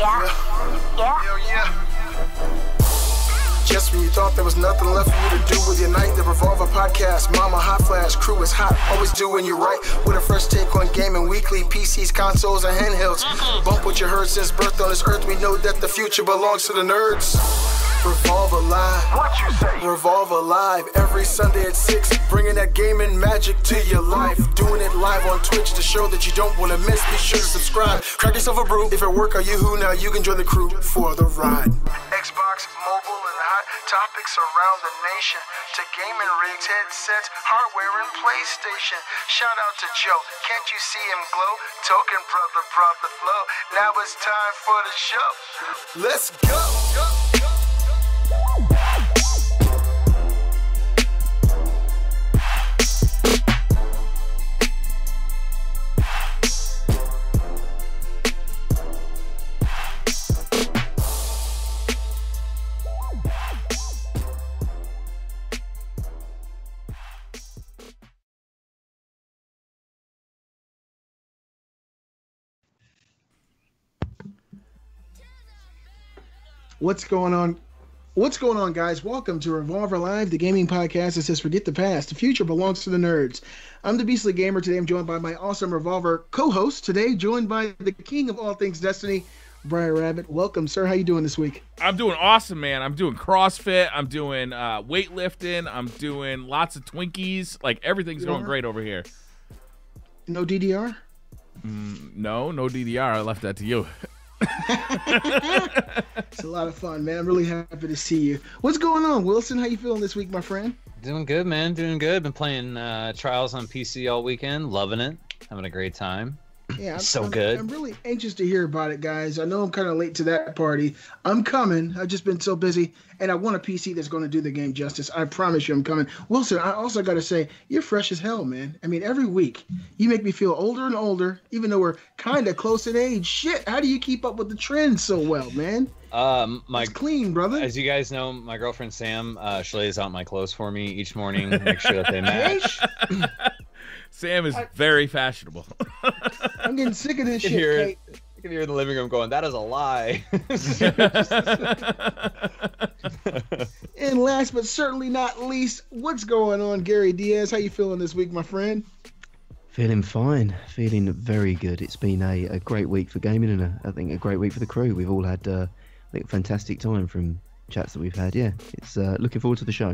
Hell yeah. Just when you thought there was nothing left for you to do with your night, the Revolver podcast, Mama Hot Flash, crew is hot, always doing you right. With a fresh take on gaming weekly, PCs, consoles, and handhelds. Bump what you heard since birth on this earth, we know that the future belongs to the nerds. Revolver Live. What you say? Revolver Live every Sunday at 6, bringing that gaming magic to your life. Doing it live on Twitch to show that you don't want to miss. Be sure to subscribe. Crack yourself a brew. If at work or you who, now you can join the crew for the ride. Xbox, mobile, and hot topics around the nation. To gaming rigs, headsets, hardware, and PlayStation. Shout out to Joe. Can't you see him glow? Token brother brought the flow. Now it's time for the show. Let's go. What's going on? What's going on, guys? Welcome to Revolver Live, the gaming podcast that says forget the past. The future belongs to the nerds. I'm the Beastly Gamer. Today I'm joined by my awesome Revolver co-host. Today joined by the king of all things Destiny, Briar Rabbit. Welcome, sir. How you doing this week? I'm doing awesome, man. I'm doing CrossFit. I'm doing weightlifting. I'm doing lots of Twinkies. Like, everything's going great over here. No DDR? No DDR. I left that to you. It's a lot of fun, man. I'm really happy to see you. What's going on, Wilson? How you feeling this week, my friend? Doing good, man. Doing good. Been playing Trials on PC all weekend. Loving it. Having a great time. Yeah, good. I'm really anxious to hear about it, guys. I know I'm kind of late to that party. I'm coming. I've just been so busy, and I want a PC that's going to do the game justice. I promise you I'm coming. Wilson, I also got to say, you're fresh as hell, man. I mean, every week, you make me feel older and older, even though we're kind of close in age. Shit, how do you keep up with the trends so well, man? It's clean, brother. As you guys know, my girlfriend Sam, she lays out my clothes for me each morning, make sure that they match. Sam is very fashionable. I'm getting sick of this shit, Kate. You can hear in the living room going, that is a lie. And last but certainly not least, what's going on, Gary Diaz? How you feeling this week, my friend? Feeling fine. Feeling very good. It's been a great week for gaming and I think a great week for the crew. We've all had a fantastic time from chats that we've had. Yeah, it's looking forward to the show.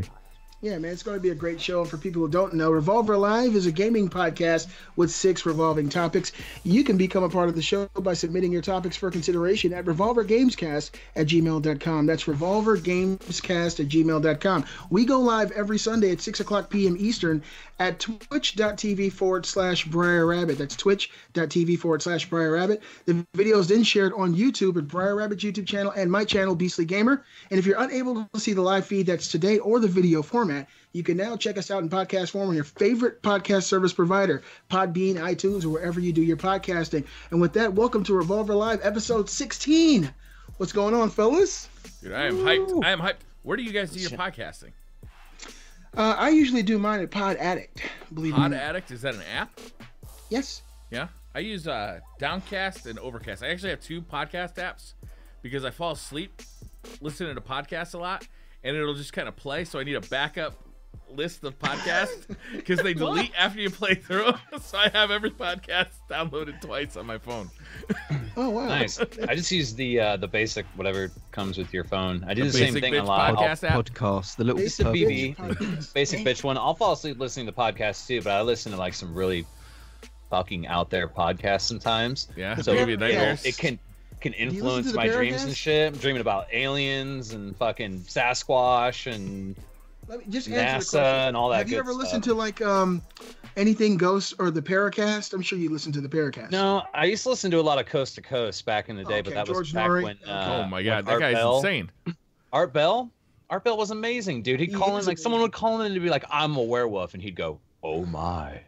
Yeah, man, it's going to be a great show. And for people who don't know, Revolver Live is a gaming podcast with 6 revolving topics. You can become a part of the show by submitting your topics for consideration at revolvergamescast@gmail.com. That's revolvergamescast@gmail.com. We go live every Sunday at 6 o'clock p.m. Eastern at twitch.tv/Briar Rabbit. That's twitch.tv/Briar Rabbit. The video is then shared on YouTube at Briar Rabbit's YouTube channel and my channel, Beastly Gamer. And if you're unable to see the live feed that's today or the video format, you can now check us out in podcast form on your favorite podcast service provider, Podbean, iTunes, or wherever you do your podcasting. And with that, welcome to Revolver Live, episode 16. What's going on, fellas? Dude, I am hyped. I am hyped. Where do you guys do your podcasting? I usually do mine at Pod Addict. Believe Pod me. Addict? Is that an app? Yes. Yeah. I use Downcast and Overcast. I actually have 2 podcast apps because I fall asleep listening to podcasts a lot, and it'll just kind of play. So I need a backup list of podcasts because they delete after you play through them. So I have every podcast downloaded twice on my phone. Oh wow, nice. I just use the basic whatever comes with your phone. I do the same thing a lot. Podcast, the little it's the BB basic bitch one. I'll fall asleep listening to podcasts too, but I listen to like some really fucking out there podcasts sometimes. Yeah, so give you nightmares. It can influence my dreams and shit. I'm dreaming about aliens and fucking Sasquatch and just NASA and all that. Have you ever listened to like anything Ghost or the Paracast? I'm sure you listened to the Paracast. No, I used to listen to a lot of Coast to Coast back in the day, but that was back when. Oh my god, that guy's insane. Art Bell was amazing, dude. He'd call in, like someone would call in to be like, "I'm a werewolf," and he'd go, "Oh my."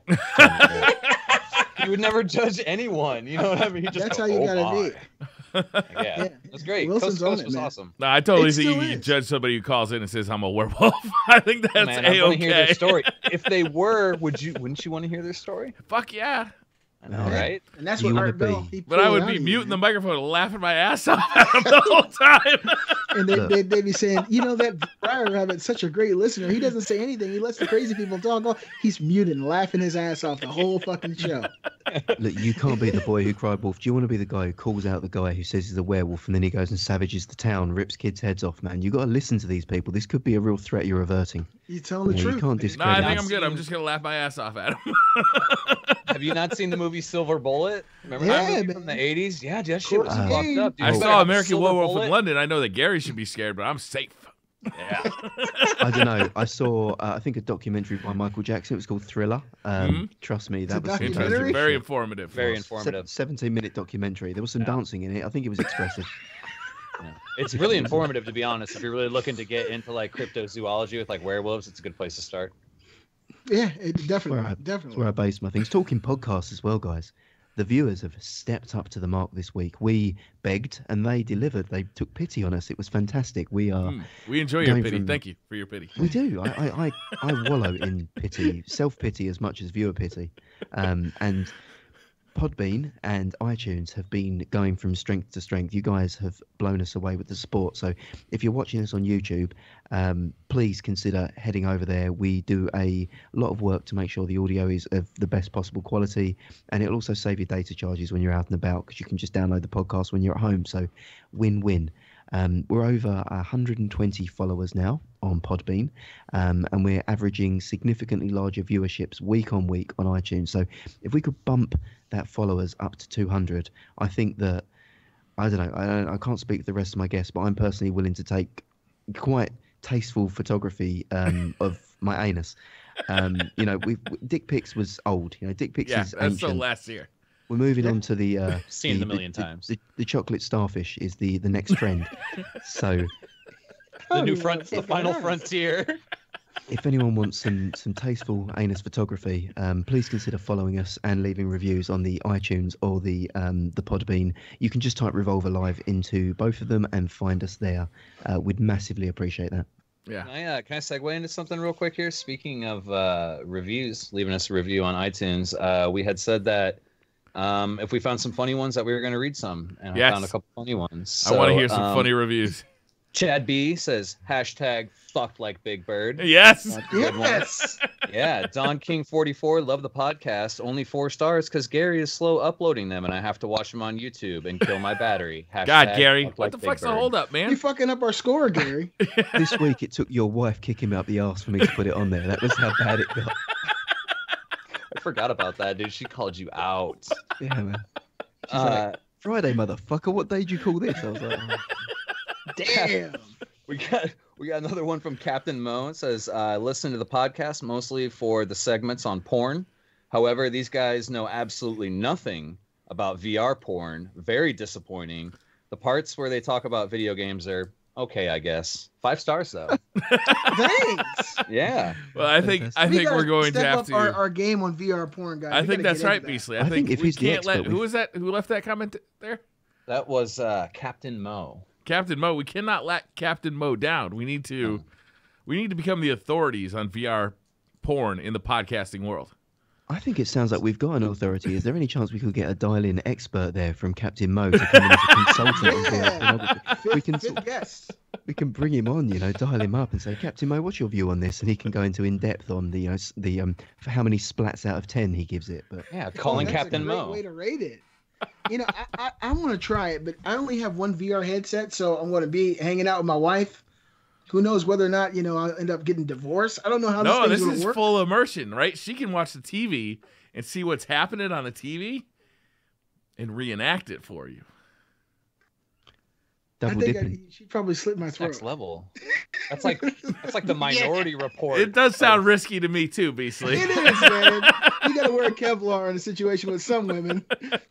He would never judge anyone, you know what I mean? That's how you gotta be. Yeah, that's great. Wilson's Coast on it, was man. awesome. No, I totally think you can judge somebody who calls in and says I'm a werewolf. I think that's man, I want to hear their A-okay. story. If they were, wouldn't you want to hear their story? Fuck yeah. I know, right? And that's You what wanna Art Bell. be- he But I pulled would out be of you, muting the man. microphone and laughing my ass off at him the whole time. And they'd be saying, you know, that Briar Rabbit's such a great listener. He doesn't say anything. He lets the crazy people talk. Oh, he's muted and laughing his ass off the whole fucking show. Look, you can't be the boy who cried wolf. Do you want to be the guy who calls out the guy who says he's a werewolf and then he goes and savages the town, rips kids' heads off, man? You got to listen to these people. This could be a real threat you're averting. You telling the You truth. can't man. No, discredit I it. think I'm good. I'm just gonna laugh my ass off at him. Have you not seen the movie Silver Bullet? Remember Yeah, that movie man. from the 80s? Yeah, dude, that shit was Uh, fucked up. Dude. I You saw better have American Silver Werewolf Bullet. in London. I know that Gary should be scared, but I'm safe. Yeah. I don't know. I saw, I think, a documentary by Michael Jackson. It was called Thriller. Trust me, that It's a was some documentary? Very informative. Very informative. 17-minute documentary. There was some dancing in it. I think it was expressive. It's really informative, to be honest. If you're really looking to get into like cryptozoology with like werewolves, it's a good place to start. Yeah, it definitely. That's Definitely. where I base my things. Talking podcasts as well, guys. The viewers have stepped up to the mark this week. We begged and they delivered. They took pity on us. It was fantastic. We are. We enjoy your Going pity. from- Thank you for your pity. We do. I wallow in pity, self-pity as much as viewer pity. And Podbean and iTunes have been going from strength to strength. You guys have blown us away with the support. So if you're watching us on YouTube, please consider heading over there. We do a lot of work to make sure the audio is of the best possible quality, and it'll also save you data charges when you're out and about because you can just download the podcast when you're at home. So win-win. We're over 120 followers now on Podbean, and we're averaging significantly larger viewerships week on week on iTunes. So if we could bump that followers up to 200, I think that, I don't know, I can't speak for the rest of my guests, but I'm personally willing to take quite tasteful photography of my anus. You know, dick pics was old. You know, dick pics Yeah, is that's so ancient. last year. We're moving on to the Seen it a million times. The chocolate starfish is the next trend. So The new front, the final frontier. if anyone wants some tasteful anus photography, please consider following us and leaving reviews on the iTunes or the Podbean. You can just type Revolver Live into both of them and find us there. We'd massively appreciate that. Yeah. Can I segue into something real quick here? Speaking of reviews, leaving us a review on iTunes, we had said that if we found some funny ones that we were going to read some, and Yes. I found a couple funny ones. I want to So, hear some funny reviews. Chad B says #fucked like Big Bird. Yes. That's a good one. Yes. Yeah, Don King 44, love the podcast. Only 4 stars because Gary is slow uploading them, and I have to watch them on YouTube and kill my battery. God, Gary, #fucked what like the Big fuck's the Bird. hold up, You're man? fucking up our score, Gary. This week it took your wife kicking me up the arse for me to put it on there. That was how bad it got. I forgot about that, dude. She called you out. Yeah, man. She's like, Friday, motherfucker. What day did you call this? I was like, oh. Damn. We got another one from Captain Mo. It says, listen to the podcast mostly for the segments on porn. However, these guys know absolutely nothing about VR porn. Very disappointing. The parts where they talk about video games are okay, I guess. 5 stars though. Thanks. Yeah. Well, I think We we're gotta going to step have up to. our game on VR porn, guys. I We think gotta that's get right, into that. Beasley. I I think think if we he's the can't let. expert, Who we- was that? Who left that comment there? That was Captain Mo. Captain Mo. We cannot let Captain Mo down. We need to become the authorities on VR porn in the podcasting world. I think it sounds like we've got an authority. Is there any chance we could get a dial-in expert there from Captain Mo to come in as a consultant on VR pornography? We can Fifth guest. we can bring him on, you know, dial him up and say, Captain Mo, what's your view on this? And he can go into in depth on the for how many splats out of 10 he gives it. But Yeah, calling That's Captain a great Mo. way to rate it. You know, I want to try it, but I only have one VR headset, so I'm going to be hanging out with my wife. Who knows whether or not, you know, I'll end up getting divorced. I don't know how No, this this thing's is going to work. full immersion, right? She can watch the TV and see what's happening on the TV and reenact it for you. I double think dipping. she'd probably slit my throat. Next level. That's like the Minority Report. It does sound risky to me too, Beasley. It is, man. You got to wear Kevlar in a situation with some women.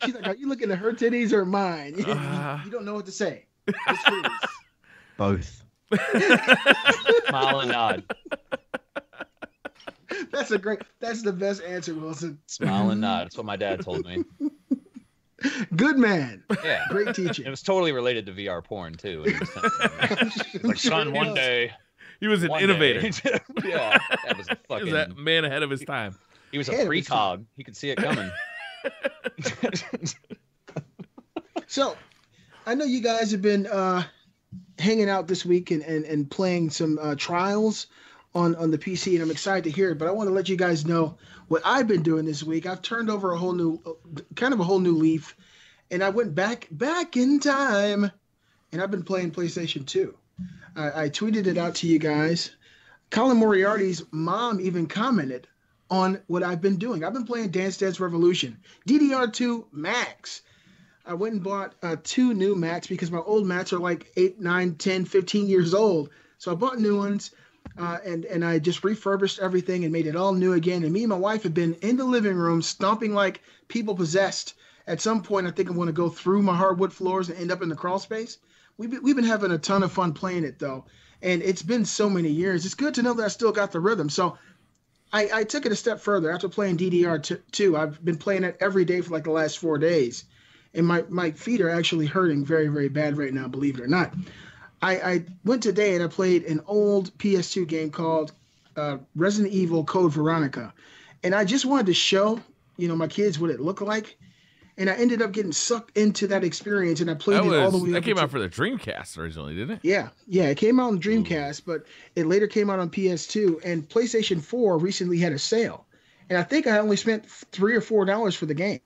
She's like, are you looking at her titties or mine? You don't know what to say. Just freeze. Both. Smile and nod. That's the best answer, Wilson. Smile and nod. That's what my dad told me. Good man. Yeah. Great It teaching. was totally related to VR porn too. He was like, son, one day. He was an one innovator. day." Yeah. That was a He was fucking. that man ahead of his time. He was a Ahead of his precog. He could see it coming. So, I know you guys have been hanging out this week and playing some trials on the PC, and I'm excited to hear it. But I want to let you guys know what I've been doing this week. I've turned over a whole new leaf, and I went back in time, and I've been playing PlayStation 2. I tweeted it out to you guys. Colin Moriarty's mom even commented on what I've been doing. I've been playing Dance Dance Revolution, DDR2 Max. I went and bought 2 new Macs because my old Macs are like 8, 9, 10, 15 years old. So I bought new ones, and I just refurbished everything and made it all new again. And me and my wife have been in the living room stomping like people possessed. At some point, I think I'm going to go through my hardwood floors and end up in the crawl space. We've been having a ton of fun playing it, though. And it's been so many years. It's good to know that I still got the rhythm. So I took it a step further. After playing DDR2, I've been playing it every day for like the last 4 days. And my feet are actually hurting very, very bad right now, believe it or not. I went today and I played an old PS2 game called Resident Evil Code Veronica. And I just wanted to show, my kids what it looked like. And I ended up getting sucked into that experience, and I played it all the way up. That came out for the Dreamcast originally, didn't it? Yeah, it came out on the Dreamcast, but it later came out on PS2, and PlayStation 4 recently had a sale. And I think I only spent $3 or $4 for the game.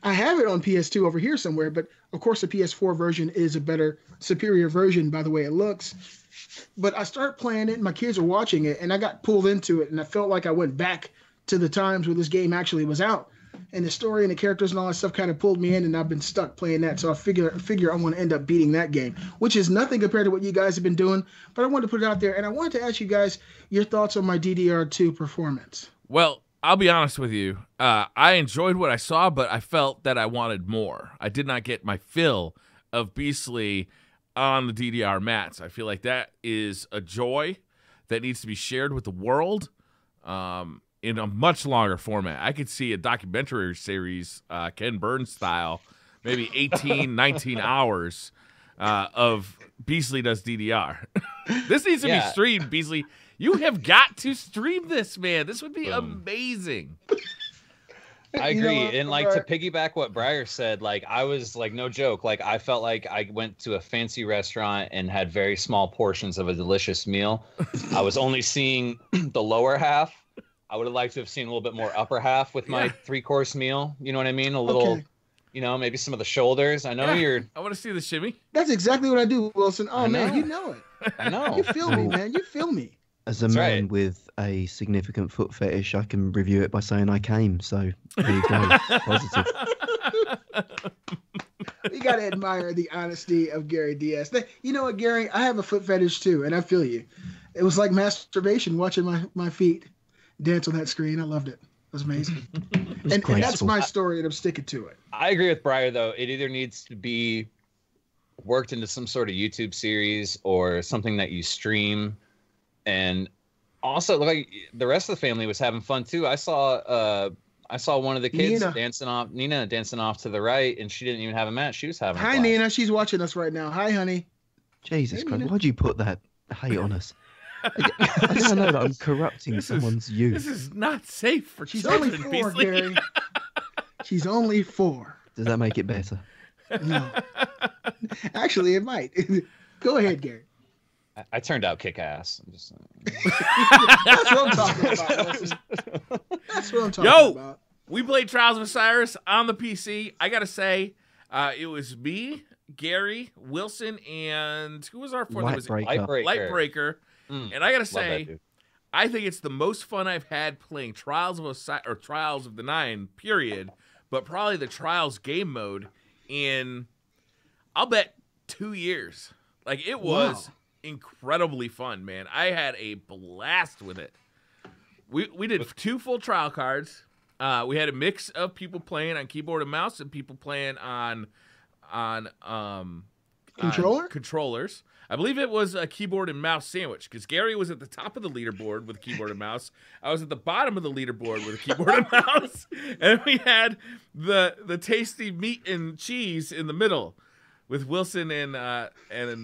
I have it on PS2 over here somewhere, but of course the PS4 version is a better, superior version by the way it looks. But I started playing it, and my kids are watching it, and I got pulled into it, and I felt like I went back to the times where this game actually was out. And the story and the characters and all that stuff kind of pulled me in, and I've been stuck playing that. So I figure I'm going to end up beating that game, which is nothing compared to what you guys have been doing. But I wanted to put it out there, and I wanted to ask you guys your thoughts on my DDR2 performance. Well, I'll be honest with you. I enjoyed what I saw, but I felt that I wanted more. I did not get my fill of Beastly on the DDR mats. I feel like that is a joy that needs to be shared with the world. In a much longer format. I could see a documentary series, Ken Burns style, maybe 18, 19 hours of Beasley Does DDR. This needs to be streamed, Beasley. You have got to stream this, man. This would be amazing. I agree. And to piggyback what Briar said, I was no joke. I felt like I went to a fancy restaurant and had very small portions of a delicious meal. I was only seeing the lower half. I would have liked to have seen a little bit more upper half with my 3-course meal. You know what I mean? A little, maybe some of the shoulders. I know you're. I want to see the shimmy. That's exactly what I do, Wilson. Oh, man, you know it. I know. You feel me, man. You feel me. As a man with a significant foot fetish, I can review it by saying I came. So there you go. Positive. We got to admire the honesty of Gary Diaz. You know what, Gary? I have a foot fetish too, and I feel you. It was like masturbation watching my feet dance on that screen. I loved it. It was amazing. And that's my story, and I'm sticking to it. I agree with Briar, though. It either needs to be worked into some sort of YouTube series or something that you stream. And also, the rest of the family was having fun, too. I saw one of the kids Nina dancing off to the right, and she didn't even have a match. She was having Hi, fun. Nina. She's watching us right now. Hi, honey. Jesus Christ. Why'd you put that hate on us? I don't know that I'm corrupting someone's youth. This is not safe for She's children, only 4, Beasley. Gary. She's only 4. Does that make it better? No. Actually, it might. Go ahead, Gary. I turned out kick-ass. I'm just That's what I'm talking about. Listen. That's what I'm talking about. We played Trials of Osiris on the PC. I got to say, it was me, Gary, Wilson, and who was our fourth? Lightbreaker. And I gotta say, I think it's the most fun I've had playing Trials of the 9, period, but probably the Trials game mode in, I'll bet, 2 years. It was incredibly fun, man. I had a blast with it. We did 2 full trial cards. We had a mix of people playing on keyboard and mouse and people playing on controllers. I believe it was a keyboard and mouse sandwich because Gary was at the top of the leaderboard with keyboard and mouse. I was at the bottom of the leaderboard with a keyboard and mouse. And we had the tasty meat and cheese in the middle with Wilson and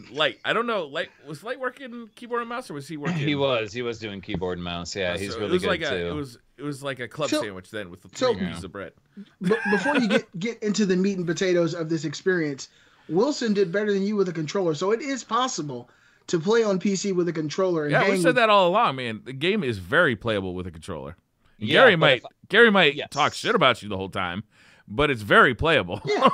Light. I don't know. Was Light working keyboard and mouse or was he working? He was doing keyboard and mouse. Yeah, he's really good too. it was like a club sandwich then with the so- three pieces of bread. Before you get into the meat and potatoes of this experience, Wilson did better than you with a controller, so it is possible to play on PC with a controller. And Yeah, hang we said that all along, man. The game is very playable with a controller. And Yeah, Gary might Yes. talk shit about you the whole time, but it's very playable. Yeah,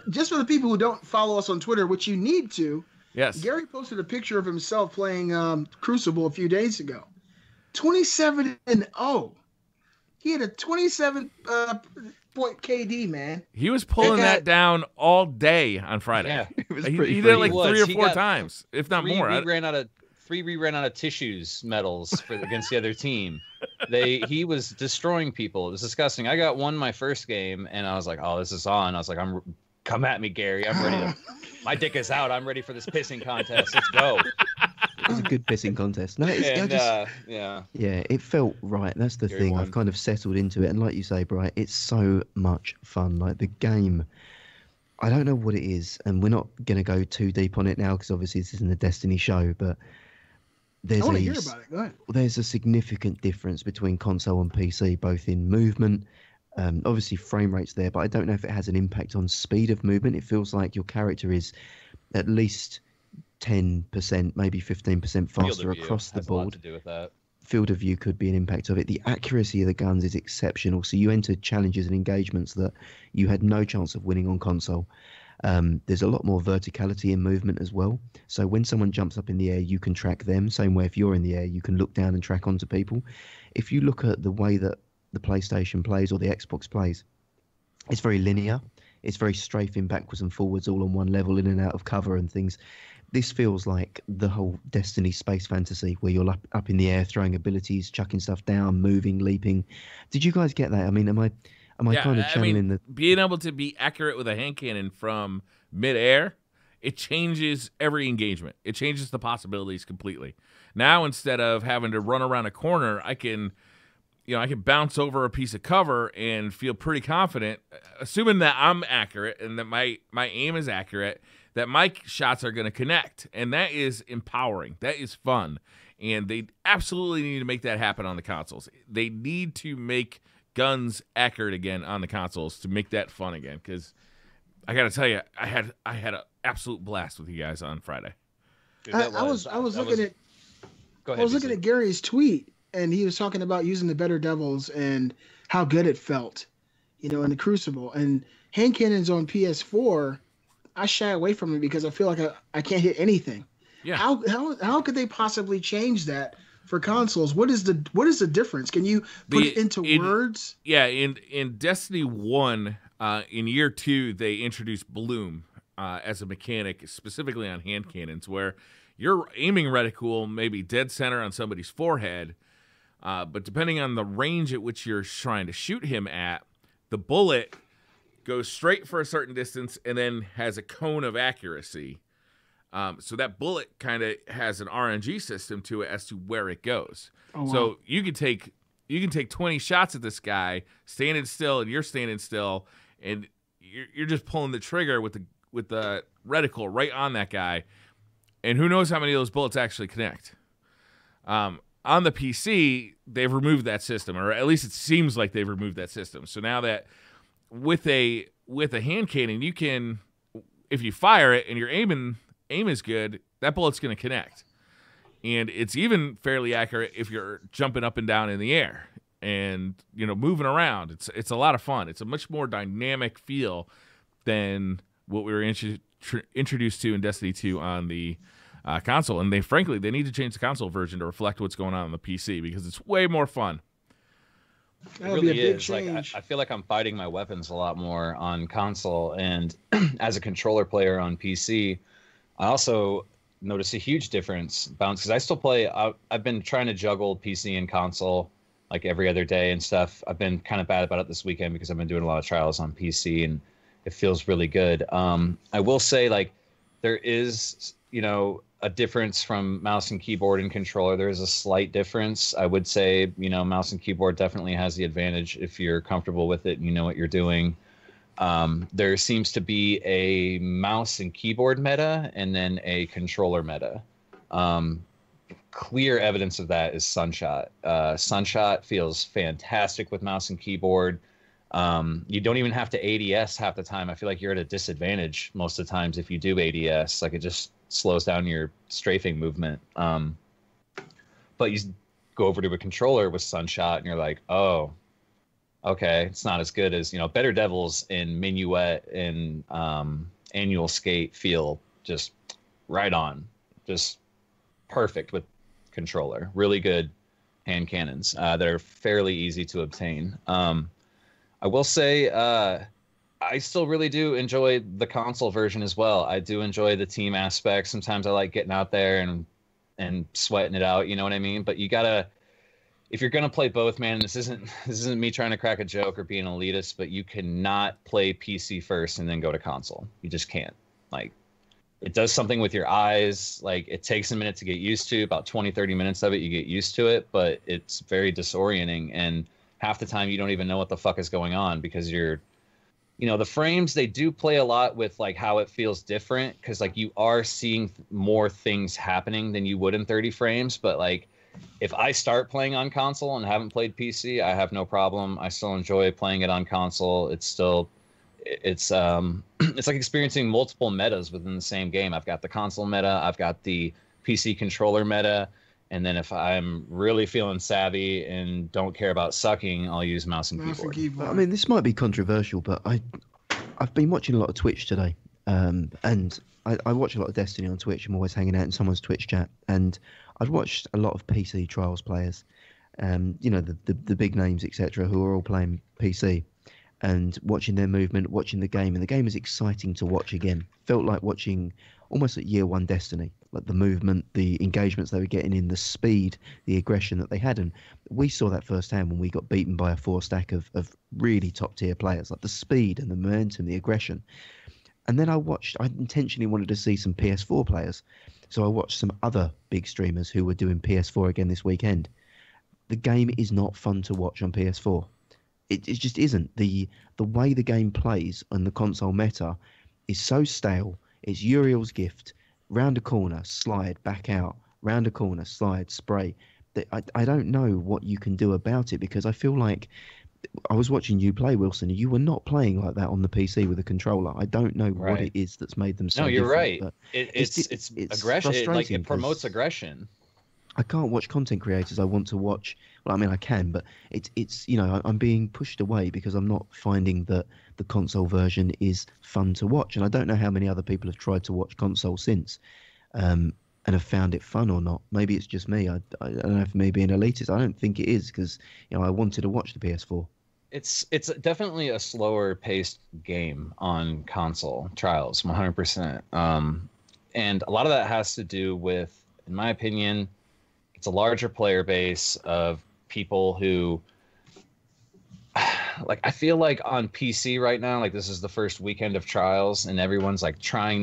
just for the people who don't follow us on Twitter, which you need to, Yes. Gary posted a picture of himself playing Crucible a few days ago. 27-0. He had a 27 point KD, man. He was pulling that down all day on Friday. Yeah. It was He pretty did it freaky. like 3 or He 4 got times, if not more. We ran out of tissues medals against the other team. He was destroying people. It was disgusting. I got one my first game, and I was like, "Oh, this is on." I was like, "Come at me, Gary. I'm ready to. My dick is out. I'm ready for this pissing contest. Let's go." It was a good pissing contest. No, Yeah. yeah, it felt right. That's the Gary thing. won. I've kind of settled into it, and like you say, Brian, it's so much fun. Like the game, I don't know what it is, and we're not going to go too deep on it now because obviously this isn't a Destiny show, but I want to hear about it. Go ahead. there's a significant difference between console and PC, both in movement. Obviously, frame rate's there, but I don't know if it has an impact on speed of movement. It feels like your character is at least 10%, maybe 15% faster across the has a lot board. to do with that. Field of view could be an impact of it. The accuracy of the guns is exceptional. So you enter challenges and engagements that you had no chance of winning on console. There's a lot more verticality in movement as well. So when someone jumps up in the air, you can track them. Same way if you're in the air, you can look down and track onto people. If you look at the way that the PlayStation plays or the Xbox plays, it's very linear. It's very strafing backwards and forwards all on one level, in and out of cover and things. This feels like the whole Destiny space fantasy where you're up in the air, throwing abilities, chucking stuff down, moving, leaping. Did you guys get that? I mean, am I kind of channeling the... Being able to be accurate with a hand cannon from midair, it changes every engagement. It changes the possibilities completely. Now, instead of having to run around a corner, I can bounce over a piece of cover and feel pretty confident, assuming that I'm accurate and that my aim is accurate, that my shots are going to connect. And that is empowering. That is fun. And they absolutely need to make that happen on the consoles. They need to make guns accurate again on the consoles to make that fun again. Because I got to tell you, I had an absolute blast with you guys on Friday. Dude, I was looking at Go ahead, I was looking BC. at Gary's tweet, and he was talking about using the Better Devils and how good it felt, in the Crucible. And hand cannons on PS4, I shy away from it because I feel like I can't hit anything. Yeah. How could they possibly change that for consoles? What is the difference? Can you put it into words? Yeah, in Destiny 1, in year 2, they introduced Bloom as a mechanic specifically on hand cannons, where your aiming reticle may be dead center on somebody's forehead, but depending on the range at which you're trying to shoot him at, the bullet goes straight for a certain distance and then has a cone of accuracy. So that bullet kind of has an RNG system to it as to where it goes. Oh, wow. So you can take 20 shots at this guy standing still, and you're standing still, and you're just pulling the trigger with the reticle right on that guy, and who knows how many of those bullets actually connect. On the PC, they've removed that system, or at least it seems like they've removed that system. So now that with a hand cannon, you can, if you fire it and your aim is good, that bullet's going to connect. And it's even fairly accurate if you're jumping up and down in the air and, moving around. It's a lot of fun. It's a much more dynamic feel than what we were introduced to in Destiny 2 on the console. And they need to change the console version to reflect what's going on the PC, because it's way more fun. It That'll be a really big is. Like change. I feel like I'm fighting my weapons a lot more on console, and as a controller player on PC, I also notice a huge difference because I still play. I've been trying to juggle PC and console like every other day and stuff. I've been kind of bad about it this weekend because I've been doing a lot of trials on PC, and it feels really good. I will say, like, there is a difference from mouse and keyboard and controller. There is a slight difference. I would say, mouse and keyboard definitely has the advantage if you're comfortable with it and you know what you're doing. There seems to be a mouse and keyboard meta and then a controller meta. clear evidence of that is Sunshot. Sunshot feels fantastic with mouse and keyboard. You don't even have to ADS half the time. I feel like you're at a disadvantage most of the times if you do ADS. Like, it just slows down your strafing movement. But you go over to a controller with Sunshot and you're like, oh, okay, it's not as good as, Better Devils and Minuet and Annual Skate feel just right on. Just perfect with controller. Really good hand cannons that are fairly easy to obtain. I will say I still really do enjoy the console version as well. I do enjoy the team aspect. Sometimes I like getting out there and sweating it out, you know what I mean? But you gotta, if you're gonna play both, man, this isn't me trying to crack a joke or be an elitist, but you cannot play PC first and then go to console. You just can't. Like, it does something with your eyes. Like, it takes a minute to get used to, about 20-30 minutes of it you get used to it, but it's very disorienting, and half the time you don't even know what the fuck is going on because you're, the frames, they do play a lot with like how it feels different, because like you are seeing more things happening than you would in 30 frames. But like, if I start playing on console and haven't played PC, I have no problem. I still enjoy playing it on console. It's it's like experiencing multiple metas within the same game. I've got the console meta, I've got the PC controller meta, and then if I'm really feeling savvy and don't care about sucking, I'll use mouse and keyboard. I mean, this might be controversial, but I've been watching a lot of Twitch today, and I watch a lot of Destiny on Twitch. I'm always hanging out in someone's Twitch chat, and I've watched a lot of PC Trials players, the big names, etc., who are all playing PC, and watching their movement, watching the game, and the game is exciting to watch again. Felt like watching almost at year one Destiny, like the movement, the engagements they were getting in, the speed, the aggression that they had. And we saw that firsthand when we got beaten by a 4-stack of really top tier players, like the speed and the momentum, the aggression. And then I intentionally wanted to see some PS4 players. So I watched some other big streamers who were doing PS4 again this weekend. The game is not fun to watch on PS4. It just isn't. The way the game plays on the console meta is so stale. It's Uriel's gift. Round a corner, slide, back out. Round a corner, slide, spray. I don't know what you can do about it, because I feel like I was watching you play, Wilson. You were not playing like that on the PC with a controller. I don't know what it is that's made them so No, you're different, right. but It's aggression. It promotes aggression. I can't watch content creators I want to watch. Well, I mean, I can, but it's I'm being pushed away because I'm not finding that the console version is fun to watch. And I don't know how many other people have tried to watch console since and have found it fun or not. Maybe it's just me. I don't know if me being elitist. I don't think it is, because I wanted to watch the PS4. It's definitely a slower paced game on console Trials, 100%. And a lot of that has to do with, in my opinion, it's a larger player base of people who, like, I feel like on PC right now, like, this is the first weekend of Trials, and everyone's like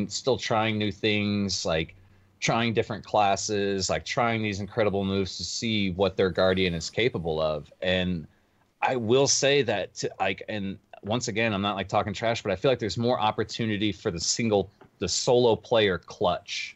still trying new things, like trying different classes, like trying these incredible moves to see what their Guardian is capable of. And I will say that, and once again, I'm not like talking trash, but I feel like there's more opportunity for the solo player clutch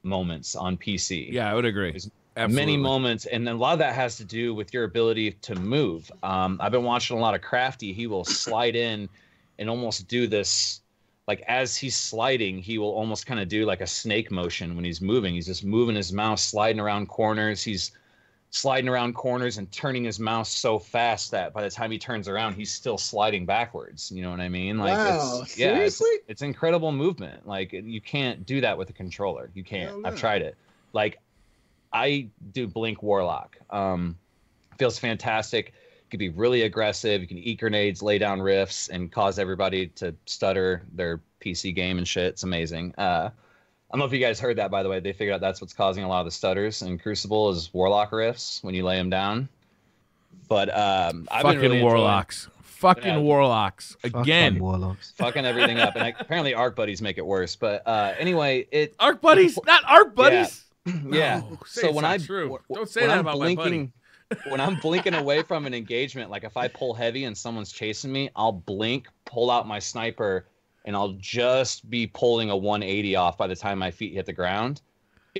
moments on PC. Yeah, I would agree. There's Absolutely. many moments, and a lot of that has to do with your ability to move. I've been watching a lot of Crafty. He will slide in and almost do this, like, as he's sliding, he will almost kind of do like a snake motion when he's moving. He's just moving his mouse, sliding around corners. He's sliding around corners and turning his mouse so fast that by the time he turns around, he's still sliding backwards. You know what I mean? Like, wow, seriously? It's incredible movement. Like, you can't do that with a controller. You can't. I've tried it. Like, I do Blink Warlock. Feels fantastic. You can be really aggressive. You can eat grenades, lay down riffs, and cause everybody to stutter their PC game and shit. It's amazing. I don't know if you guys heard that, by the way. They figured out that's what's causing a lot of the stutters in Crucible is Warlock riffs when you lay them down. But I've been really Warlocks. Fucking Warlocks. Again. Fucking Warlocks. Fucking everything up. And apparently Arc Buddies make it worse. But anyway, Arc Buddies? Not Arc Buddies? Yeah. No, So when don't say that about my buddy. When I'm blinking away from an engagement, like if I pull heavy and someone's chasing me, I'll blink, pull out my sniper, and I'll just be pulling a 180 off by the time my feet hit the ground.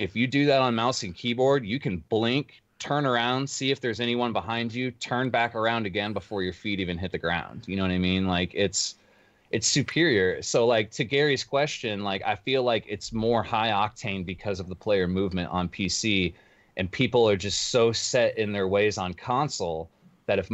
if you do that on mouse and keyboard, you can blink, turn around, see if there's anyone behind you, turn back around again before your feet even hit the ground. You know what I mean? Like it's superior. So like to Gary's question, like I feel like it's more high octane because of the player movement on PC, and people are just so set in their ways on console that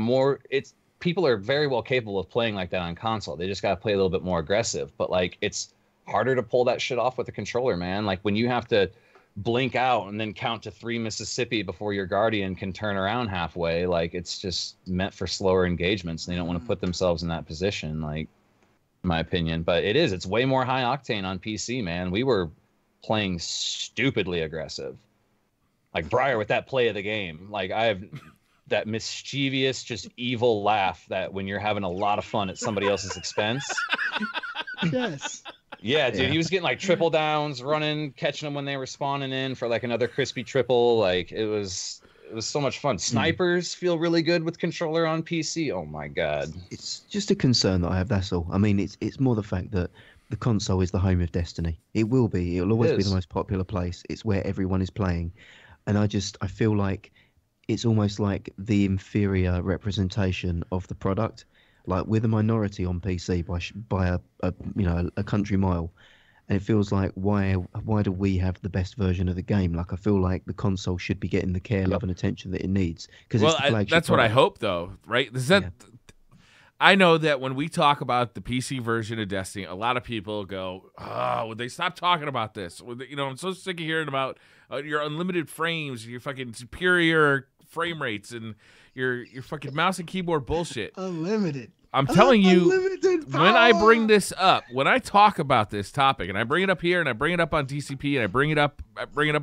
people are very well capable of playing like that on console. They just got to play a little bit more aggressive. But like it's harder to pull that shit off with a controller, man. Like when you have to blink out and then count to 3 Mississippi before your guardian can turn around halfway, like it's just meant for slower engagements, and they don't want to put themselves in that position, like in my opinion. But it's way more high octane on PC, man. We were playing stupidly aggressive. Like Briar with that play of the game. Like I have that mischievous, just evil laugh that when you're having a lot of fun at somebody else's expense. Yes. Yeah, dude, he was getting like triple downs, running, catching them when they were spawning in for like another crispy triple. Like it was so much fun. Snipers feel really good with controller on PC. Oh my god. It's just a concern that I have, that's all. I mean, it's more the fact that the console is the home of Destiny. It will be. It'll always be the most popular place. It's where everyone is playing. And I feel like it's almost like the inferior representation of the product. Like we're the minority on PC by a country mile, and it feels like why do we have the best version of the game? Like I feel like the console should be getting the care, love, and attention that it needs. Because that's what I hope, though, right? I know that when we talk about the PC version of Destiny, a lot of people go, "Oh, would they stop talking about this?" I'm so sick of hearing about your unlimited frames, your fucking superior frame rates, and your fucking mouse and keyboard bullshit. Unlimited. I'm telling you, when I bring this up, when I talk about this topic, and I bring it up here, and I bring it up on DCP, and I bring it up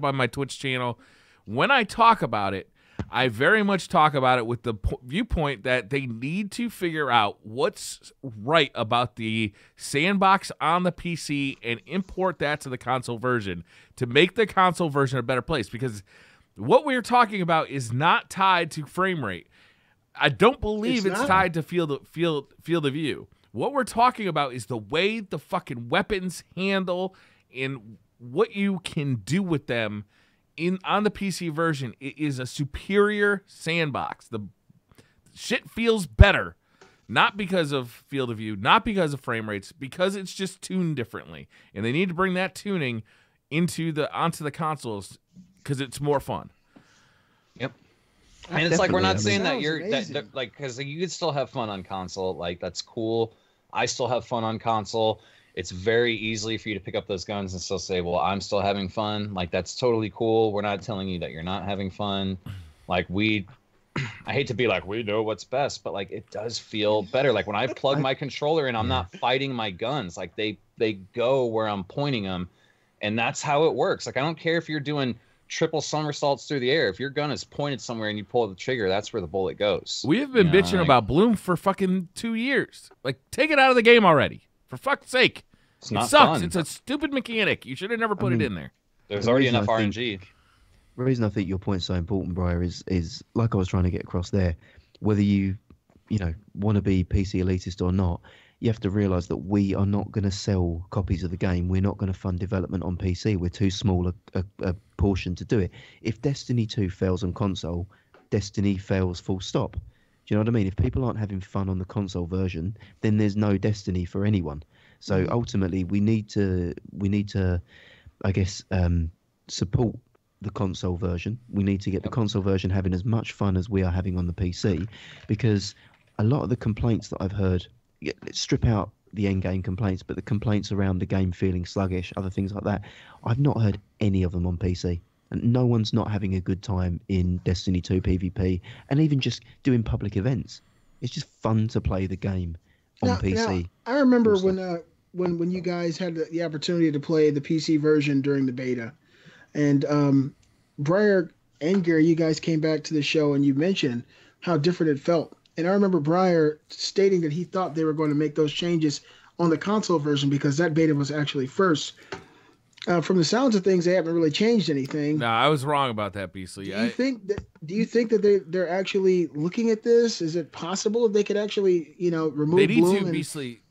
on my Twitch channel, when I talk about it, I very much talk about it with the viewpoint that they need to figure out what's right about the sandbox on the PC and import that to the console version to make the console version a better place. Because what we're talking about is not tied to frame rate. I don't believe it's tied to field of view. What we're talking about is the way the fucking weapons handle and what you can do with them on the PC version. It is a superior sandbox. The shit feels better, not because of field of view, not because of frame rates, because it's just tuned differently. And they need to bring that tuning onto the consoles because it's more fun. Yep. And it's like we're not saying that like because you could still have fun on console. Like that's cool. I still have fun on console. It's very easily for you to pick up those guns and still say, "Well, I'm still having fun." Like that's totally cool. We're not telling you that you're not having fun. Like I hate to be like we know what's best, but like it does feel better. Like when I plug my controller in, I'm not fighting my guns. Like they go where I'm pointing them, and that's how it works. Like I don't care if you're doing triple somersaults through the air. If your gun is pointed somewhere and you pull the trigger, that's where the bullet goes. We have been bitching about Bloom for fucking 2 years. Like, take it out of the game already. For fuck's sake. It's not sucks. fun. It's a stupid mechanic. You should have never put it in there. There's already enough RNG. The reason I think your point's so important, Briar, is like I was trying to get across there. Whether you want to be PC elitist or not, you have to realise that we are not going to sell copies of the game. We're not going to fund development on PC. We're too small a portion to do it. If Destiny 2 fails on console, Destiny fails full stop. Do you know what I mean? If people aren't having fun on the console version, then there's no Destiny for anyone. So ultimately, we need to, I guess, support the console version. We need to get the console version having as much fun as we are having on the PC, because a lot of the complaints that I've heard, strip out the end-game complaints, but the complaints around the game feeling sluggish, other things like that, I've not heard any of them on PC. And no one's not having a good time in Destiny 2 PvP, and even just doing public events. It's just fun to play the game on PC. Now, I remember when you guys had the opportunity to play the PC version during the beta, and Briar and Gary, you guys came back to the show and you mentioned how different it felt. And I remember Briar stating that he thought they were going to make those changes on the console version because that beta was actually first. From the sounds of things, they haven't really changed anything. No, I was wrong about that, Beasley. Do you think that they're actually looking at this? Is it possible that they could actually, remove Bloom? Beasley.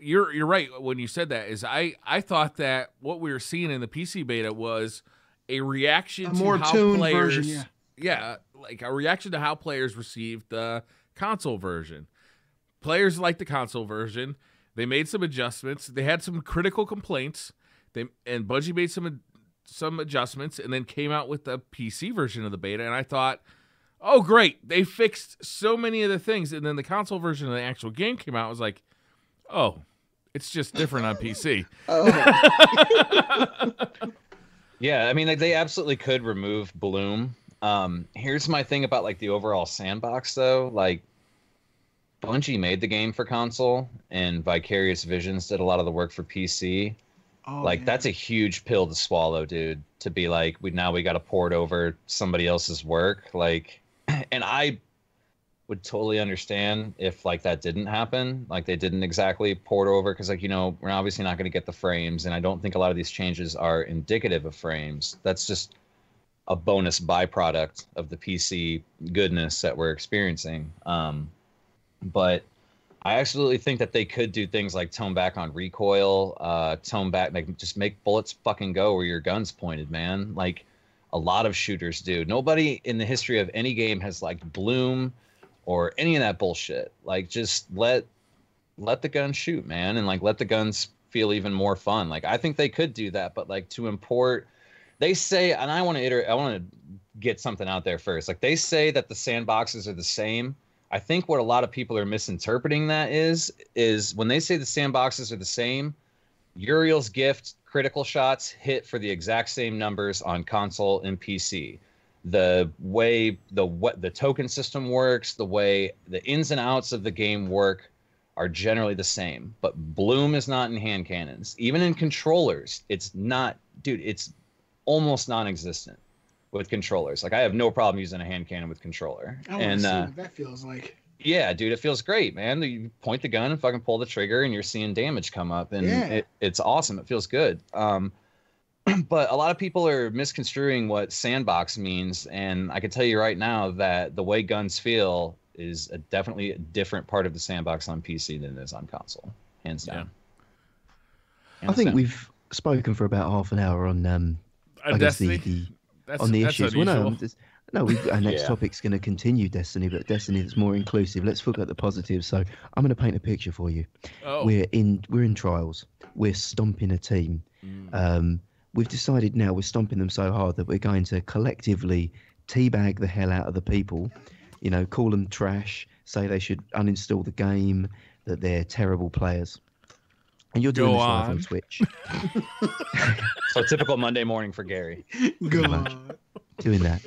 you're right when you said that. Is I thought that what we were seeing in the PC beta was a reaction to more how tuned players, version, yeah, like a reaction to how players received the console version. Players liked the console version. They made some adjustments. They had some critical complaints. And Bungie made some adjustments, and then came out with the PC version of the beta. And I thought, oh great, they fixed so many of the things. And then the console version of the actual game came out. I was like, oh, it's just different on PC. Yeah, I mean, like, they absolutely could remove Bloom. Here's my thing about like the overall sandbox, though. Like, Bungie made the game for console, and Vicarious Visions did a lot of the work for PC. That's a huge pill to swallow, dude. To be like, we got to port over somebody else's work. Like, and I would totally understand if like that didn't happen, like they didn't exactly port over, because like, we're obviously not going to get the frames, and I don't think a lot of these changes are indicative of frames. That's just a bonus byproduct of the PC goodness that we're experiencing. But I absolutely think that they could do things like tone back on recoil, tone back, just make bullets fucking go where your gun's pointed, man. Like a lot of shooters do. Nobody in the history of any game has like Bloom or any of that bullshit. Like, just let the gun shoot, man, and like let the guns feel even more fun. Like, I think they could do that, but like to import, they say, and I want to get something out there first. Like, they say that the sandboxes are the same. I think what a lot of people are misinterpreting that is when they say the sandboxes are the same, Uriel's Gift critical shots hit for the exact same numbers on console and PC. The way the token system works, the way the ins and outs of the game work are generally the same. But Bloom is not in hand cannons. Even in controllers, it's not, dude, it's almost non-existent with controllers. Like, I have no problem using a hand cannon with controller. I want to see what that feels like. Yeah, dude, it feels great, man. You point the gun and fucking pull the trigger, and you're seeing damage come up, and it's awesome. It feels good. But a lot of people are misconstruing what sandbox means, and I can tell you right now that the way guns feel is definitely a different part of the sandbox on PC than it is on console, hands down. I think we've spoken for about half an hour on I guess on the issues. Well, no, our next topic's going to continue Destiny, but Destiny that's more inclusive. Let's look at the positives. So I'm going to paint a picture for you. We're in trials. We're stomping a team. We've decided now we're stomping them so hard that we're going to collectively teabag the hell out of the people, call them trash, say they should uninstall the game, that they're terrible players. And you're doing this live on Twitch. So typical Monday morning for Gary. Go on. Doing that.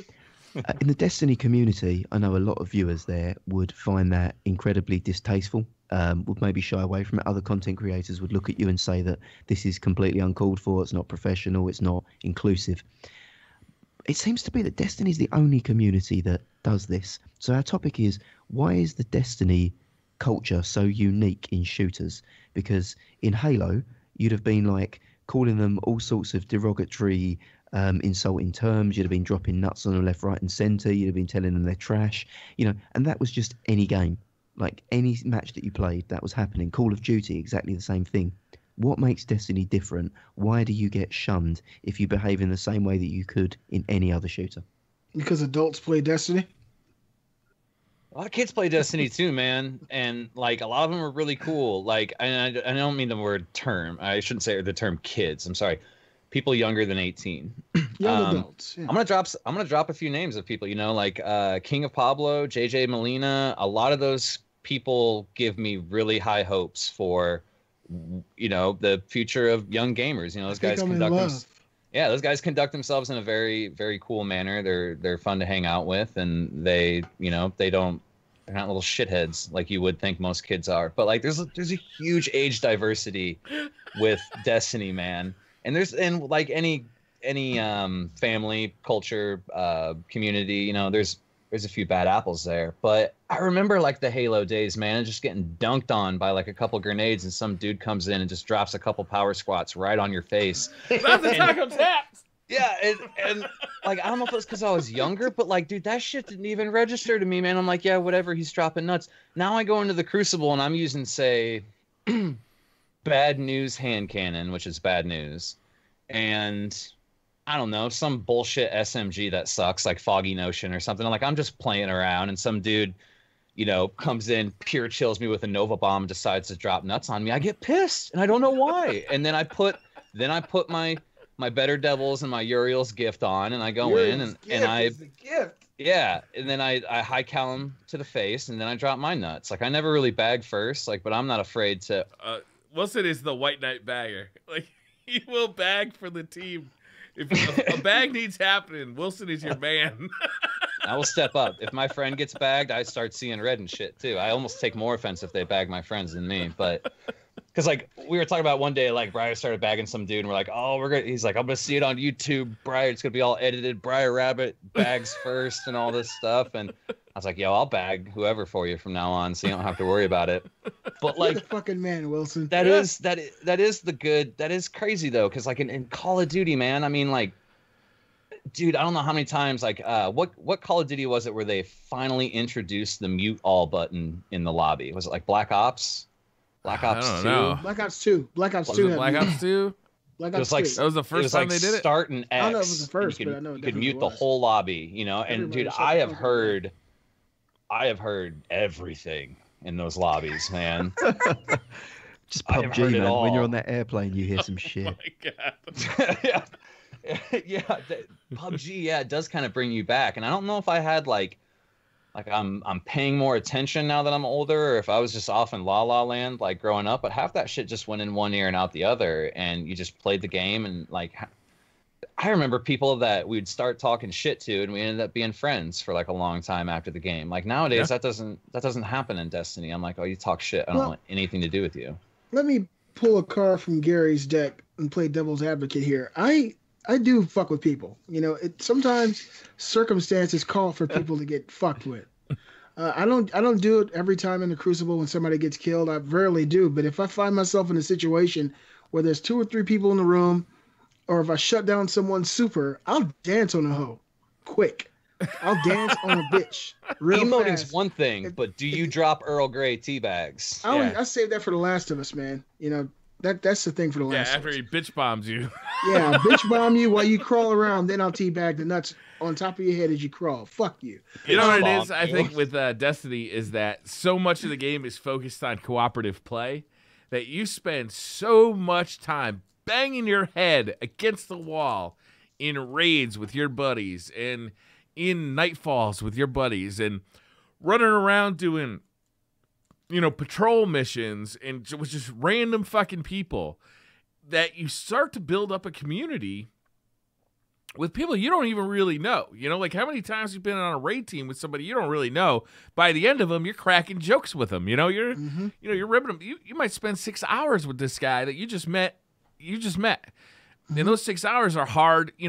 In the Destiny community, I know a lot of viewers there would find that incredibly distasteful, would maybe shy away from it. Other content creators would look at you and say that this is completely uncalled for, it's not professional, it's not inclusive. It seems to be that Destiny is the only community that does this. So our topic is, why is the Destiny culture so unique in shooters? Because in Halo, you'd have been like calling them all sorts of derogatory insulting terms. You'd have been dropping nuts on them left, right and centre. You'd have been telling them they're trash, and that was just any game. Like any match that you played, that was happening. Call of Duty, exactly the same thing. What makes Destiny different? Why do you get shunned if you behave in the same way that you could in any other shooter? Because adults play Destiny? A lot of kids play Destiny too, man, and like a lot of them are really cool. Like, I don't mean the word term. I shouldn't say the term kids. I'm sorry, people younger than 18. Young adults. Yeah. I'm gonna drop a few names of people. Like King of Pablo, JJ Molina. A lot of those people give me really high hopes for the future of young gamers. Those guys those guys conduct themselves in a very, very cool manner. They're fun to hang out with, and they're not little shitheads like you would think most kids are. But like there's a huge age diversity with Destiny, man. And like any family culture community, there's a few bad apples there. But I remember like the Halo days, man, just getting dunked on by like a couple grenades, and some dude comes in and just drops a couple power squats right on your face. That's the taco taps. Yeah, and like I don't know if it's because I was younger, but like, dude, that shit didn't even register to me, man. I'm like, yeah, whatever, he's dropping nuts. Now I go into the Crucible and I'm using, say, bad news hand cannon, which is bad news, and I don't know, some bullshit SMG that sucks, like Foggy Notion or something. I'm just playing around, and some dude, comes in, pure chills me with a Nova Bomb, decides to drop nuts on me. I get pissed, and I don't know why. And then I put my Better Devils and my Uriel's gift on, and I go in, and I yeah, and then I high cal him to the face, and then I drop my nuts. I never really bag first, but I'm not afraid to. Wilson is the White Knight bagger. He will bag for the team. If a bag needs happening, Wilson is your man. I will step up. If my friend gets bagged, I start seeing red and shit too. I almost take more offense if they bag my friends than me, but. Because we were talking about one day, Briar started bagging some dude, and we're like, oh, he's like, I'm gonna see it on YouTube. Briar, it's gonna be all edited. Briar Rabbit bags first and all this stuff. And I was like, yo, I'll bag whoever for you from now on, so you don't have to worry about it. But You're the fucking man, Wilson. That is the good. That is crazy though, because in Call of Duty, man, I mean, dude, I don't know how many times what Call of Duty was it where they finally introduced the mute all button in the lobby? Was it Black Ops? Black Ops 2. Black Ops 2. Black Ops 2. Black Ops 2. Black Ops 2. That was the first time they did it. Start an X. I don't know if it was the first, but I know you could mute the whole lobby. And dude, I have heard everything in those lobbies, man. Just PUBG, man. When you're on that airplane, you hear some shit. Oh my God. yeah, PUBG. Yeah, it does kind of bring you back. And I don't know if I had I'm paying more attention now that I'm older, or if I was just off in La La Land growing up, but half that shit just went in one ear and out the other, and you just played the game. And I remember people that we'd start talking shit to, and we ended up being friends for a long time after the game. Nowadays, that doesn't happen in Destiny. I'm like, oh, you talk shit, I don't want anything to do with you. Let me pull a card from Gary's deck and play devil's advocate here. I do fuck with people. Sometimes circumstances call for people to get fucked with. I don't do it every time in the Crucible when somebody gets killed. I rarely do. But if I find myself in a situation where there's 2 or 3 people in the room, or if I shut down someone's super, I'll dance on a hoe, quick. I'll dance on a bitch real Emoting's fast. one thing, but do you drop Earl Grey tea bags? I save that for The Last of Us, man. That's the thing for The Last of Us. After he bitch bombs you. Yeah, bitch bomb you while you crawl around, then I'll teabag the nuts on top of your head as you crawl. Fuck you. You know what it is, I think, with Destiny is that so much of the game is focused on cooperative play that you spend so much time banging your head against the wall in raids with your buddies and in nightfalls with your buddies and running around doing, patrol missions and with just random fucking people, that you start to build up a community with people you don't even really know. How many times you've been on a raid team with somebody you don't really know? By the end of them, you're cracking jokes with them. You're ripping them. You might spend 6 hours with this guy that you just met. And those 6 hours are hard. You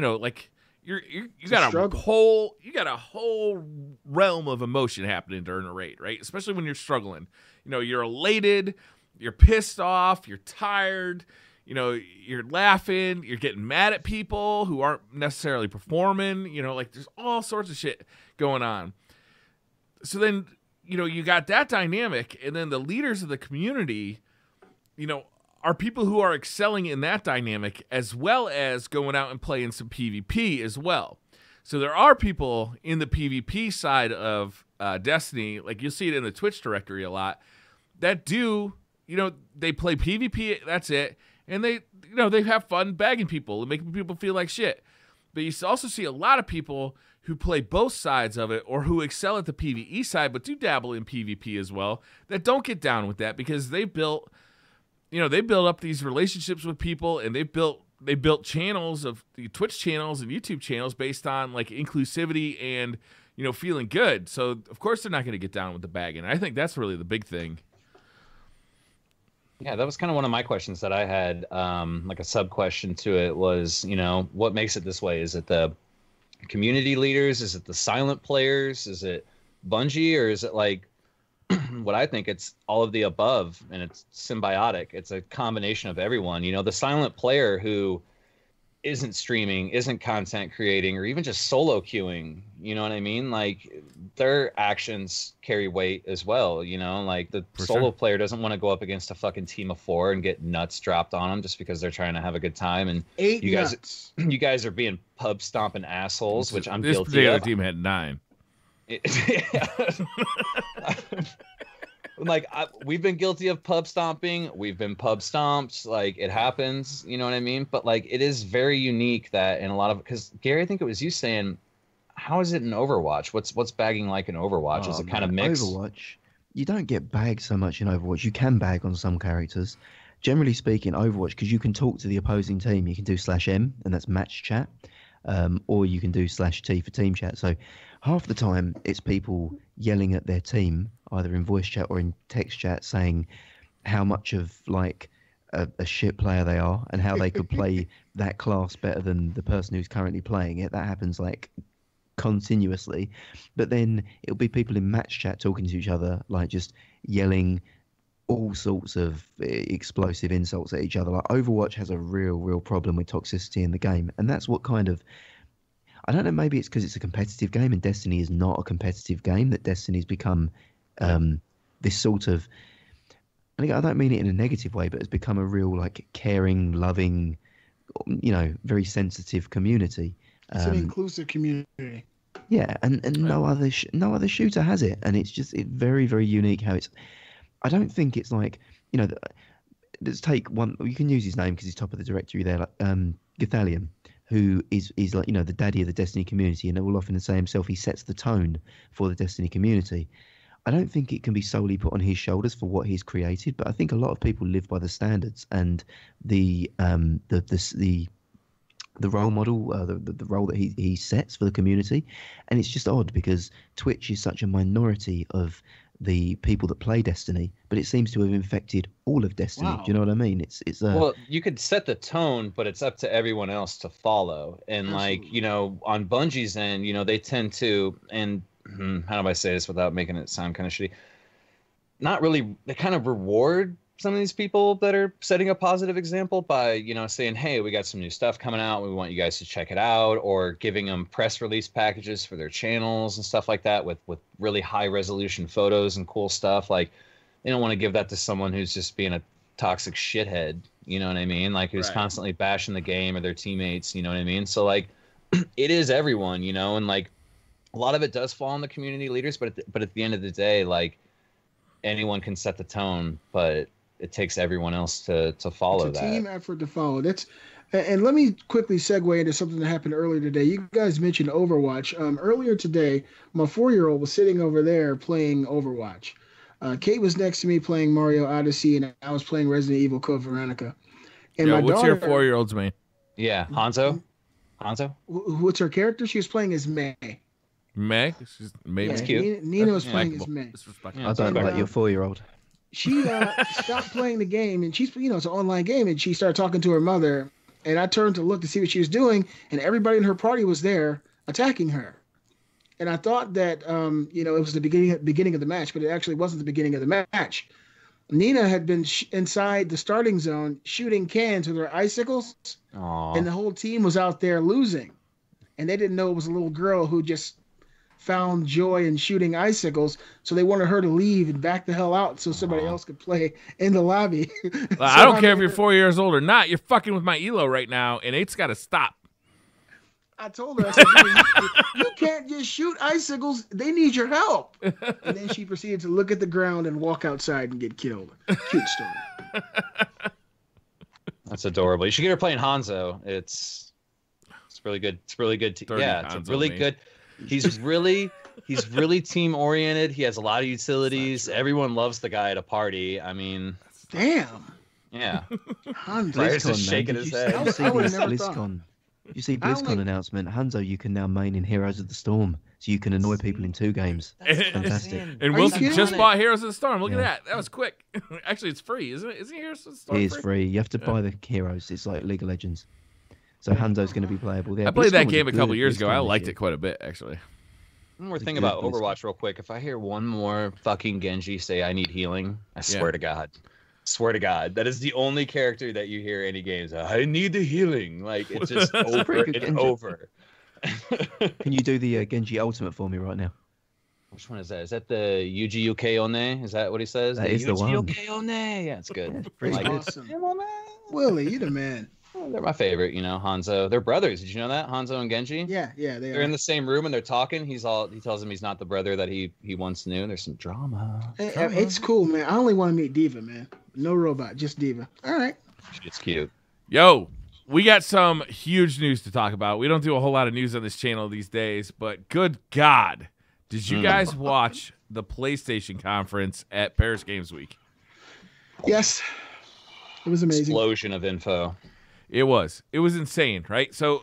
got a whole realm of emotion happening during a raid, right? Especially when you're struggling. You're elated, you're pissed off, you're tired. You're laughing, you're getting mad at people who aren't necessarily performing, there's all sorts of shit going on. So then, you got that dynamic, and then the leaders of the community, are people who are excelling in that dynamic as well as going out and playing some PvP as well. So there are people in the PvP side of Destiny, you'll see it in the Twitch directory a lot, that do, they play PvP, that's it. And they have fun bagging people and making people feel like shit. But you also see a lot of people who play both sides of it, or who excel at the PvE side but do dabble in PvP as well, that don't get down with that because they built up these relationships with people, and they built channels of the Twitch channels and YouTube channels based on inclusivity and feeling good. So of course they're not going to get down with the bagging. I think that's really the big thing. Yeah, that was kind of one of my questions that I had, a sub-question to it was, what makes it this way? Is it the community leaders? Is it the silent players? Is it Bungie? Or is it what I think it's all of the above, and it's symbiotic? It's a combination of everyone. The silent player who isn't streaming, isn't content creating, or even just solo queuing. You know what I mean? Like their actions carry weight as well. You know, like the solo player doesn't want to go up against a fucking team of 4 and get nuts dropped on them just because they're trying to have a good time. And you guys are being pub stomping assholes, which I'm guilty of. This particular team had 9. Like we've been guilty of pub stomping. We've been pub stomped. Like it happens. You know what I mean? But like it is very unique that in a lot of, because Gary, I think it was you saying, how is it in Overwatch? What's bagging like in Overwatch? Is it kind of mixed? Overwatch, you don't get bagged so much in Overwatch. You can bag on some characters. Generally speaking, Overwatch, because you can talk to the opposing team, you can do /M, and that's match chat, or you can do /T for team chat. So half the time it's people yelling at their team, either in voice chat or in text chat, saying how much of like a shit player they are and how they could play that class better than the person who's currently playing it. That happens like continuously. But then it'll be people in match chat talking to each other, like just yelling all sorts of explosive insults at each other. Like Overwatch has a real problem with toxicity in the game, and that's what kind of, I don't know, maybe it's because it's a competitive game and Destiny is not a competitive game, that Destiny's become this sort of, and I don't mean it in a negative way, but it's become a real like caring, loving, you know, very sensitive community. It's an inclusive community. Yeah, and no other shooter has it, and it's very, very unique how it's. I don't think it's like, you know, let's take one. You can use his name because he's top of the directory there, like Gathalion, who is like, you know, the daddy of the Destiny community, and will often say himself he sets the tone for the Destiny community. I don't think it can be solely put on his shoulders for what he's created, but I think a lot of people live by the standards and the role model, the role that he sets for the community. And it's just odd because Twitch is such a minority of the people that play Destiny, but it seems to have infected all of Destiny. Wow. Do you know what I mean? It's well, you could set the tone, but it's up to everyone else to follow. And Absolutely. like, you know, on Bungie's end, you know, they tend to, and how do I say this without making it sound kind of shitty? Not really. They kind of reward some of these people that are setting a positive example by, you know, saying, hey, we got some new stuff coming out, we want you guys to check it out, or giving them press release packages for their channels and stuff like that with really high resolution photos and cool stuff. Like, they don't want to give that to someone who's just being a toxic shithead, you know what I mean? Like, who's constantly bashing the game or their teammates, you know what I mean? So like, it is everyone, you know, and like a lot of it does fall on the community leaders, but at the end of the day, like, anyone can set the tone, but it takes everyone else to follow that. It's a team effort to follow. And let me quickly segue into something that happened earlier today. You guys mentioned Overwatch. Earlier today, my 4-year-old was sitting over there playing Overwatch. Kate was next to me playing Mario Odyssey, and I was playing Resident Evil Code Veronica. And what's your 4-year-old's name? Yeah, Hanzo. What's her character? She was playing as May. May? She's That's cute. Nina was playing as May. I don't like your 4-year-old. She stopped playing the game, and she's, you know, it's an online game, and she started talking to her mother, and I turned to look to see what she was doing, and everybody in her party was there attacking her. And I thought that, you know, it was the beginning of the match, but it actually wasn't the beginning of the match. Nina had been inside the starting zone shooting cans with her icicles, and the whole team was out there losing. And they didn't know it was a little girl who just found joy in shooting icicles, so they wanted her to leave and back the hell out so somebody else could play in the lobby. I don't care if you're 4 years old or not. You're fucking with my elo right now, and it's got to stop. I told her, I said, you can't just shoot icicles. They need your help. And then she proceeded to look at the ground and walk outside and get killed. Cute story. That's adorable. You should get her playing Hanzo. It's really good. It's really good. Yeah, it's really good. He's really team oriented. He has a lot of utilities. Everyone loves the guy at a party. I mean, damn. Yeah. Hanzo's just shaking his head. You see this BlizzCon? You see BlizzCon announcement? Hanzo, you can now main in Heroes of the Storm, so you can annoy people in 2 games. Fantastic. And Wilson just bought Heroes of the Storm. Look at that. That was quick. Actually, it's free, isn't it? Isn't Heroes of the Storm It is free. You have to buy the heroes. It's like League of Legends. So Hanzo's going to be playable there. I played that game a couple years ago. I liked it quite a bit, actually. One more thing about Overwatch real quick. If I hear one more fucking Genji say I need healing, I swear to God. Swear to God, that is the only character that you hear in any games. I need the healing. Like, it's just over and over. Can you do the Genji Ultimate for me right now? Which one is that? Is that the Yuji Ukeone? Is that what he says? That is the one. Ukeone. Yeah, it's good. Pretty like good. Awesome. Willie, you the man. They're my favorite, Hanzo. They're brothers. Did you know that? Hanzo and Genji? Yeah, They're in the same room and they're talking. He tells him he's not the brother that he once knew. There's some drama. It's cool, man. I only want to meet Diva, man. No robot, just Diva. All right. It's cute. Yo, we got some huge news to talk about. We don't do a whole lot of news on this channel these days, but good God, did you guys watch the PlayStation conference at Paris Games Week? Yes. It was amazing. Explosion of info. It was insane, right? So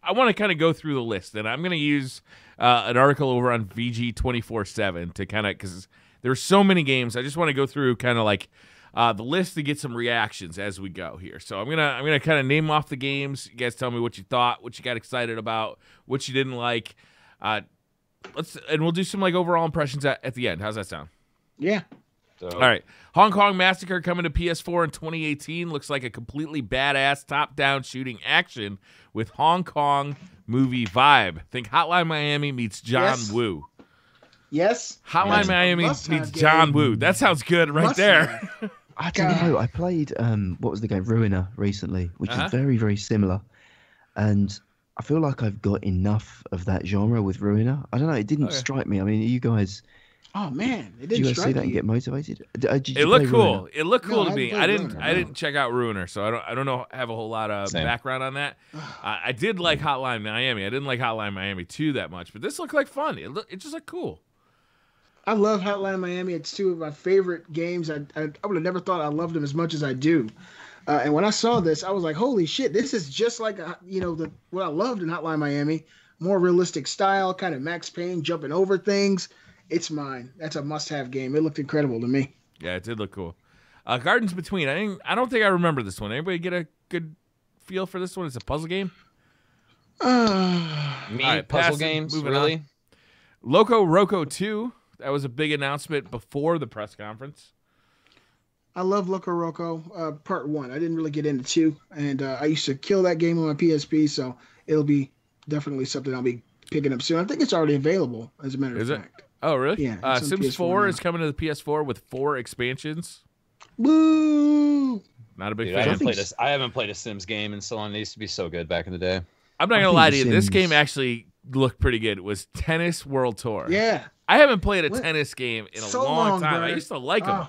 I want to kind of go through the list, and I'm going to use an article over on VG 24/7 to kind of, because there's so many games. I just want to go through kind of like the list to get some reactions as we go here. So I'm gonna kind of name off the games. You guys tell me what you thought, what you got excited about, what you didn't like. And we'll do some like overall impressions at the end. How's that sound? Yeah. All right. Hong Kong Massacre coming to PS4 in 2018. Looks like a completely badass top-down shooting action with Hong Kong movie vibe. Think Hotline Miami meets John Woo. Yes. Hotline Miami meets John Woo. That sounds good right there. I don't know. I played, what was the game? Ruiner recently, which is very, very similar. And I feel like I've got enough of that genre with Ruiner. I don't know. It didn't strike me. I mean, you guys... Oh man, it didn't did you guys strike see that me. and get motivated? It looked cool. Ruiner? It looked cool No, to me. I I didn't didn't. play I didn't check out Ruiner, so I don't know. Have a whole lot of background on that. I did like Hotline Miami. I didn't like Hotline Miami 2 that much, but this looked like fun. It just looked cool. I love Hotline Miami. It's two of my favorite games. I would have never thought I loved them as much as I do. And when I saw this, I was like, holy shit, this is just like what I loved in Hotline Miami. More realistic style, kind of Max Payne jumping over things. It's mine. That's a must-have game. It looked incredible to me. Yeah, it did look cool. Gardens Between. I don't think I remember this one. Anybody get a good feel for this one? It's a puzzle game. Puzzle games, really? On. Loco Roco 2. That was a big announcement before the press conference. I love Loco Roco Part 1. I didn't really get into 2, and I used to kill that game on my PSP, so it'll be definitely something I'll be picking up soon. I think it's already available, as a matter of fact. Oh, really? Yeah. Sims 4 is coming to the PS4 with 4 expansions. Woo! Not a big Dude, fan. I haven't played a Sims game in so long. It used to be so good back in the day. I'm not going to lie to you. This game actually looked pretty good. It was Tennis World Tour. Yeah. I haven't played a tennis game in a So long time. bro. I used to like them.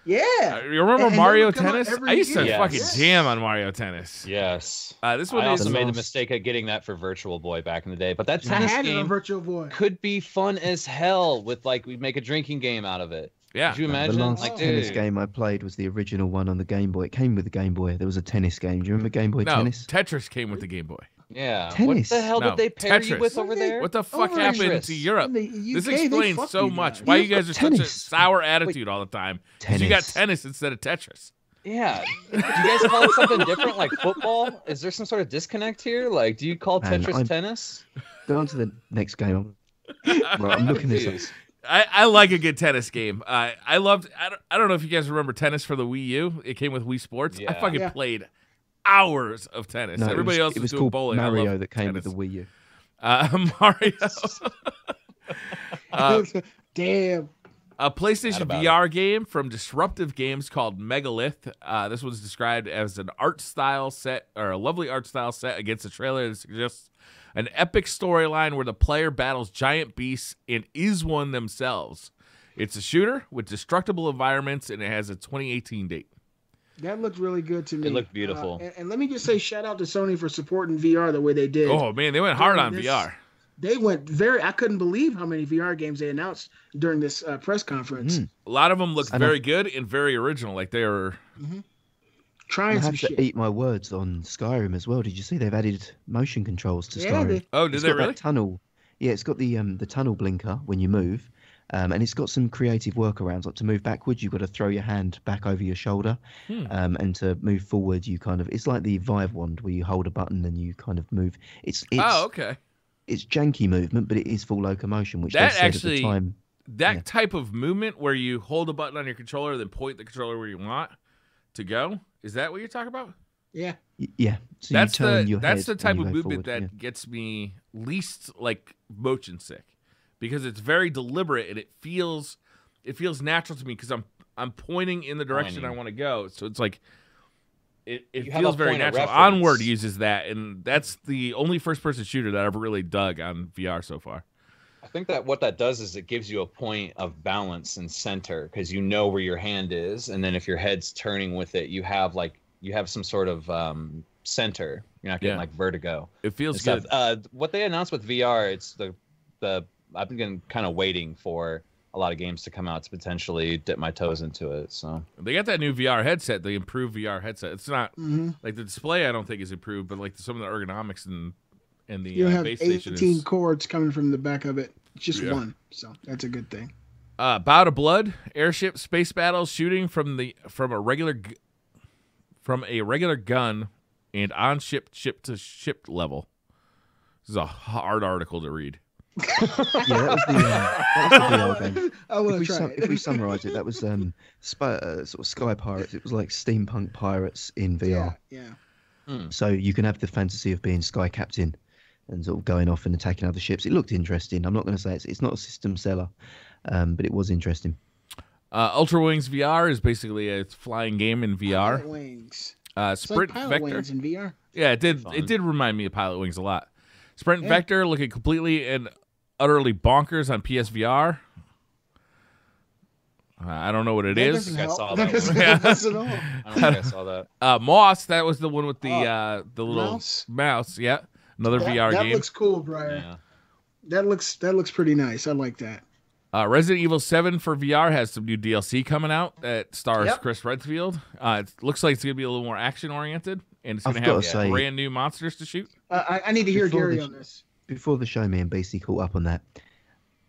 Yeah. You remember And Mario they would come out Tennis? every I used to year. fucking Yes. jam on Mario Tennis. Yes. This one I also is made the mistake of getting that for Virtual Boy back in the day. But that I tennis had it on game Virtual Boy. could be fun as hell with, like, we'd make a drinking game out of it. Yeah. Could you The imagine? last Like, tennis dude. game I played was the original one on the Game Boy. It came with the Game Boy. There was a tennis game. Do you remember Game Boy No, Tennis? Tetris came with the Game Boy. Yeah. Tennis. What the hell No, did they pair you Tetris. with over there? What the fuck Over happened Tetris. to Europe? In the UK, This they explains fucked so you much. guys. Why Yeah, you guys are such a tennis. sour attitude all the time. 'Cause you got Tennis. tennis instead of Tetris. Yeah. Do you guys call it something different, like football? Is there some sort of disconnect here? Like, do you call Man, Tetris tennis? Go on to the next game. Right, I'm looking this up. Jeez. I like a good tennis game. I loved. I don't know if you guys remember tennis for the Wii U. It came with Wii Sports. I Yeah. fucking played hours of tennis. No, Everybody else it was was doing called bowling. I Mario love that came tennis. with the Wii U. Mario. Damn. A PlayStation Not about VR game from Disruptive Games called Megalith. This was described as an art style set, or a lovely art style set against a trailer that suggests an epic storyline where the player battles giant beasts and is one themselves. It's a shooter with destructible environments, and it has a 2018 date. That looked really good to me. It looked beautiful. And let me just say, shout out to Sony for supporting VR the way they did. Oh, man, they went hard During on this- VR. They went I couldn't believe how many VR games they announced during this press conference. A lot of them looked I know. very good and very original. Like they were. Trying I some have to shit. eat my words on Skyrim as well. Did you see they've added motion controls to Yeah, Skyrim? they- Oh, did It's they got really? that tunnel. Yeah, it's got the tunnel blinker when you move, and it's got some creative workarounds. Like to move backwards, you've got to throw your hand back over your shoulder, and to move forward, you kind of. It's like the Vive wand where you hold a button and you kind of move. It's Oh, okay. it's janky movement, but it is full locomotion, which That they said at actually- the time. that type of movement where you hold a button on your controller, then point the controller where you want to go. Is that what you're talking about? Yeah. Yeah. So That's you turn your that's head the and type you of go movement forward, that gets me least like motion sick, because it's very deliberate and it feels natural to me because I'm pointing in the direction I want to go. So it's like it feels very natural. Onward uses that, and that's the only first person shooter that I've really dug on VR so far. I think that what that does is it gives you a point of balance and center, because you know where your hand is, and then if your head's turning with it, you have some sort of center. You're not getting like vertigo. It feels good. What they announced with VR, it's the I've been kind of waiting for a lot of games to come out to potentially dip my toes into it. So they got that new VR headset, the improved VR headset. It's not like the display I don't think is improved, but like some of the ergonomics and the you have base 18 station cords coming from the back of it. Just one, so that's a good thing. Bout of Blood, airship space battles, shooting from a regular gun, and on ship to ship level. This is a hard article to read. Yeah, that was the VR game. I want to try it. If we summarize it, that was sort of Sky Pirates. It was like steampunk pirates in VR. Yeah. So you can have the fantasy of being Sky Captain and sort of going off and attacking other ships. It looked interesting. I'm not going to say it's not a system seller, but it was interesting. Ultra Wings VR is basically a flying game in VR. Pilot Wings. Sprint like Pilot Vector Wings in VR. Yeah, it did. It did remind me of Pilot Wings a lot. Sprint Vector looking completely and utterly bonkers on PSVR. I don't know what it is. I saw That that doesn't one. help us at all. I don't think I saw that. Moss, that was the one with the little mouse. Yeah, another VR game. That looks cool, Briar. Yeah. That looks pretty nice. I like that. Resident Evil 7 for VR has some new DLC coming out that stars Chris Redfield. It looks like it's going to be a little more action-oriented, and it's going to have brand new monsters to shoot. I need to hear Gary on this. Before the show, me and BC caught up on that.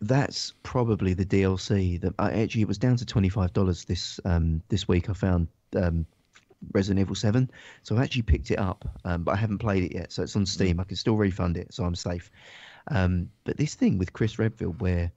That's probably the DLC that actually it was down to $25 this week. I found Resident Evil 7, so I actually picked it up, but I haven't played it yet. So it's on Steam. I can still refund it, so I'm safe. But this thing with Chris Redfield, where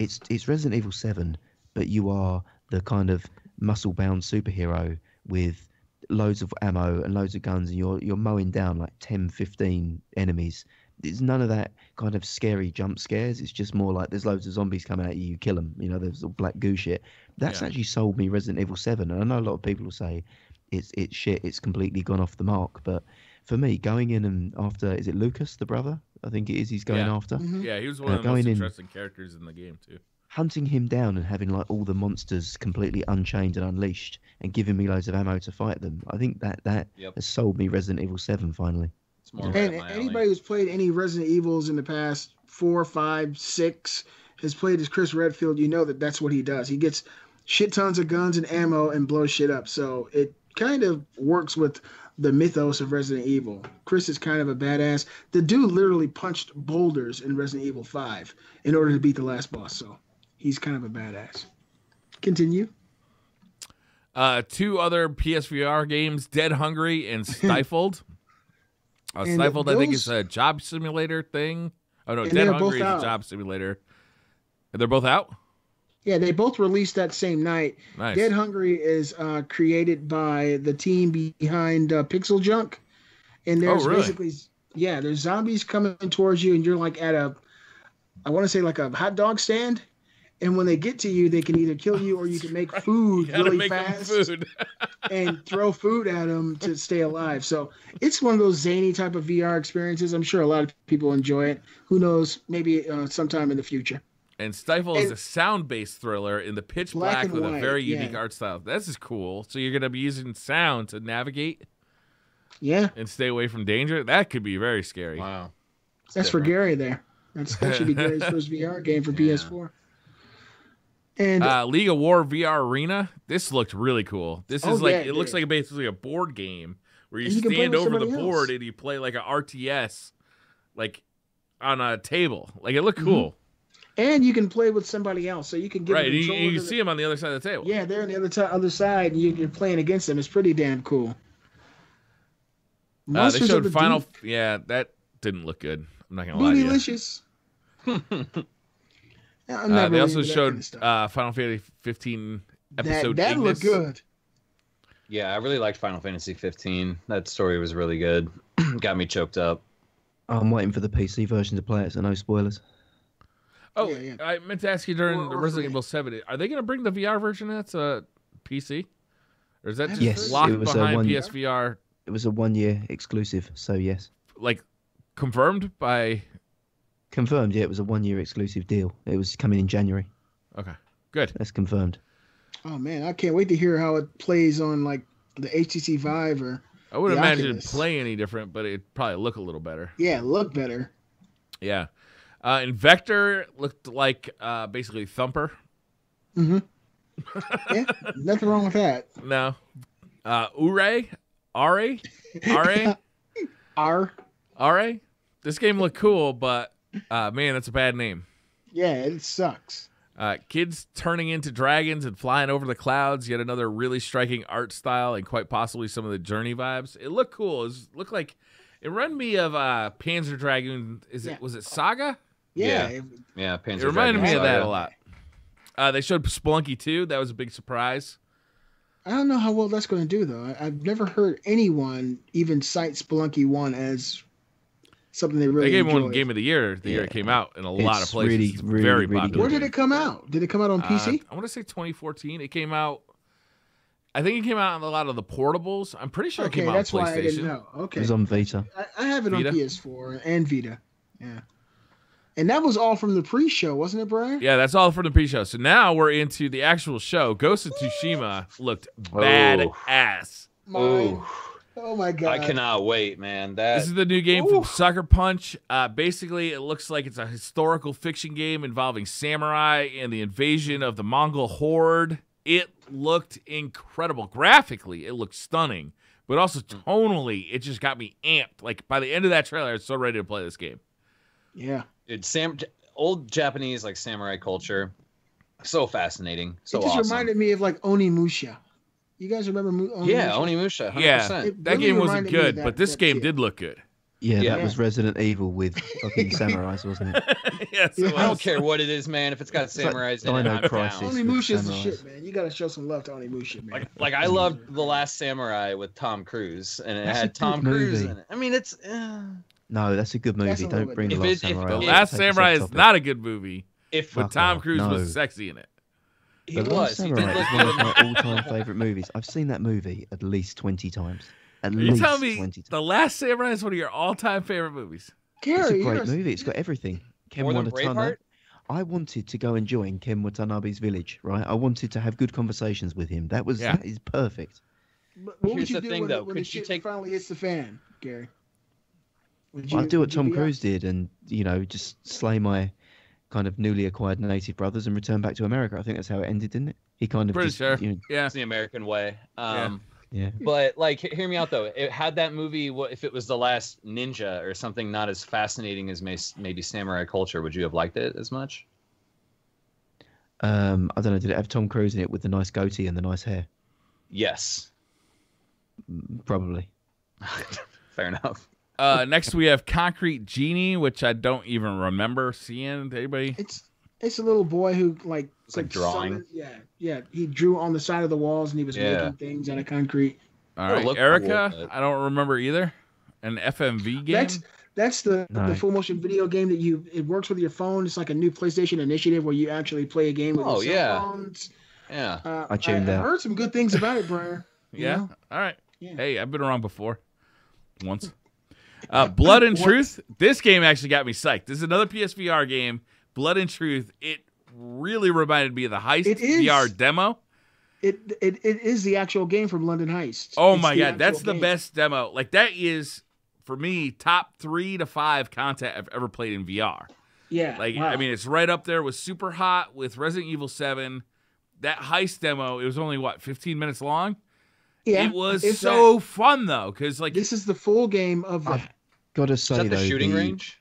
it's Resident Evil 7, but you are the kind of muscle-bound superhero with loads of ammo and loads of guns, and you're mowing down like 10, 15 enemies. There's none of that kind of scary jump scares. It's just more like there's loads of zombies coming at you, you kill them. You know, there's all black goo shit. That's actually sold me Resident Evil 7. And I know a lot of people will say it's shit, it's completely gone off the mark. But for me, going in and after, is it Lucas, the brother? I think it is he's going after. Mm-hmm. Yeah, he was one of the most interesting characters in the game, too. Hunting him down and having like all the monsters completely unchained and unleashed and giving me loads of ammo to fight them. I think that has sold me Resident Evil 7 finally. And anybody who's played any Resident Evils in the past 4, 5, 6 has played as Chris Redfield. You know that's what he does. He gets shit tons of guns and ammo and blows shit up. So it kind of works with the mythos of Resident Evil. Chris is kind of a badass. The dude literally punched boulders in Resident Evil 5 in order to beat the last boss. So he's kind of a badass. Continue. 2 other PSVR games, Dead Hungry and Stifled. Stifled, I think, is a job simulator thing. Oh, no, Dead Hungry is a job simulator. And they're both out? Yeah, they both released that same night. Nice. Dead Hungry is created by the team behind Pixel Junk. And there's basically, there's zombies coming towards you, and you're like at I want to say like a hot dog stand. And when they get to you, they can either kill you or you can make food really fast and throw food at them to stay alive. So it's one of those zany type of VR experiences. I'm sure a lot of people enjoy it. Who knows? Maybe sometime in the future. And Stifle is a sound-based thriller in the pitch black with a very unique art style. This is cool. So you're going to be using sound to navigate and stay away from danger. That could be very scary. Wow. That's for Gary there. That should be Gary's first VR game for PS4. And League of War VR Arena. This looked really cool. This is it looks like basically a board game where you stand over the board and you play like a RTS, like on a table. Like it looked cool. And you can play with somebody else, so you can get you can see them on the other side of the table. Yeah, they're on the other side, and you're playing against them. It's pretty damn cool. They showed Final. Yeah, that didn't look good. I'm not gonna lie to you. Bootylicious. I'm not They really also into that showed kind of stuff. Final Fantasy 15 episode that Ignis. looked good. Yeah, I really liked Final Fantasy 15. That story was really good. Got me choked up. I'm waiting for the PC version to play it, so no spoilers. Oh, Yeah. I meant to ask you during Or the for Resident me. Evil 7. Are they going to bring the VR version that's a PC? Or is that just Yes, it locked was a behind one- PSVR? It was a 1-year exclusive, so yes. Like, confirmed by... Confirmed, yeah, it was a 1-year exclusive deal. It was coming in January. Okay, good. That's confirmed. Oh man, I can't wait to hear how it plays on like the HTC Vive or I would the imagine it'd Oculus. play any different, but it'd probably look a little better. look better. Yeah. Invector looked like basically Thumper. Yeah, nothing wrong with that. No. Ure? Are? This game looked cool, but man, that's a bad name. Yeah, it sucks. Kids turning into dragons and flying over the clouds. Yet another really striking art style and quite possibly some of the Journey vibes. It looked cool. It reminded me of Panzer Dragoon. Was it Saga? Yeah. Yeah, Panzer It reminded me of that Dragoon a lot. They showed Spelunky 2. That was a big surprise. I don't know how well that's going to do though. I've never heard anyone even cite Spelunky 1 as something they really They gave enjoyed. one Game of the Year the year it came out in a lot of It's places. really, It's really, very really popular. Where did it come out? Did it come out on PC? I want to say 2014. It came out. I think it came out on a lot of the portables. I'm pretty sure it Okay, came out that's on why I didn't PlayStation. know. It Okay, was on Vita. I have it on Vita? PS4 and Vita. Yeah, and that was all from the pre-show, wasn't it, Brian? Yeah, that's all for the pre-show. So now we're into the actual show. Ghost of Tsushima looked badass. Oh my god! I cannot wait, man. This is the new game from Sucker Punch. Basically, it looks like it's a historical fiction game involving samurai and the invasion of the Mongol horde. It looked incredible. Graphically, it looked stunning. But also tonally, it just got me amped. Like, by the end of that trailer, I was so ready to play this game. Yeah. Dude, old Japanese like samurai culture, so fascinating, so it just awesome. reminded me of like Onimusha. You guys remember Onimusha? Yeah, Onimusha, 100%. Yeah, It that really game wasn't reminded me of good, that- but this that game shit. did look good. Yeah, Yeah. that was Resident Evil with fucking samurais, wasn't it? Yes, Yeah. it I don't was. care what it is, man. If it's got like samurais in it, Dino I'm Crisis. down. Onimusha's the Samurais. shit, man. You got to show some love to Onimusha, man. Like I loved The Last Samurai with Tom Cruise, and it That's a had good Tom Cruise movie. in it. I mean, it's No, that's a good That's movie. a little Don't bit bring the different. Last If it- Samurai. if up. The it- Last Take us Samurai off is topic. not a good movie, if but Fuck Tom off. Cruise No. was sexy in it. he The Last was, he did Samurai look is one of good. my all-time favorite movies. I've seen that movie at least 20 times. At You least tell me 20 times. The Last Samurai is one of your all-time favorite movies. It's Gary, a great you're- movie. It's got everything. Ken More than Watanabe. Braveheart? I wanted to go and join Ken Watanabe's village, right? I wanted to have good conversations with him. That is perfect. But what would Here's you the do thing, when, though. when the Could you shit take- finally hits the fan, Gary? Would I'd do what would Tom be Cruise did and, just slay my kind of newly acquired native brothers and return back to America. I think that's how it ended, didn't it? He kind of Pretty just, sure. Yeah. It's the American way. yeah. But like, hear me out though. It had that movie. If it was The Last Ninja or something not as fascinating as maybe samurai culture, would you have liked it as much? I don't know. Did it have Tom Cruise in it with the nice goatee and the nice hair? Yes. Probably. Fair enough. Next we have Concrete Genie, which I don't even remember seeing. Anybody? It's a little boy who like It's like drawing. Yeah. He drew on the side of the walls and he was Yeah. making things out of concrete. All It'll right, look Erica. cool, but- I don't remember either. An FMV game. That's the No. full motion video game that it works with your phone. It's like a new PlayStation initiative where you actually play a game with Oh, your yeah. cell phones. Yeah. I tuned I out. heard some good things about it, Briar. You Yeah. know? All right. Yeah. Hey, I've been wrong before. Once. Blood and Truth. This game actually got me psyched. This is another PSVR game. Blood and Truth. It really reminded me of the Heist It is. VR demo. It is the actual game from London Heist. Oh It's my the god, that's actual the game. best demo. Like that is for me top 3 to 5 content I've ever played in VR. Yeah. Like wow. I mean, it's right up there with Super Hot, with Resident Evil 7. That Heist demo, it was only 15 minutes long. yeah, It was if so fun though, because like This is the full game of the. Gotta Is say that the though, shooting range?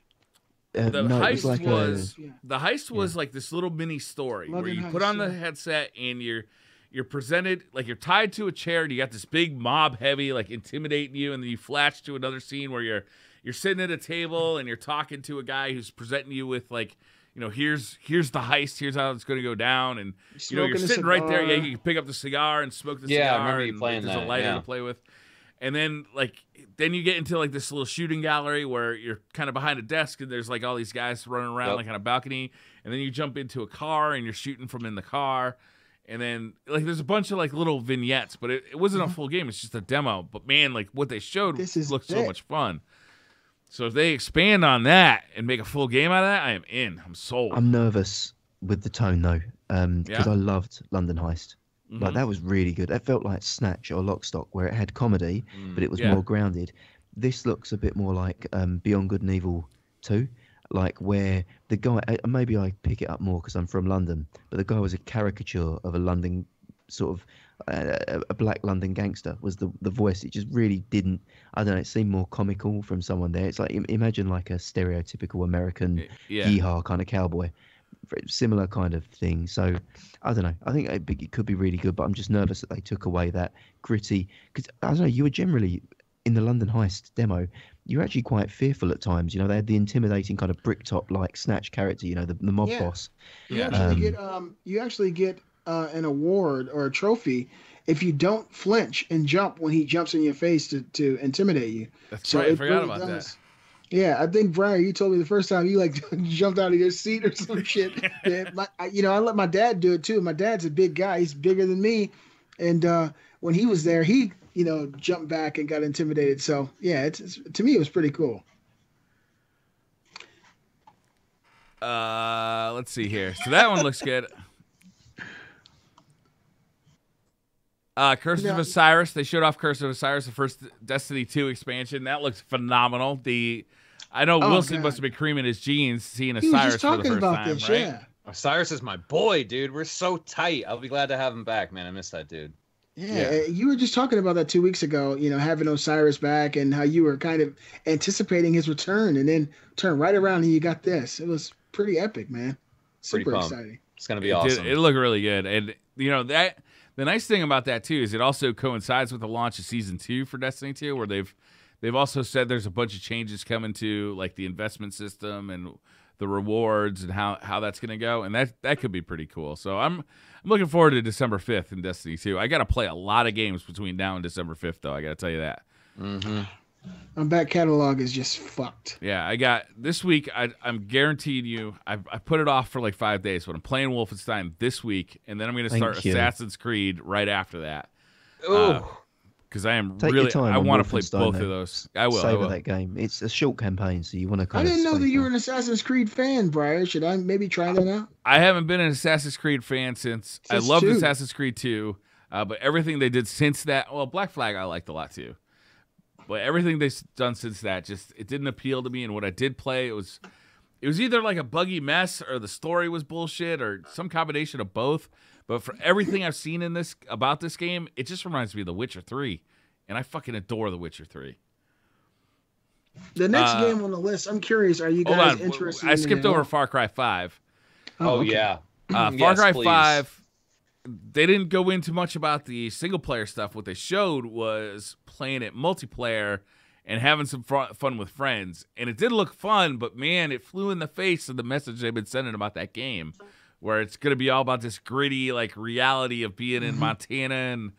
the no, it heist was like was Yeah. the heist was like this little mini story where London you put Heist, on the yeah. headset and you're presented like you're tied to a chair and you got this big mob heavy like intimidating you, and then you flash to another scene where you're sitting at a table and you're talking to a guy who's presenting you with like here's the heist, here's how it's going to go down, and you're Smoking a sitting right there. Yeah, cigar. you can pick up the cigar and smoke the Yeah, I cigar. remember you and, playing there's that, a lighter yeah. to play with, and then then you get into like this little shooting gallery where you're kind of behind a desk and there's like all these guys running around like on a balcony, and then you jump into a car and you're shooting from in the car. And then, like, there's a bunch of, like, little vignettes, but it wasn't a full game. It's just a demo. But, man, like, what they showed looked so much fun. So if they expand on that and make a full game out of that, I am in. I'm sold. I'm nervous with the tone, though, because I loved London Heist. Like, that was really good. It felt like Snatch or Lock, Stock, where it had comedy, but it was more grounded. This looks a bit more like Beyond Good and Evil 2. Like where the guy, maybe I pick it up more because I'm from London, but the guy was a caricature of a London sort of a black London gangster was the voice. It just really didn't, I don't know, it seemed more comical from someone there. It's like, imagine like a stereotypical American hee-haw kind of cowboy, similar kind of thing. So I don't know, I think it could be really good, but I'm just nervous that they took away that gritty, because I don't know, you were generally in the London Heist demo, you're actually quite fearful at times. They had the intimidating kind of bricktop like Snatch character, the mob boss. You actually get an award or a trophy if you don't flinch and jump when he jumps in your face to intimidate you. That's right. I forgot about that. Yeah, I think, Briar, you told me the first time you like jumped out of your seat or some shit. I let my dad do it too. My dad's a big guy. He's bigger than me. And when he was there, he jumped back and got intimidated. So yeah, it's to me, it was pretty cool. Let's see here. So that one looks good. Curse of Osiris. They showed off Curse of Osiris, the first Destiny 2 expansion. That looks phenomenal. I know Wilson must have been creaming his jeans seeing Osiris for the first time, right? Yeah. Osiris is my boy, dude. We're so tight. I'll be glad to have him back, man. I miss that dude. Yeah, you were just talking about that 2 weeks ago, having Osiris back and how you were kind of anticipating his return, and then turn right around and you got this. It was pretty epic, man. Super exciting. It's going to be awesome. It looked really good. And, that the nice thing about that, too, is it also coincides with the launch of Season 2 for Destiny 2, where they've also said there's a bunch of changes coming to, like, the investment system and the rewards and how that's going to go. And that could be pretty cool. So I'm looking forward to December 5th in Destiny 2. I got to play a lot of games between now and December 5th, though. I got to tell you that. Mm-hmm. My back catalog is just fucked. Yeah, I got this week. I'm guaranteeing you, I put it off for like 5 days, but I'm playing Wolfenstein this week, and then I'm going to start Assassin's Creed right after that. Oh. Because I am Take really, your time I want to play Wolfenstein, both of those. I will. Savor that game. It's a short campaign, so you want to kind of. I didn't know that you were an Assassin's Creed fan, Briar. Should I maybe try that out? I haven't been an Assassin's Creed fan since I loved Assassin's Creed 2, but everything they did since that, well, Black Flag I liked a lot too. But everything they've done since that, it didn't appeal to me. And what I did play, it was either like a buggy mess or the story was bullshit or some combination of both. But for everything I've seen about this game, it just reminds me of The Witcher 3. And I fucking adore The Witcher 3. The next game on the list, I'm curious, are you guys interested I skipped over Far Cry 5. Okay. Yeah. Far Cry 5, they didn't go into much about the single-player stuff. What they showed was playing it multiplayer and having some fun with friends. And it did look fun, but, man, it flew in the face of the message they've been sending about that game, where it's going to be all about this gritty, like, reality of being in Montana and,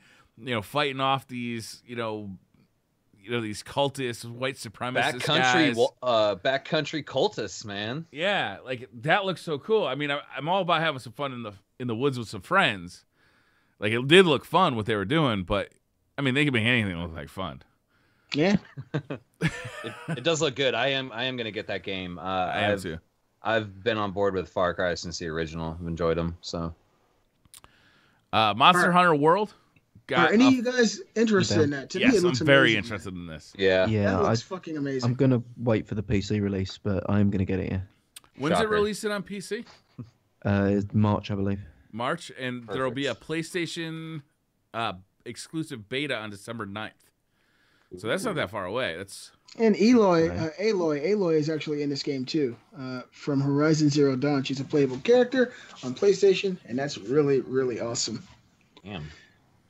fighting off these, these cultists, white supremacist guys. Backcountry cultists, man. Yeah, like that looks so cool. I mean, I'm all about having some fun in the woods with some friends. Like it did look fun what they were doing, but I mean, they can make anything look like fun. Yeah, it does look good. I am gonna get that game. I am too. I've been on board with Far Cry since the original. I've enjoyed them. So, Monster Hunter World. Are any of you guys interested in that? To me, it looks I'm very amazing, interested in this. Yeah. That looks fucking amazing. I'm gonna wait for the PC release, but I'm gonna get it. Yeah. When's it releasing on PC? It's March, I believe. March, and there'll be a PlayStation exclusive beta on December 9th. So that's not that far away. And Aloy is actually in this game too. From Horizon Zero Dawn, she's a playable character on PlayStation, and that's really, really awesome. Damn.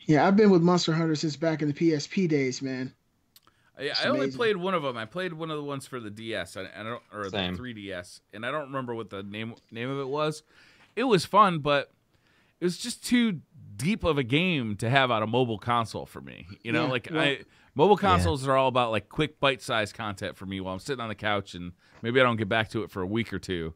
Yeah, I've been with Monster Hunter since back in the PSP days, man. I only played one of them. I played one of the ones for the DS, I don't, or Same. the 3DS, and I don't remember what the name of it was. It was fun, but it was just too deep of a game to have on a mobile console for me. Mobile consoles are all about like quick bite-sized content for me while I'm sitting on the couch, and maybe I don't get back to it for a week or two.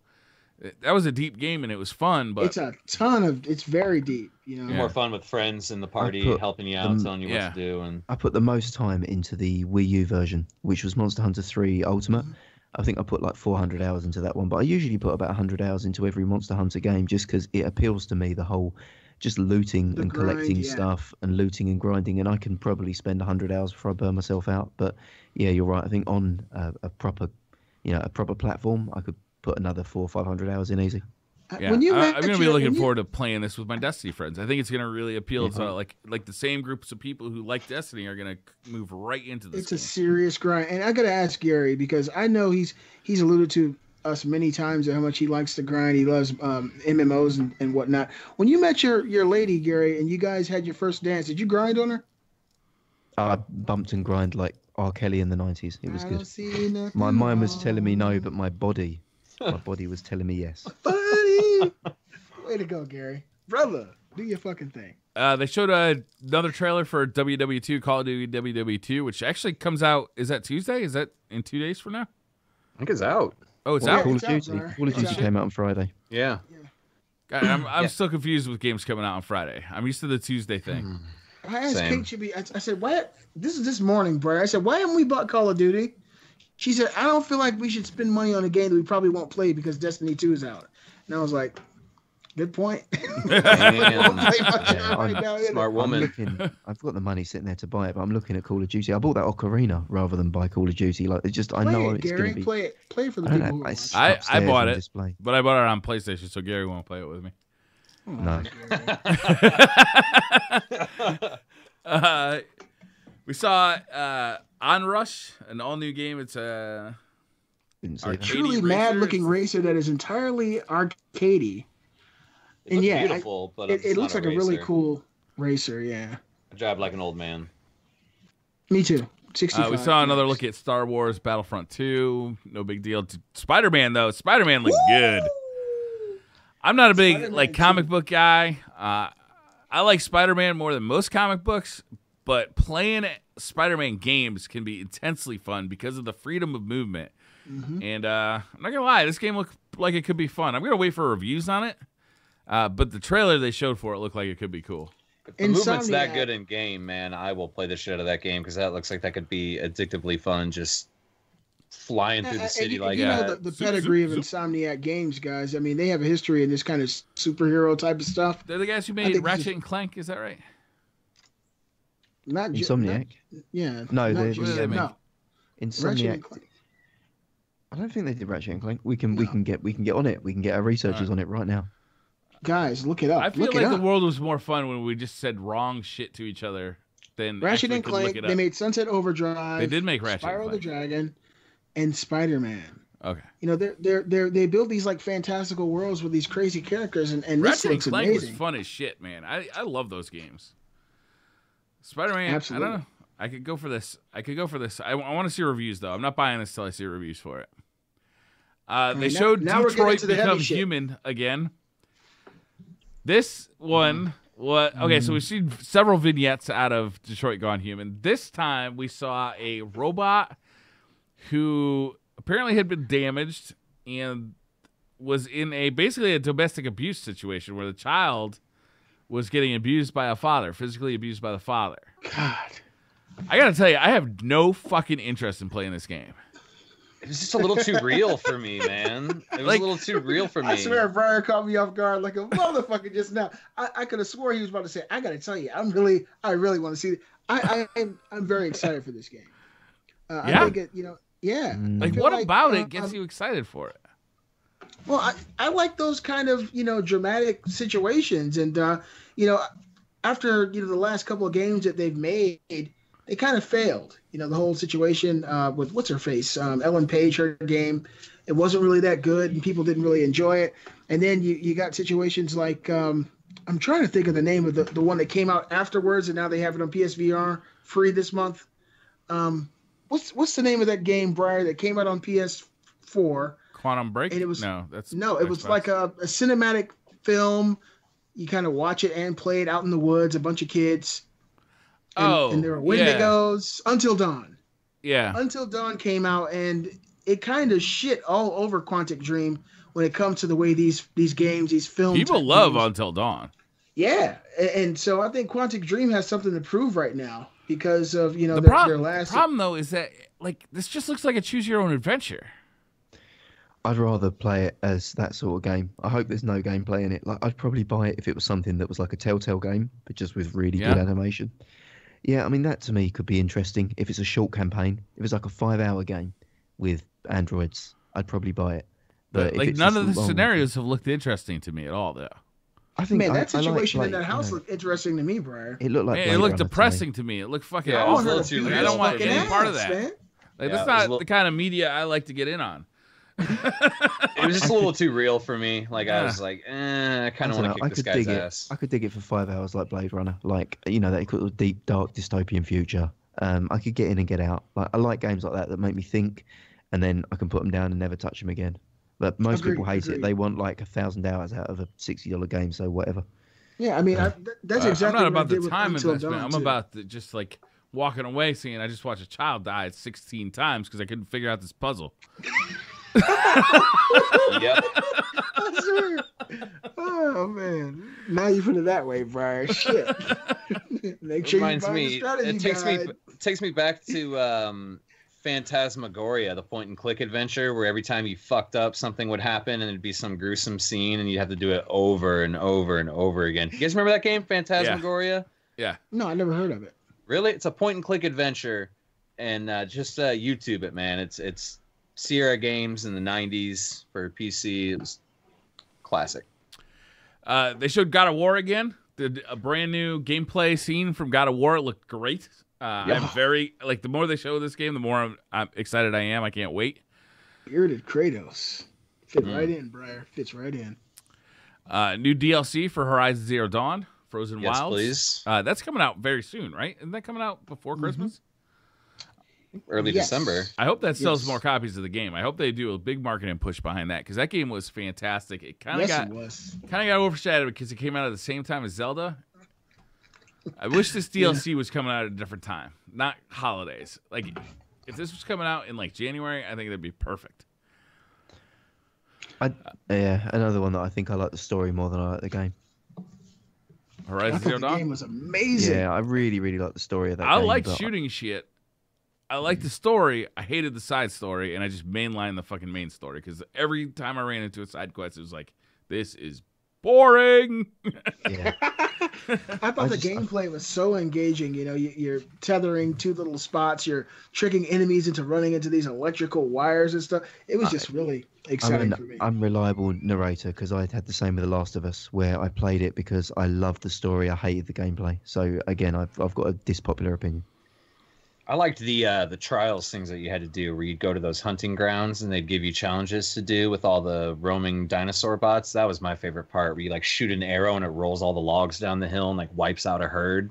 That was a deep game and it was fun, but it's very deep, More fun with friends in the party, helping you out, telling you what to do. And I put the most time into the Wii U version, which was Monster Hunter 3 Ultimate. I think I put like 400 hours into that one, but I usually put about 100 hours into every Monster Hunter game just because it appeals to me, the whole just looting and collecting stuff and looting and grinding, and I can probably spend 100 hours before I burn myself out. But yeah, you're right. I think on a proper platform, I could put another 400 or 500 hours in easy. Yeah, I'm going to be looking forward to playing this with my Destiny friends. I think it's going to really appeal to like the same groups of people who like Destiny are going to move right into this. It's a serious grind, and I got to ask Gary because I know he's alluded to us many times how much he likes to grind. He loves MMOs and whatnot. When you met your lady, Gary, and you guys had your first dance, did you grind on her? I bumped and grind like R. Kelly in the 90s. It was good. My mind was telling me no, but my body was telling me yes. Buddy! Way to go, Gary. Brother, do your fucking thing. They showed another trailer for WW2, Call of Duty WW2, which actually comes out. Is that Tuesday? Is that in 2 days from now? I think it's out. Oh, it's out? Call of Duty came out on Friday. Yeah. God, I'm still confused with games coming out on Friday. I'm used to the Tuesday thing. I asked Kate, I said, why? This is this morning, Briar. I said, why haven't we bought Call of Duty? She said, I don't feel like we should spend money on a game that we probably won't play because Destiny 2 is out. And I was like, good point. Smart woman. I've got the money sitting there to buy it, but I'm looking at Call of Duty. I bought that Ocarina rather than buy Call of Duty. Like, it's just, I know it's going to be. Play it for the people. I bought it, but I bought it on PlayStation, so Gary won't play it with me. No. We saw Onrush, an all-new game. It's a truly mad-looking racer that is entirely arcadey. And beautiful, but it looks like a really cool racer. Yeah, I drive like an old man. Me too. 65. We saw another look at Star Wars Battlefront 2. No big deal. Spider-Man though. Spider-Man looks good. I'm not a big comic book guy. I like Spider-Man more than most comic books, but playing Spider-Man games can be intensely fun because of the freedom of movement. Mm-hmm. And I'm not gonna lie, this game looked like it could be fun. I'm gonna wait for reviews on it. But the trailer they showed for it looked like it could be cool. If the movement's that good in game, man, I will play the shit out of that game because that looks like that could be addictively fun. Just flying through the city like that. You know the pedigree of Insomniac Games, guys. I mean, they have a history in this kind of superhero type of stuff. They're the guys who made Ratchet and Clank. Is that right? Not Insomniac. No, they're Insomniac. I don't think they did Ratchet and Clank. We can get on it. We can get our researchers on it right now. Guys, look it up. I feel like the world was more fun when we just said wrong shit to each other than Ratchet and Clank. They made Sunset Overdrive. They did make Ratchet Spyro and Clank. the Dragon, and Spider-Man. Okay. You know, they build these like fantastical worlds with these crazy characters, and this Ratchet looks and Clank amazing. was fun as shit, man. I love those games. Spider-Man. Absolutely. I don't know. I could go for this. I want to see reviews though. I'm not buying this till I see reviews for it. They showed Detroit Become Human again. This one, okay, so we've seen several vignettes out of Detroit Gone Human. This time we saw a robot who apparently had been damaged and was in basically a domestic abuse situation where the child was getting abused by a father, physically abused by the father. God. I gotta tell you, I have no fucking interest in playing this game. It was just a little too real for me, man. It was a little too real for me. I swear, Briar caught me off guard like a motherfucker just now. I could have swore he was about to say, "I gotta tell you, I really want to see it." I'm very excited for this game. I think it, Like, what about it gets you excited for it? Well, I like those kind of dramatic situations, and after the last couple of games that they've made, they kind of failed. The whole situation with what's her face, Ellen Page, her game, it wasn't really that good, and people didn't really enjoy it. And then you got situations like I'm trying to think of the name of the one that came out afterwards, and now they have it on PSVR free this month. what's the name of that game, Briar, that came out on PS4? Quantum Break? And it was it was like a cinematic film. You kind of watch it and play it out in the woods, a bunch of kids. And there were Wendigos. Until Dawn. Yeah. Until Dawn came out, and it kind of shit all over Quantic Dream when it comes to the way these games, these films. People love Until Dawn. Yeah, and so I think Quantic Dream has something to prove right now because of their last. The problem though is that this just looks like a choose your own adventure. I'd rather play it as that sort of game. I hope there's no gameplay in it. Like, I'd probably buy it if it was something that was like a Telltale game, but just with really good animation. Yeah, I mean, that to me could be interesting. If it's a short campaign, if it's like a 5-hour game with androids, I'd probably buy it. But none of the scenarios have looked interesting to me at all, though. I think that situation in that house looked interesting to me, Briar. It looked like it looked depressing to me. It looked fucking awful. I don't want any part of that. Man. That's not the kind of media I like to get in on. It was just a little too real for me. I was like, I kind of want to kick this guy's ass. I could dig it for 5 hours like Blade Runner. That sort of deep, dark, dystopian future. I could get in and get out. I like games like that make me think, and then I can put them down and never touch them again. But most people hate it. They want 1,000 hours out of a $60 game, so whatever. Yeah, I mean, that's exactly. I'm not about the time investment. I'm about just walking away saying I just watched a child die 16 times because I couldn't figure out this puzzle. Yep. Oh man! Now you put it that way, Briar. Shit. Make sure Reminds me. It takes me back to Phantasmagoria, the point-and-click adventure, where every time you fucked up, something would happen, and it'd be some gruesome scene, and you'd have to do it over and over and over again. You guys remember that game, Phantasmagoria? Yeah. No, I never heard of it. Really? It's a point-and-click adventure, and just YouTube it, man. It's Sierra Games in the 90s for PC. It was classic. They showed God of War again. Did a brand new gameplay scene from God of War. It looked great. I'm very the more they show this game, the more I'm excited I am. I can't wait. Bearded Kratos. Fit right in, Briar. Fits right in. New DLC for Horizon Zero Dawn, Frozen Wilds. Please. That's coming out very soon, right? Isn't that coming out before Christmas? Early December. I hope that sells more copies of the game. I hope they do a big marketing push behind that because that game was fantastic. It kind of got overshadowed because it came out at the same time as Zelda. I wish this DLC was coming out at a different time, not holidays. If this was coming out in January, I think that'd be perfect. Another one that I think I like the story more than I like the game. Horizon Zero Dawn. The game was amazing. Yeah, I really, really like the story of that game. I like shooting shit. I like the story. I hated the side story, and I just mainlined the fucking main story because every time I ran into a side quest, it was like, this is boring. Yeah. I thought the gameplay was so engaging. You're tethering two little spots. You're tricking enemies into running into these electrical wires and stuff. It was just really exciting for me. I'm a reliable narrator because I had the same with The Last of Us, where I played it because I loved the story. I hated the gameplay. So again, I've got a dispopular opinion. I liked the trials things that you had to do where you'd go to those hunting grounds and they'd give you challenges to do with all the roaming dinosaur bots. That was my favorite part, where you shoot an arrow and it rolls all the logs down the hill and wipes out a herd.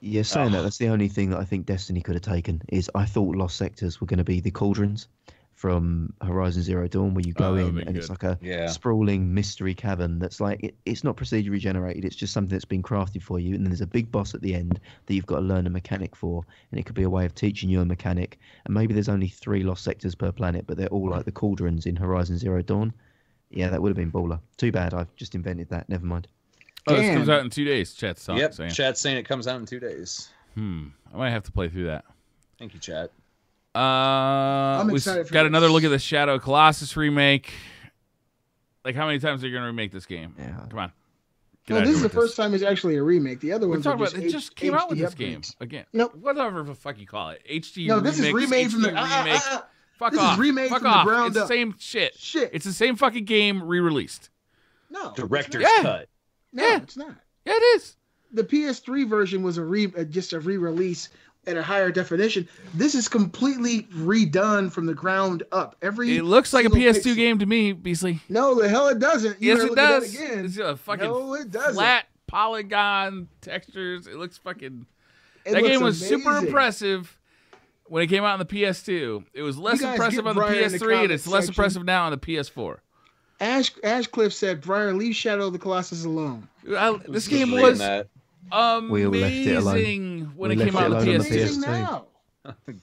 Yeah, saying that's the only thing that I think Destiny could have taken is I thought Lost Sectors were going to be the cauldrons from Horizon Zero Dawn, where you go in and it's like a sprawling mystery cavern that's it's not procedurally generated, it's just something that's been crafted for you, and then there's a big boss at the end that you've got to learn a mechanic for, and it could be a way of teaching you a mechanic, and maybe there's only 3 Lost Sectors per planet, but they're all like the cauldrons in Horizon Zero Dawn. Yeah, that would have been baller. Too bad I've just invented that, never mind. This comes out in 2 days, chat's saying. Yep, chat's saying it comes out in 2 days. I might have to play through that. Thank you, chat. I'm excited for got another look at the Shadow of Colossus remake. How many times are you going to remake this game? Yeah. Come on. No, this is the first time it's actually a remake. The other ones are just it just came out with this game again. Nope. Whatever the fuck you call it. HD No, this is remade from the remake. Fuck this off. Is remade fuck from off. The ground it's up. The same shit. It's the same fucking game re-released. No. Director's cut. No, it's not. Yeah, it is. The PS3 version was just a re-release at a higher definition. This is completely redone from the ground up. It looks like a PS2 game to me, Beasley. No, the hell it doesn't. Yes, it does. Again. It's a fucking flat polygon textures. It looks fucking. That game was super impressive when it came out on the PS2. It was less You guys impressive get on the Briar in the PS3, and comment it's less section. impressive now on the PS4. Ashcliff said, "Briar, leave Shadow of the Colossus alone." This game Reading was that. We all left it alone. amazing when We it came left out it on the alone on the PS2. Amazing PS2. now.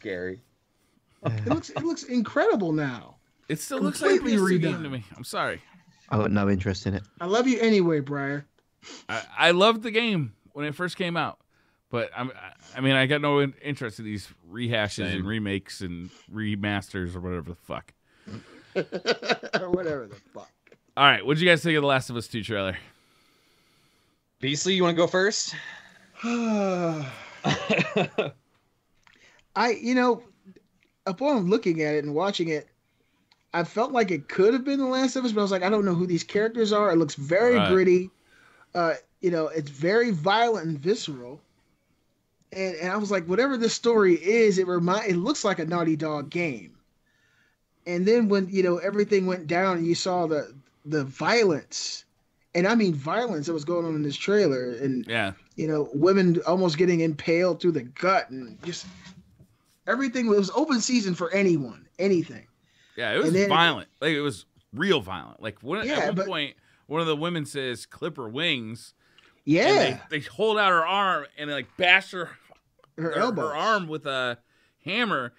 Gary. It looks incredible now. It still looks like a Completely PS2 game redone. to me. I'm sorry. I got no interest in it. I love you anyway, Briar. I loved the game when it first came out, but I mean, I got no interest in these rehashes and remakes and remasters or whatever the fuck. Or whatever the fuck. All right, what did you guys think of the Last of Us 2 trailer? Beasley, you want to go first? Upon looking at it and watching it, I felt like it could have been The Last of Us, but I was like, I don't know who these characters are. It looks very gritty. It's very violent and visceral. And I was like, whatever this story is, it looks like a Naughty Dog game. And then when, everything went down and you saw the violence, and I mean violence that was going on in this trailer, and women almost getting impaled through the gut, and just everything was open season for anything. Yeah, it was violent. Like, it was real violent. Like, at one point, one of the women says, "Clip her wings." Yeah. And they hold out her arm and they bash her elbow, her arm with a hammer,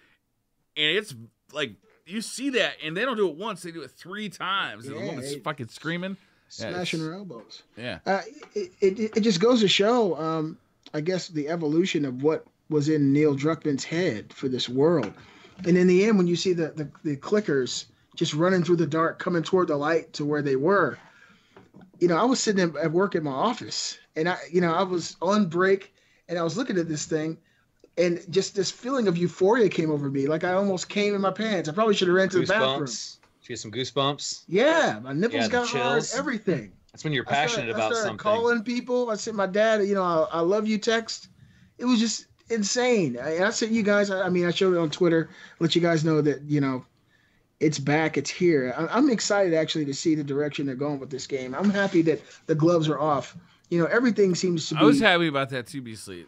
and it's like you see that, and they don't do it once; they do it 3 times, and the woman's fucking screaming, smashing her elbows. Yeah. It just goes to show, I guess, the evolution of what was in Neil Druckmann's head for this world. And in the end, when you see the clickers just running through the dark, coming toward the light to where they were, I was sitting at work in my office, and I was on break, and I was looking at this thing, and just this feeling of euphoria came over me. Like I almost came in my pants. I probably should have ran to the bathroom. Did you get some goosebumps? Yeah, my nipples got hard, everything. That's when you're passionate about something. I started calling people. I sent my dad, I love you text. It was just insane. I sent you guys, I showed it on Twitter, let you guys know that, it's back, it's here. I'm excited actually to see the direction they're going with this game. I'm happy that the gloves are off. Everything seems to be. I was happy about that too, Beasley.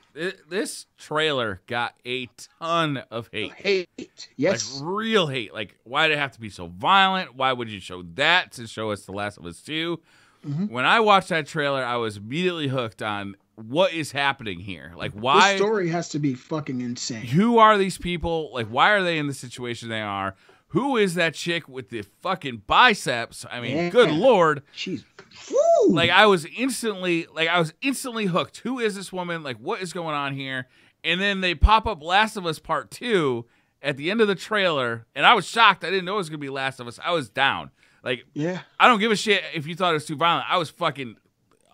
This trailer got a ton of hate. Yes. Like real hate. Like, why did it have to be so violent? Why would you show that to show us The Last of Us 2? Mm-hmm. When I watched that trailer, I was immediately hooked on what is happening here. Like, why? The story has to be fucking insane. Who are these people? Like, why are they in the situation they are? Who is that chick with the fucking biceps? I mean, good Lord. She's like, I was instantly hooked. Who is this woman? Like, what is going on here? And then they pop up Last of Us Part 2 at the end of the trailer, and I was shocked. I didn't know it was going to be Last of Us. I was down. Like, I don't give a shit if you thought it was too violent. I was fucking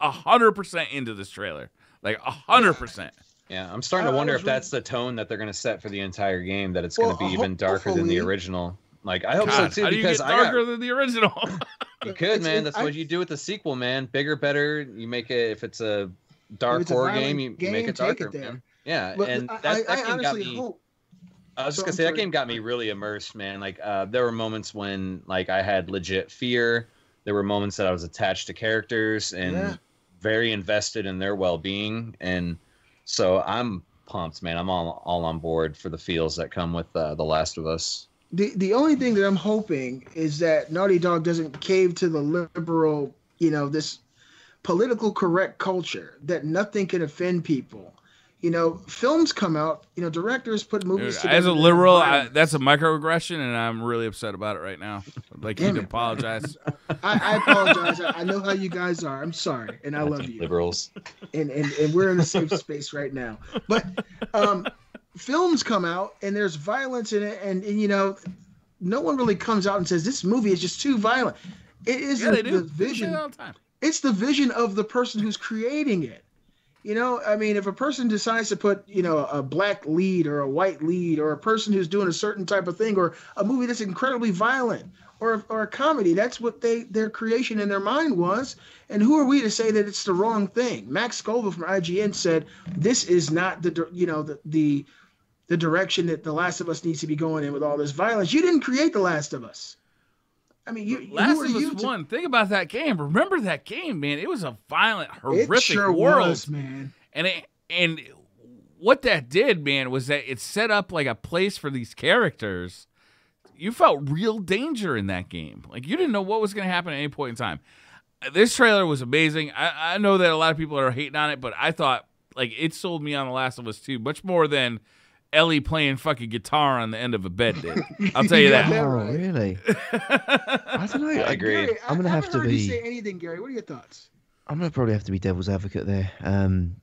100% into this trailer. Like, 100%. Yeah, I'm starting to wonder if that's the tone that they're going to set for the entire game, that it's going to be even darker than the original. Like, I hope so too, how do you because get darker than the original? You could, man. That's what you do with the sequel, man. Bigger, better. You make it, if it's a dark horror game, you make it darker, man. Yeah, but and that game got me. I was just gonna say that game got me really immersed, man. Like, there were moments when, like, I had legit fear. There were moments that I was attached to characters and very invested in their well-being, and so I'm pumped, man. I'm all on board for the feels that come with The Last of Us. The only thing that I'm hoping is that Naughty Dog doesn't cave to the liberal, this political correct culture, that nothing can offend people. Films come out, directors put movies together. As a liberal, that's a microaggression, and I'm really upset about it right now. I'd like you to apologize. I apologize. I know how you guys are. I'm sorry, and I love you. Liberals. And we're in a safe space right now. But films come out, and there's violence in it, and no one really comes out and says, this movie is just too violent. It is the vision. It's the vision of the person who's creating it. If a person decides to put, a black lead or a white lead, or a person who's doing a certain type of thing, or a movie that's incredibly violent, or a comedy, that's what their creation in their mind was. And who are we to say that it's the wrong thing? Max Scoville from IGN said, this is not the direction that The Last of Us needs to be going in with all this violence. You didn't create The Last of Us. Last of Us 1. Think about that game. Remember that game, man. It was a violent, horrific it sure world. Was, man. And what that did, man, was that it set up like a place for these characters. You felt real danger in that game. Like, you didn't know what was going to happen at any point in time. This trailer was amazing. I know that a lot of people are hating on it, but I thought, like, it sold me on The Last of Us 2 much more than Ellie playing fucking guitar on the end of a bed did. I'll tell you that. Oh, really? I don't know. I agree. Gary, I'm gonna have to heard be. you say anything, Gary. What are your thoughts? I'm gonna probably have to be devil's advocate there. And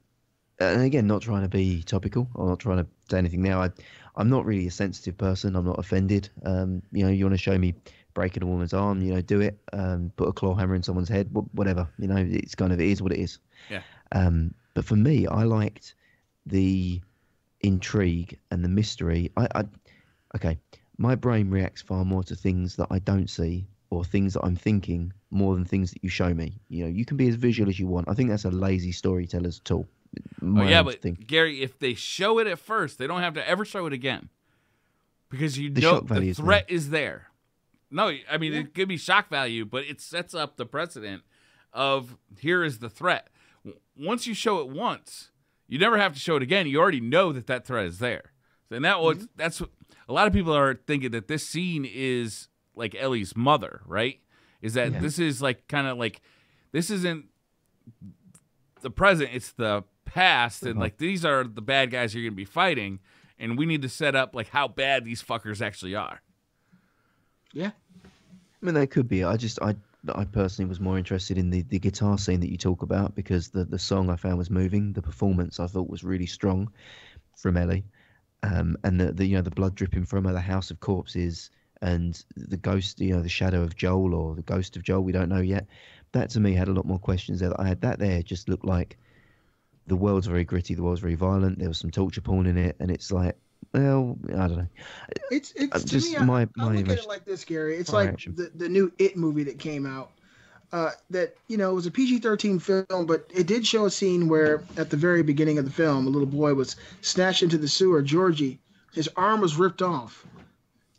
again, not trying to be topical or not trying to say anything now. I'm not really a sensitive person. I'm not offended. You know, you want to show me breaking a woman's arm, you know, do it. Put a claw hammer in someone's head, whatever. You know, it's kind of, it is what it is. Yeah. But for me, I liked the intrigue and the mystery. Okay, my brain reacts far more to things that I don't see or things that I'm thinking more than things that you show me. You know, you can be as visual as you want. I think that's a lazy storyteller's tool. Gary, if they show it at first, they don't have to ever show it again, because you The know shock value the is threat is there. No, I mean, it could be shock value, but it sets up the precedent of here is the threat. Once you show it once, you never have to show it again. You already know that that threat is there. And that's what a lot of people are thinking, that this scene is like Ellie's mother, right? Is that this is like kind of like, this isn't the present, it's the past, and like these are the bad guys you're going to be fighting, and we need to set up like how bad these fuckers actually are. Yeah. I mean, they could be. I personally was more interested in the guitar scene that you talk about, because the song I found was moving. The performance I thought was really strong from Ellie, and the you know, the blood dripping from her, the house of corpses, and the ghost, you know, the shadow of Joel or the ghost of Joel, we don't know yet. That to me had a lot more questions there. I had that there just looked like the world's very gritty, the world's very violent. There was some torture porn in it, and it's like, well, I don't know. It's just to me, my I look at it like this, Gary. It's like the new It movie that came out. That, you know, it was a PG-13 film, but it did show a scene where at the very beginning of the film, a little boy was snatched into the sewer. Georgie, his arm was ripped off.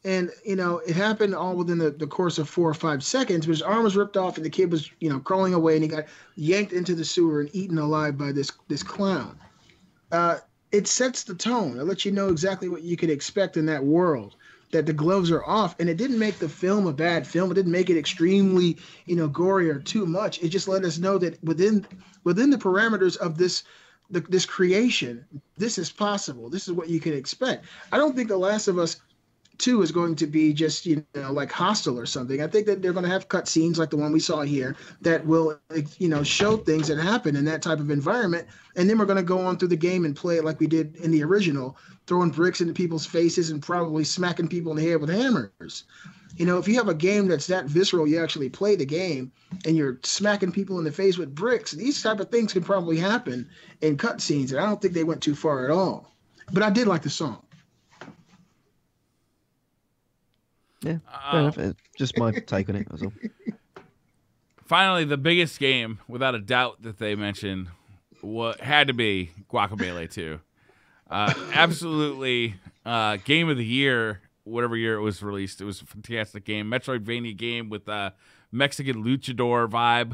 And, you know, it happened all within the course of 4 or 5 seconds, but his arm was ripped off and the kid was, you know, crawling away, and he got yanked into the sewer and eaten alive by this clown. It sets the tone. It lets you know exactly what you could expect in that world, that the gloves are off. And it didn't make the film a bad film. It didn't make it extremely, you know, gory or too much. It just let us know that within the parameters of this creation, this is possible. This is what you can expect. I don't think The Last of Us 2 is going to be just, you know, like Hostile or something. I think that they're going to have cut scenes like the one we saw here that will, you know, show things that happen in that type of environment. And then we're going to go on through the game and play it like we did in the original, throwing bricks into people's faces and probably smacking people in the head with hammers. You know, if you have a game that's that visceral, you actually play the game and you're smacking people in the face with bricks, these type of things can probably happen in cut scenes. And I don't think they went too far at all. But I did like the song. Yeah, fair enough. Just my take on it. That's all. Finally, the biggest game, without a doubt, that they mentioned had to be Guacamelee 2. Absolutely, game of the year, whatever year it was released. It was a fantastic game, Metroidvania game with Mexican luchador vibe.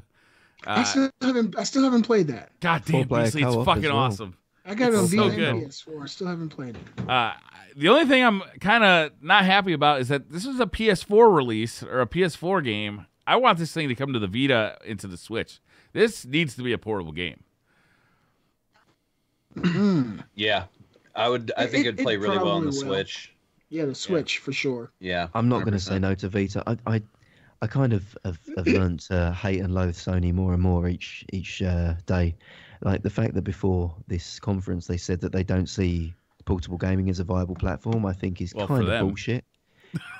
I still haven't played that. God damn, Beasley, it's fucking awesome. I got it on so Vita and PS4. I still haven't played it. The only thing I'm kind of not happy about is that this is a PS4 release or a PS4 game. I want this thing to come to the Vita into the Switch. This needs to be a portable game. Yeah, I think it'd play really well on the Switch. Yeah, the Switch for sure. Yeah, I'm not going to say no to Vita. I kind of have learned to hate and loathe Sony more and more each day. Like the fact that before this conference they said that they don't see portable gaming as a viable platform, I think is kind of bullshit.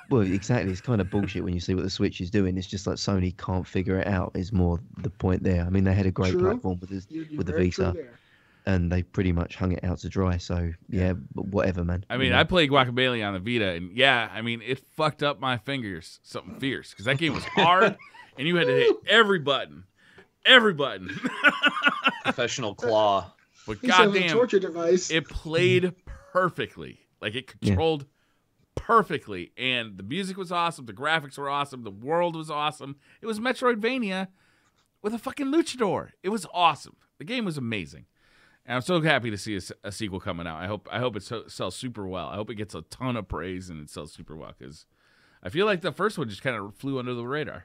Well, exactly. It's kind of bullshit when you see what the Switch is doing. It's just like Sony can't figure it out is more the point there. I mean, they had a great platform with the Vita, and they pretty much hung it out to dry. So, yeah, but whatever, man. I mean, I played Guacamelee on the Vita, and yeah, I mean, it fucked up my fingers something fierce because that game was hard, and you had to hit every button. Every button. Professional claw. But goddamn, torture device. It played perfectly. Like, it controlled perfectly. And the music was awesome. The graphics were awesome. The world was awesome. It was Metroidvania with a fucking luchador. It was awesome. The game was amazing. And I'm so happy to see a sequel coming out. I hope it sells super well. I hope it gets a ton of praise and it sells super well because I feel like the first one just kind of flew under the radar.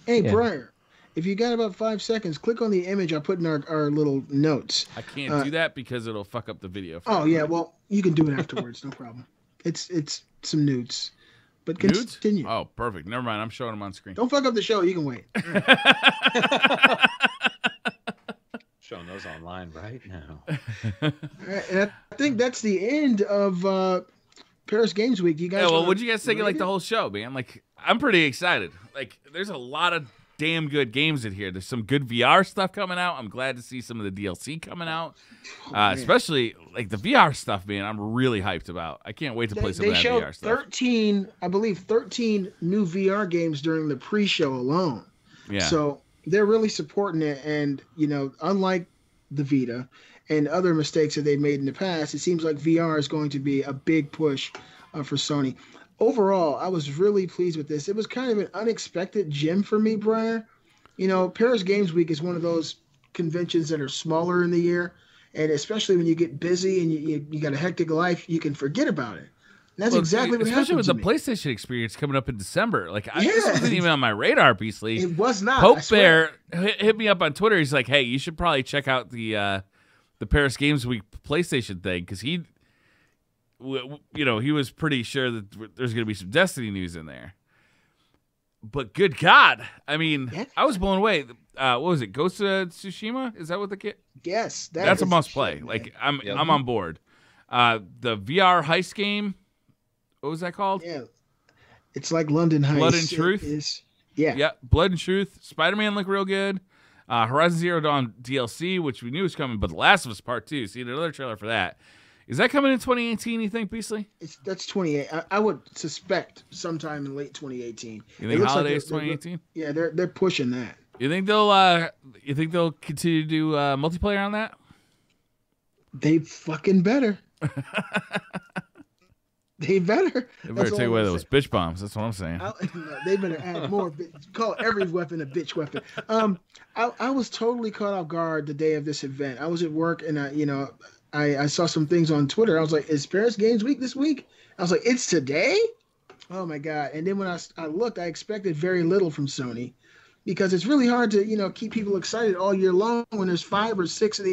Hey, Briar, if you got about 5 seconds, click on the image I put in our little notes. I can't do that because it'll fuck up the video. Oh, yeah. Well, you can do it afterwards. No problem. It's some nudes. But continue. Oh, perfect. Never mind. I'm showing them on screen. Don't fuck up the show. You can wait. Showing those online right now. All right, and I think that's the end of Paris Games Week. You guys? Yeah. Well, what'd you guys think of like the whole show, man? Like, I'm pretty excited. Like, there's a lot of damn good games in here. There's some good VR stuff coming out. I'm glad to see some of the DLC coming out, especially like the VR stuff, man. I'm really hyped about. I can't wait to play some of that VR stuff. 13 new VR games during the pre-show alone. Yeah. So they're really supporting it, and unlike the Vita and other mistakes that they've made in the past, it seems like VR is going to be a big push for Sony. Overall, I was really pleased with this. It was kind of an unexpected gem for me, Briar. Paris Games Week is one of those conventions that are smaller in the year, and especially when you get busy and you got a hectic life, you can forget about it. And that's exactly what happened. Especially with the PlayStation experience coming up in December. Like, this wasn't even on my radar, Beastly. It was not. Pope Bear hit me up on Twitter. He's like, "Hey, you should probably check out the Paris Games Week PlayStation thing," because he was pretty sure that there's going to be some Destiny news in there. But good God, I mean, I was blown away. What was it? Ghost of Tsushima? Is that what the kid? Yes, that's a must play. Like, I'm on board. The VR heist game. What was that called? Yeah, it's like London Heist. Blood and Truth. Yeah, Blood and Truth. Spider-Man looked real good. Horizon Zero Dawn DLC, which we knew was coming, but The Last of Us Part 2. See another trailer for that. Is that coming in 2018, you think, Beastly? That's 28. I would suspect sometime in late 2018. You think holidays 2018? Yeah, they're pushing that. You think they'll continue to do multiplayer on that? They fucking better. They better. They better take away those bitch bombs. That's what I'm saying. They better add more. Call every weapon a bitch weapon. I was totally caught off guard the day of this event. I was at work and I saw some things on Twitter. I was like, "Is Paris Games Week this week?" I was like, "It's today?" Oh my God! And then when I looked, I expected very little from Sony, because it's really hard to keep people excited all year long when there's 5 or 6 of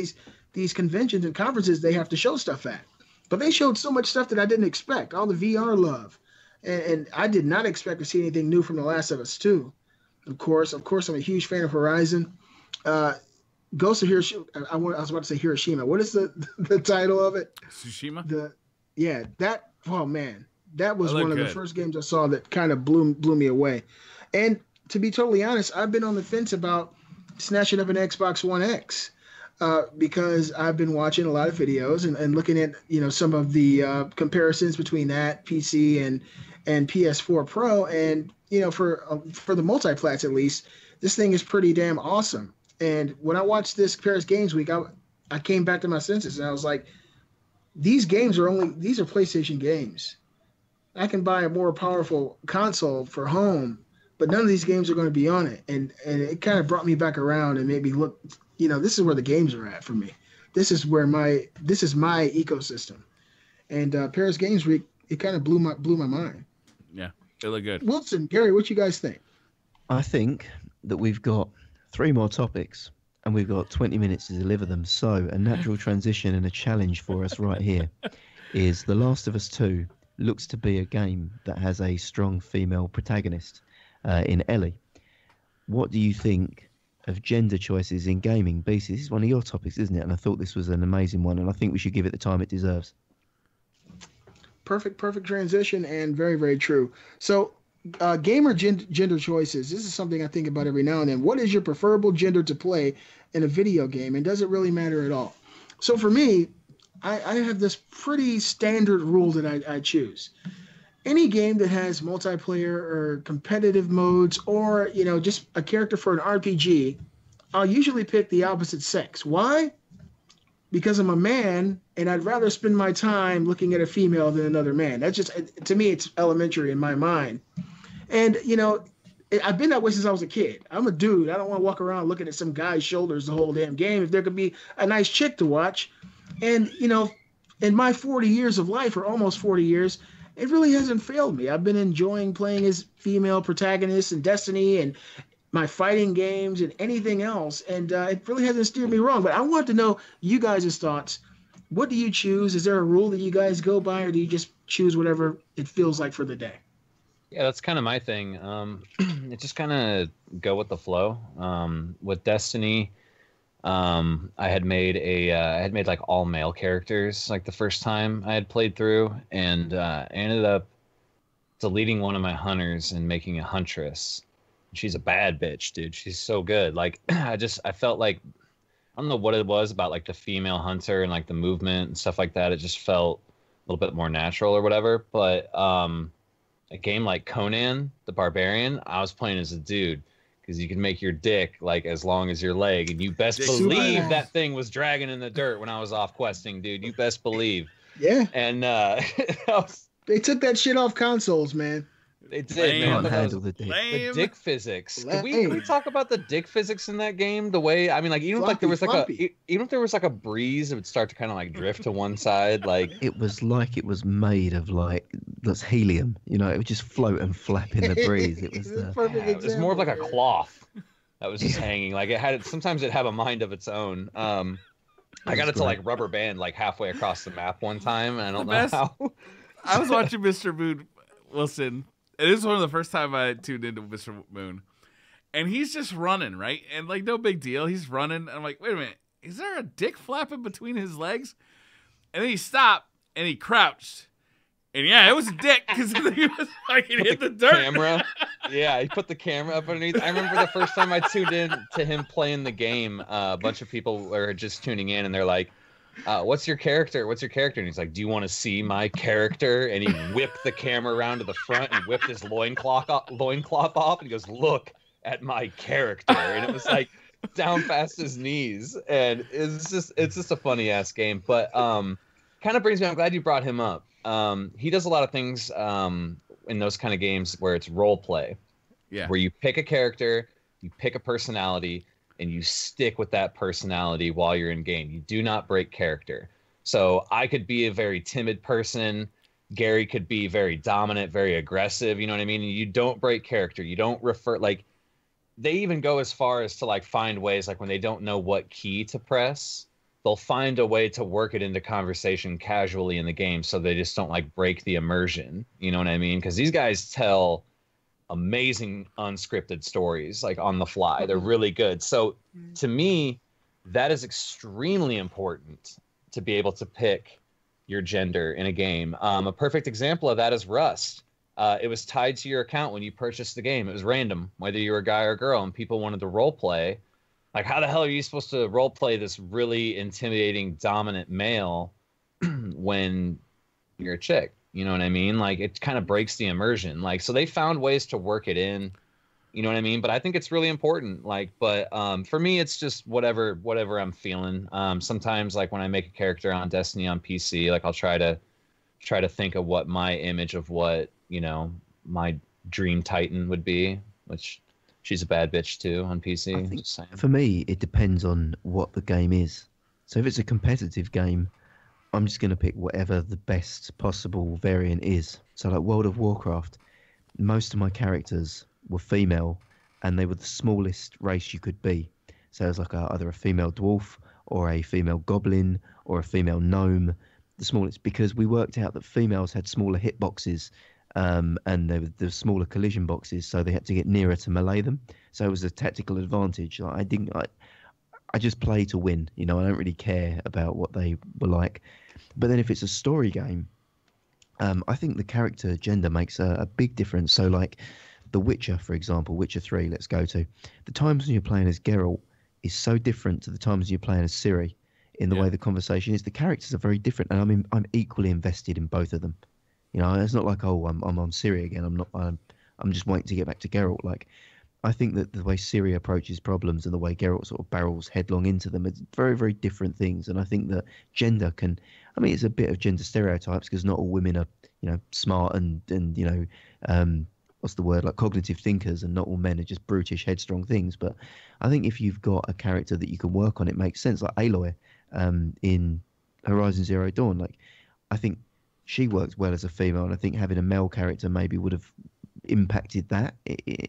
these conventions and conferences they have to show stuff at. But they showed so much stuff that I didn't expect. All the VR love, and I did not expect to see anything new from The Last of Us 2. Of course, I'm a huge fan of Horizon. Ghost of Hiroshima. I was about to say Hiroshima. What is the title of it? Tsushima. Oh man, that was one of the first games I saw that kind of blew me away. And to be totally honest, I've been on the fence about snatching up an Xbox One X. Because I've been watching a lot of videos and looking at some of the comparisons between that PC and PS4 Pro, and for the multi-plats at least, this thing is pretty damn awesome. And when I watched this Paris Games Week, I came back to my senses and I was like, these are PlayStation games. I can buy a more powerful console for home, but none of these games are going to be on it, and it kind of brought me back around and made me look. This is where the games are at for me. This is my ecosystem. And Paris Games Week, it kind of blew my mind. Yeah, they look good. Wilson, Gary, what you guys think? I think that we've got 3 more topics and we've got 20 minutes to deliver them. So a natural transition and a challenge for us right here is The Last of Us 2 looks to be a game that has a strong female protagonist in Ellie. What do you think of gender choices in gaming? Beast, this is one of your topics, isn't it? And I thought this was an amazing one, and I think we should give it the time it deserves. Perfect transition, and very, very true. So, gamer gender choices. This is something I think about every now and then. What is your preferable gender to play in a video game, and does it really matter at all? So for me, I have this pretty standard rule that I choose. Any game that has multiplayer or competitive modes, or just a character for an RPG, I'll usually pick the opposite sex. Why? Because I'm a man and I'd rather spend my time looking at a female than another man. That's just, to me, it's elementary in my mind. And I've been that way since I was a kid. I'm a dude. I don't want to walk around looking at some guy's shoulders the whole damn game. If there could be a nice chick to watch, and in my 40 years of life, or almost 40 years, it really hasn't failed me. I've been enjoying playing as female protagonists in Destiny and my fighting games and anything else, and it really hasn't steered me wrong. But I want to know you guys' thoughts. What do you choose? Is there a rule that you guys go by, or do you just choose whatever it feels like for the day? Yeah, that's kind of my thing. It just kind of go with the flow. With Destiny, I had made like all male characters like the first time I had played through, and I ended up deleting one of my hunters and making a huntress. She's a bad bitch, dude. She's so good. Like I felt like, I don't know what it was about like the female hunter and like the movement and stuff like that. It just felt a little bit more natural or whatever. But a game like Conan the Barbarian, I was playing as a dude because you can make your dick like as long as your leg, and you best believe that thing was dragging in the dirt when I was off questing, dude. You best believe. Yeah. And they took that shit off consoles, man. They did, man. The dick physics. Can we talk about the dick physics in that game? The way, I mean, like even if there was like a breeze, it would start to kind of like drift to one side. Like it was made of like that's helium. You know, it would just float and flap in the breeze. It was it was more of like a cloth that was just hanging. Like sometimes it'd have a mind of its own. I got it to like rubber band like halfway across the map one time, and I don't know how. I was watching Mr. Moon Wilson. It is one of the first time I tuned into Mr. Moon. And he's just running, right? And like no big deal. He's running. And I'm like, wait a minute. Is there a dick flapping between his legs? And then he stopped and he crouched. And yeah, it was a dick because he was like it hit the dirt. Camera. Yeah, he put the camera up underneath. I remember the first time I tuned in to him playing the game, a bunch of people were just tuning in and they're like, what's your character? What's your character? And he's like, do you want to see my character? And he whipped the camera around to the front and whipped his loincloth off. And he goes, look at my character. And it was like down past his knees. And it's just a funny ass game. But kind of brings me, I'm glad you brought him up. He does a lot of things in those kind of games where it's role play. Yeah. Where you pick a character, you pick a personality, and you stick with that personality while you're in game. You do not break character. So I could be a very timid person. Gary could be very dominant, very aggressive. You know what I mean? And you don't break character. You don't refer, like, they even go as far as to like find ways, like when they don't know what key to press, they'll find a way to work it into conversation casually in the game. So they just don't like break the immersion. You know what I mean? Because these guys tell amazing unscripted stories like on the fly. They're really good. So to me, that is extremely important to be able to pick your gender in a game. A perfect example of that is Rust. It was tied to your account when you purchased the game. It was random whether you were a guy or a girl, and people wanted to role play. Like, how the hell are you supposed to role play this really intimidating dominant male when you're a chick? You know what I mean? Like, it kind of breaks the immersion. Like, so they found ways to work it in. You know what I mean? But I think it's really important. Like, but for me, it's just whatever I'm feeling. Sometimes, like when I make a character on Destiny on PC, like I'll try to think of what my image of what, you know, my dream Titan would be, which she's a bad bitch too on PC. I think for me, it depends on what the game is. So if it's a competitive game, I'm just going to pick whatever the best possible variant is. So like World of Warcraft, most of my characters were female and they were the smallest race you could be. So it was like either a female dwarf or a female goblin or a female gnome, the smallest, because we worked out that females had smaller hitboxes and there were smaller collision boxes, so they had to get nearer to melee them. So it was a tactical advantage. Like, I just play to win, you know. I don't really care about what they were like. But then if it's a story game, I think the character gender makes a big difference. So like The Witcher, for example, Witcher 3, let's go to. The times when you're playing as Geralt is so different to the times you're playing as Ciri in the way the conversation is. The characters are very different, and I'm equally invested in both of them. You know, it's not like, oh, I'm on Ciri again. I'm just waiting to get back to Geralt. Like, I think that the way Ciri approaches problems and the way Geralt sort of barrels headlong into them, it's very, very different things. And I think that gender can, I mean, it's a bit of gender stereotypes because not all women are, you know, smart and you know, what's the word, like cognitive thinkers, and not all men are just brutish, headstrong things. But I think if you've got a character that you can work on, it makes sense. Like Aloy in Horizon Zero Dawn, like I think she works well as a female, and I think having a male character maybe would have impacted that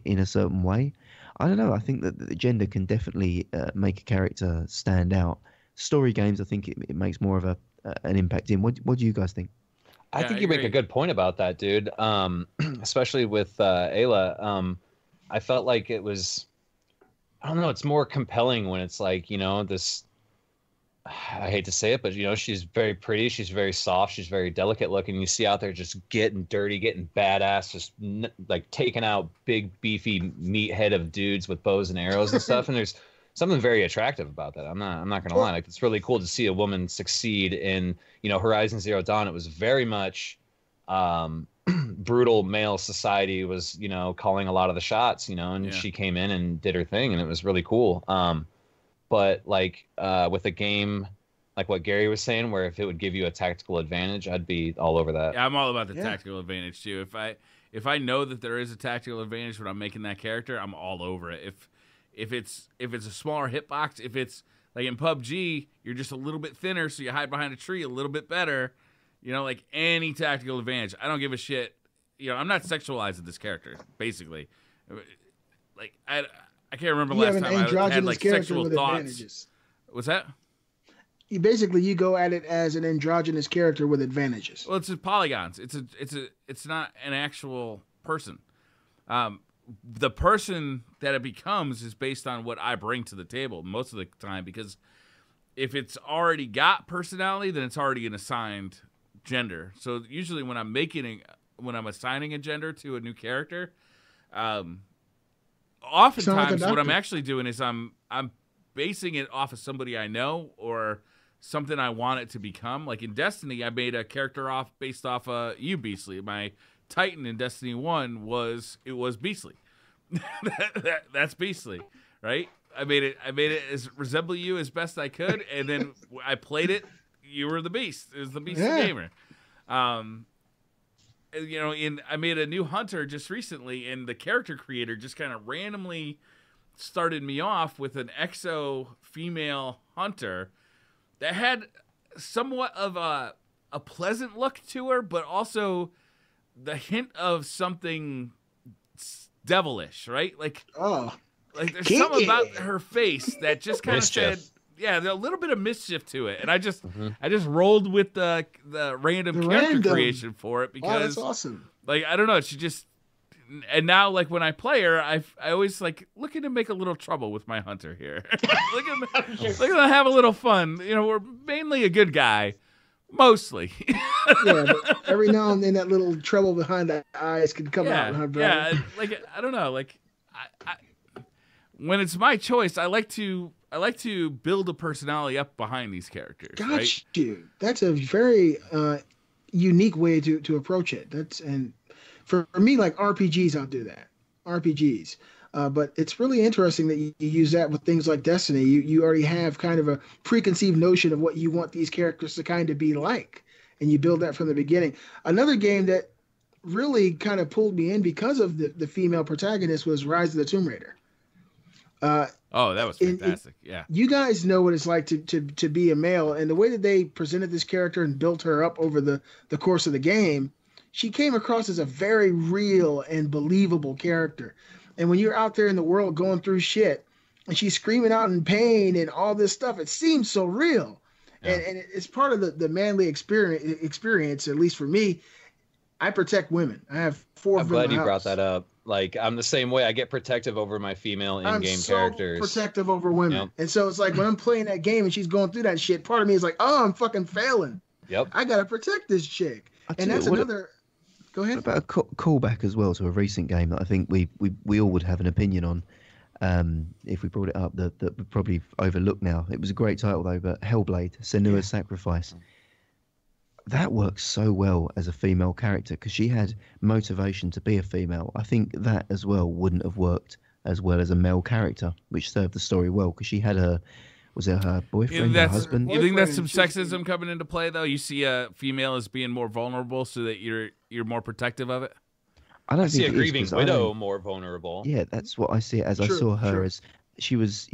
in a certain way. I don't know. I think that the gender can definitely make a character stand out. Story games, I think it makes more of an impact in. What do you guys think? I think you make a good point about that, dude. Especially with Ayla. I felt like it was, I don't know, it's more compelling when it's like, you know, this, I hate to say it, but, you know, she's very pretty. She's very soft. She's very delicate looking. You see out there just getting dirty, getting badass, just like taking out big, beefy meathead of dudes with bows and arrows and stuff. And there's something very attractive about that. I'm not going to lie. Like, it's really cool to see a woman succeed in, you know, Horizon Zero Dawn. It was very much brutal male society was, you know, calling a lot of the shots, you know, and she came in and did her thing, and it was really cool. But like with a game like what Gary was saying, where if it would give you a tactical advantage, I'd be all over that. Yeah, I'm all about the tactical advantage too. If I know that there is a tactical advantage when I'm making that character, I'm all over it. If it's a smaller hitbox, if it's like in PUBG, you're just a little bit thinner, so you hide behind a tree a little bit better. You know, like any tactical advantage, I don't give a shit. You know, I'm not sexualizing this character, basically. Like I can't remember last time I had like sexual thoughts. Advantages. What's that? You go at it as an androgynous character with advantages. Well, it's polygons. It's not an actual person. The person that it becomes is based on what I bring to the table most of the time, because if it's already got personality, then it's already an assigned gender. So usually when I'm assigning a gender to a new character, oftentimes what I'm actually doing is I'm basing it off of somebody I know or something I want it to become. Like in Destiny, I made a character based off you, Beastly. My Titan in Destiny 1 was Beastly. That's Beastly, right? I made it as resemble you as best I could, and then I played it. You were the Beast. It was the Beastly gamer. You know, I made a new hunter just recently, and the character creator just kind of randomly started me off with an exo female hunter that had somewhat of a pleasant look to her, but also the hint of something devilish, right? Like there's something about her face that just kind of said, yeah, there's a little bit of mischief to it, and I just rolled with the random character creation for it because that's awesome. Like I don't know, she just, and now like when I play her, I always like looking to make a little trouble with my hunter here. looking to have a little fun. You know, we're mainly a good guy, mostly. Yeah, but every now and then that little trouble behind the eyes could come out, huh, bro? Yeah, like I don't know, like I when it's my choice, I like to build a personality up behind these characters. Got you. That's a very unique way to approach it. And for me, like RPGs, I'll do that. RPGs. But it's really interesting that you use that with things like Destiny. You already have kind of a preconceived notion of what you want these characters to kind of be like, and you build that from the beginning. Another game that really kind of pulled me in because of the female protagonist was Rise of the Tomb Raider. That was fantastic. Yeah. You guys know what it's like to be a male, and the way that they presented this character and built her up over the course of the game, she came across as a very real and believable character. And when you're out there in the world going through shit and she's screaming out in pain and all this stuff, it seems so real. Yeah. And it's part of the manly experience, at least for me. I protect women. I have 4 of them. I'm glad you brought that up. Like, I'm the same way. I get protective over my female in-game characters. Protective over women. Yep. And so it's like when I'm playing that game and she's going through that shit, part of me is like, oh, I'm fucking failing. Yep. I got to protect this chick. And that's another... Go ahead. About a callback as well to a recent game that I think we all would have an opinion on if we brought it up that we probably overlooked now. It was a great title though, but Hellblade, Senua's Sacrifice. That works so well as a female character because she had motivation to be a female. I think that as well wouldn't have worked as well as a male character, which served the story well because she had her boyfriend, her husband? You think that's some sexism coming into play though? You see a female as being more vulnerable so that you're more protective of it? I don't I see think a it is, grieving 'cause I widow don't- more vulnerable. Yeah, that's what I see it as. I Sure, saw her sure. as she was,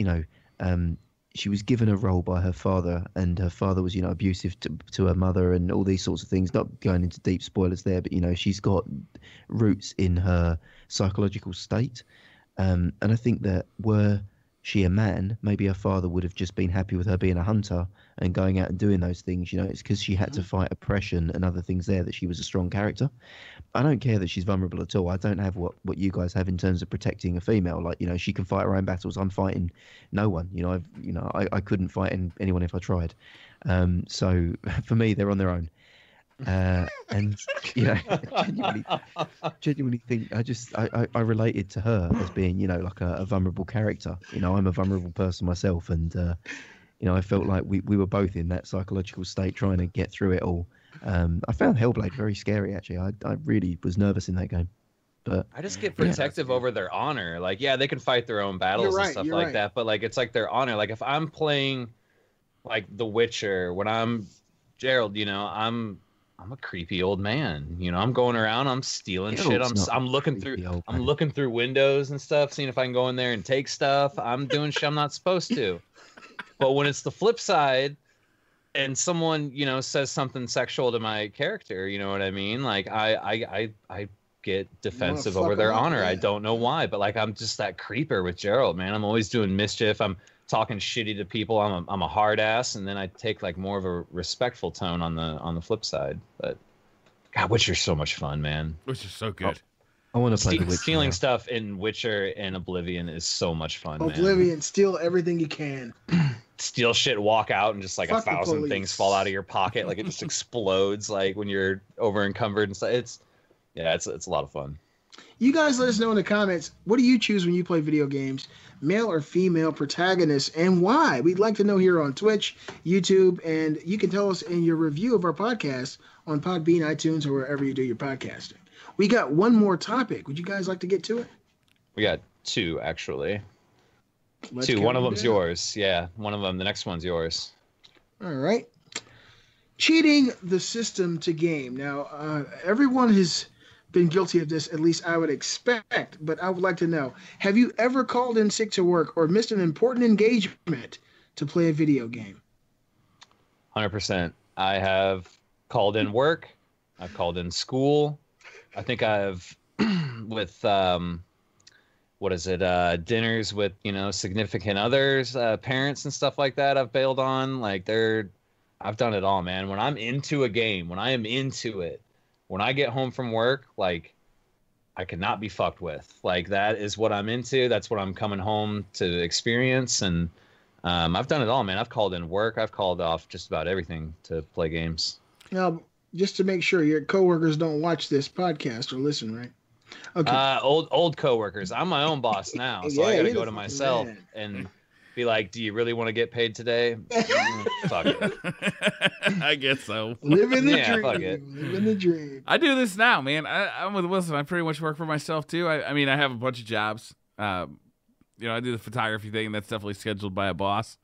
she was given a role by her father, and her father was, abusive to her mother and all these sorts of things. Not going into deep spoilers there, but she's got roots in her psychological state. And I think that were she a man, maybe her father would have just been happy with her being a hunter and going out and doing those things. It's because she had to fight oppression and other things there that she was a strong character. I don't care that she's vulnerable at all. I don't have what you guys have in terms of protecting a female. Like, she can fight her own battles. I'm fighting no one. I couldn't fight anyone if I tried. So for me, they're on their own. And genuinely think I related to her as being like a vulnerable character. I'm a vulnerable person myself, and I felt like we were both in that psychological state trying to get through it all. I found Hellblade very scary, actually. I really was nervous in that game. But I just get protective over their honor. Like, yeah, they can fight their own battles and stuff like that, but like it's like their honor. Like if I'm playing like The Witcher, when I'm Gerald, I'm a creepy old man. I'm going around, I'm stealing shit. I'm looking through windows and stuff, seeing if I can go in there and take stuff. I'm doing shit I'm not supposed to. But when it's the flip side and someone, says something sexual to my character, you know what I mean? Like I get defensive over their honor. I don't know why, but like I'm just that creeper with Gerald, man. I'm always doing mischief. I'm talking shitty to people. I'm a hard ass, and then I take like more of a respectful tone on the flip side. But God, Witcher's so much fun, man. Witcher's so good. I want to play The Witcher. Stealing stuff in Witcher and Oblivion is so much fun. Oblivion, steal everything you can. Steal shit, walk out, and just like Fuck 1,000 things fall out of your pocket. Like it just explodes. Like when you're over encumbered and stuff. It's a lot of fun. You guys let us know in the comments, what do you choose when you play video games? Male or female protagonists, and why? We'd like to know here on Twitch, YouTube, and you can tell us in your review of our podcast on Podbean, iTunes, or wherever you do your podcasting. We got one more topic. Would you guys like to get to it? We got two, actually. Let's two. count One of them them's down. yours. Yeah, one of them. The next one's yours. All right. Cheating the system to game. Now, everyone has been guilty of this, at least I would expect, but I would like to know, have you ever called in sick to work or missed an important engagement to play a video game? 100%. I have called in work. I've called in school. I think I've with dinners with significant others, parents and stuff like that. I've bailed on. I've done it all, man. When I'm into a game, when I am into it, when I get home from work, like I cannot be fucked with. Like that is what I'm into. That's what I'm coming home to experience. And I've done it all, man. I've called in work. I've called off just about everything to play games. Now, just to make sure your coworkers don't watch this podcast or listen, right? Okay. Old coworkers. I'm my own boss now, so I gotta go to myself man. and be like, "Do you really want to get paid today?" Fuck it. I guess so. Living the Yeah, dream. fuck it. Living the dream. I do this now, man. I'm with Wilson. I pretty much work for myself too. I mean, I have a bunch of jobs. I do the photography thing, and that's definitely scheduled by a boss,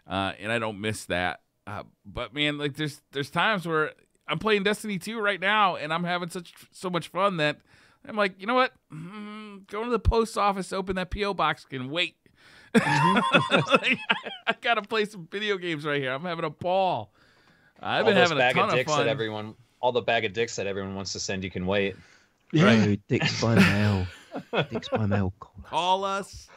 and I don't miss that. But man, like there's times where I'm playing Destiny 2 right now, and I'm having so much fun that I'm like, you know what? Going to the post office, open that PO box, can wait. I gotta play some video games right here. I'm having a ball. I've been having a ton of fun. All the bag of dicks that everyone wants to send, you can wait. Yeah. Dicks by mail. Dicks by mail. Call us.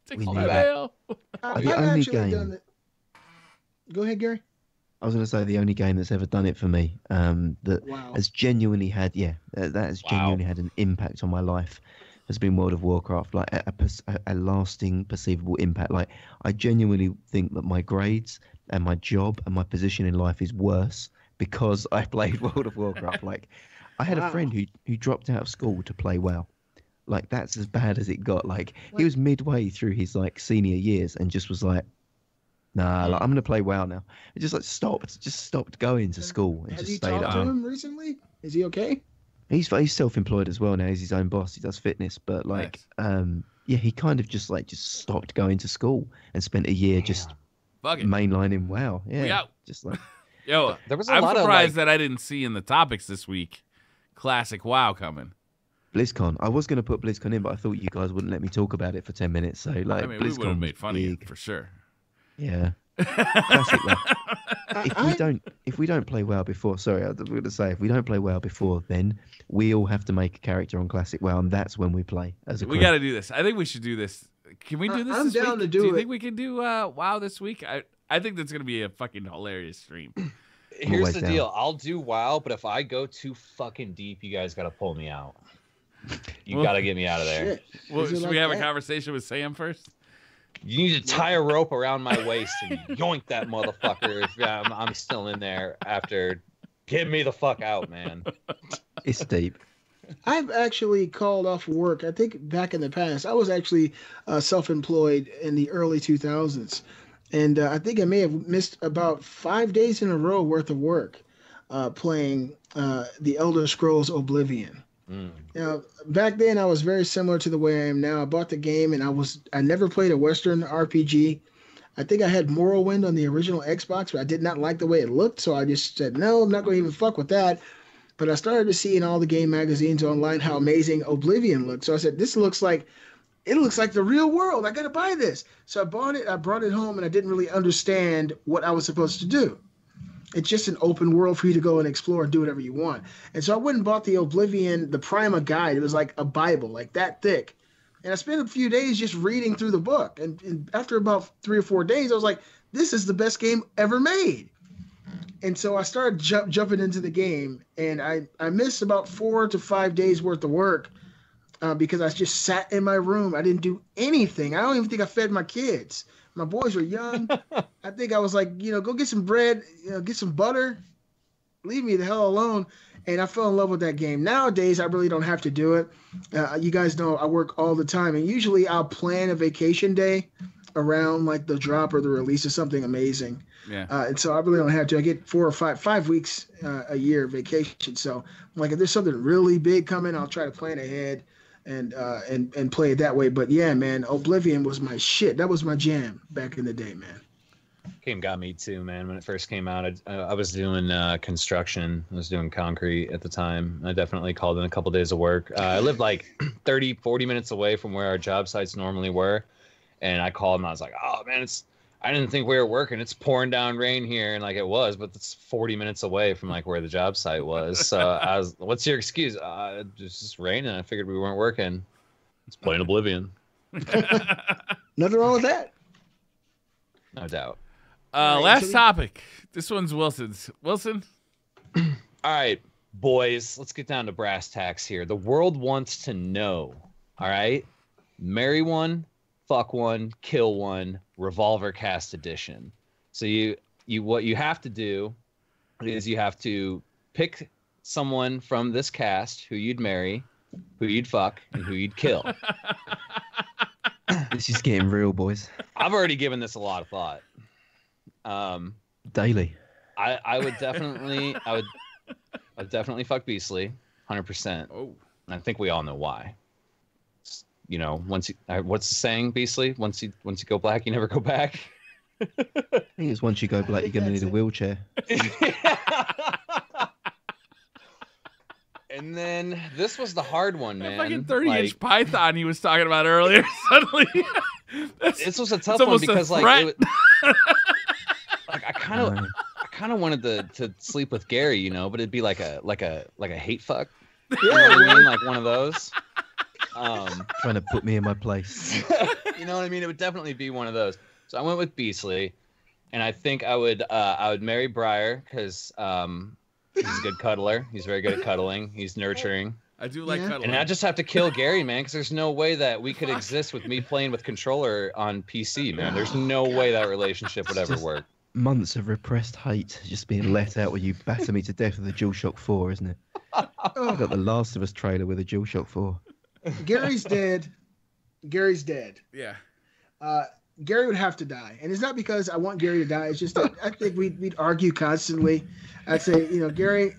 Dicks We by need that. mail. I've The only actually game- done it. Go ahead, Gary. I was going to say the only game that's ever done it for me that Wow. has genuinely had, that has genuinely had an impact on my life has been World of Warcraft, like a lasting, perceivable impact. Like I genuinely think that my grades and my job and my position in life is worse because I played World of Warcraft. Like I had a friend who dropped out of school to play WoW. Like that's as bad as it got. Like he was midway through his like senior years and just was like, nah, like, I'm gonna play WoW now. It just like stopped going to school and Has just you stayed at talked to home. him recently? Is he okay? He's self-employed as well now. He's his own boss. He does fitness, but like, he kind of just stopped going to school and spent a year just Fuck it. mainlining WoW. Yeah, We out. just like Yo, There was a I'm lot of, surprised like- that I didn't see in the topics this week Classic WoW coming. BlizzCon. I was going to put BlizzCon in, but I thought you guys wouldn't let me talk about it for 10 minutes. So, like, I mean, BlizzCon we would have was made fun of you big. for sure. Yeah. Classic, man. If we don't play WoW before, sorry, I was going to say, if we don't play WoW before, then we all have to make a character on Classic WoW, and that's when we play as a crew. We got to do this. I think we should do this. Can we do this I'm this down week? to do you it. think we can do WoW this week? I think that's going to be a fucking hilarious stream. Here's always the down. deal. I'll do WoW, but if I go too fucking deep, you guys got to pull me out. You got to get me out of there. Shit. Well, Is it should like we have a that? conversation with Sam first? You need to tie a rope around my waist and yoink that motherfucker if I'm still in there after. Get me the fuck out, man. It's deep. I've actually called off work. I think back in the past, I was actually self-employed in the early 2000s. And I think I may have missed about 5 days in a row worth of work playing The Elder Scrolls Oblivion. Now, back then, I was very similar to the way I am now. I bought the game, and I never played a Western RPG. I think I had Morrowind on the original Xbox, but I did not like the way it looked, so I just said, no, I'm not going to even fuck with that. But I started to see in all the game magazines online how amazing Oblivion looked. So I said, it looks like the real world. I got to buy this. So I bought it. I brought it home, and I didn't really understand what I was supposed to do. It's just an open world for you to go and explore and do whatever you want. And so I went and bought the Oblivion, the Prima guide. It was like a Bible, like that thick. And I spent a few days just reading through the book. And after about 3 or 4 days, I was like, this is the best game ever made. And so I started jumping into the game. And I missed about 4 to 5 days worth of work because I just sat in my room. I didn't do anything. I don't even think I fed my kids. My boys were young. I think I was like, go get some bread, get some butter. Leave me the hell alone. And I fell in love with that game. Nowadays, I really don't have to do it. You guys know I work all the time. And usually I'll plan a vacation day around like the drop or the release of something amazing. Yeah. And so I really don't have to. I get 4 or 5 weeks a year vacation. So like if there's something really big coming, I'll try to plan ahead and play it that way. But yeah, man, Oblivion was my shit. That was my jam back in the day, man. Game got me too, man. When it first came out, I was doing construction. I was doing concrete at the time. I definitely called in a couple days of work. I lived like 30, 40 minutes away from where our job sites normally were. And I called and I was like, oh, man, I didn't think we were working. It's pouring down rain here. And like it was, but it's 40 minutes away from like where the job site was. So I was, what's your excuse? It's just raining. I figured we weren't working. It's playing Oblivion. Nothing wrong with that. No doubt. Last topic. This one's Wilson's. Wilson? All right, boys, let's get down to brass tacks here. The world wants to know, all right? Marry one, fuck one, kill one, Revolver Cast Edition. So what you have to do is you have to pick someone from this cast who you'd marry, who you'd fuck, and who you'd kill. This is getting real, boys. I've already given this a lot of thought. Daily. I would definitely fuck Beastly, 100%. Oh. And I think we all know why. Once you, what's the saying, Beastly? Once you go black, you never go back. I think it's once you go black, you're going to need a wheelchair. And then this was the hard one, That man. fucking 30-inch python he was talking about earlier. Suddenly, this was a tough one because like I kind of wanted to sleep with Gary, but it'd be like a hate fuck. You know what I mean? Like one of those. Trying to put me in my place. You know what I mean? It would definitely be one of those. So I went with Beastly, and I think I would marry Briar because he's a good cuddler. He's very good at cuddling. He's nurturing. I do like cuddling. And I just have to kill Gary, man, because there's no way that we could exist with me playing with controller on PC, man. There's no way that relationship would ever work. Months of repressed hate just being let out when you batter me to death with a DualShock 4, isn't it? I got the Last of Us trailer with a DualShock 4. Gary's dead. Gary's dead. Yeah. Gary would have to die. And it's not because I want Gary to die. It's just that I think we'd argue constantly. I'd say, Gary,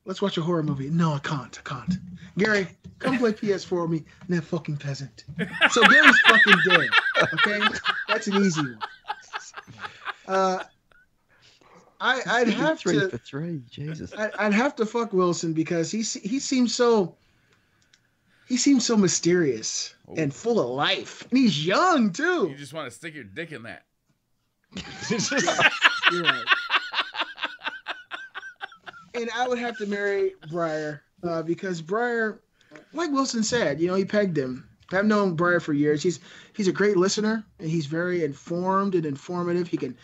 let's watch a horror movie. No, I can't. Gary, come play PS4 with me. That fucking peasant. So Gary's fucking dead. Okay? That's an easy one. I'd have 3 to for 3. Jesus. I'd have to fuck Wilson because he seems so He seems so mysterious and full of life. And he's young, too. You just want to stick your dick in that. You're right. And I would have to marry Briar because Briar, like Wilson said, he pegged him. I've known Briar for years. He's a great listener, and he's very informed and informative. He can,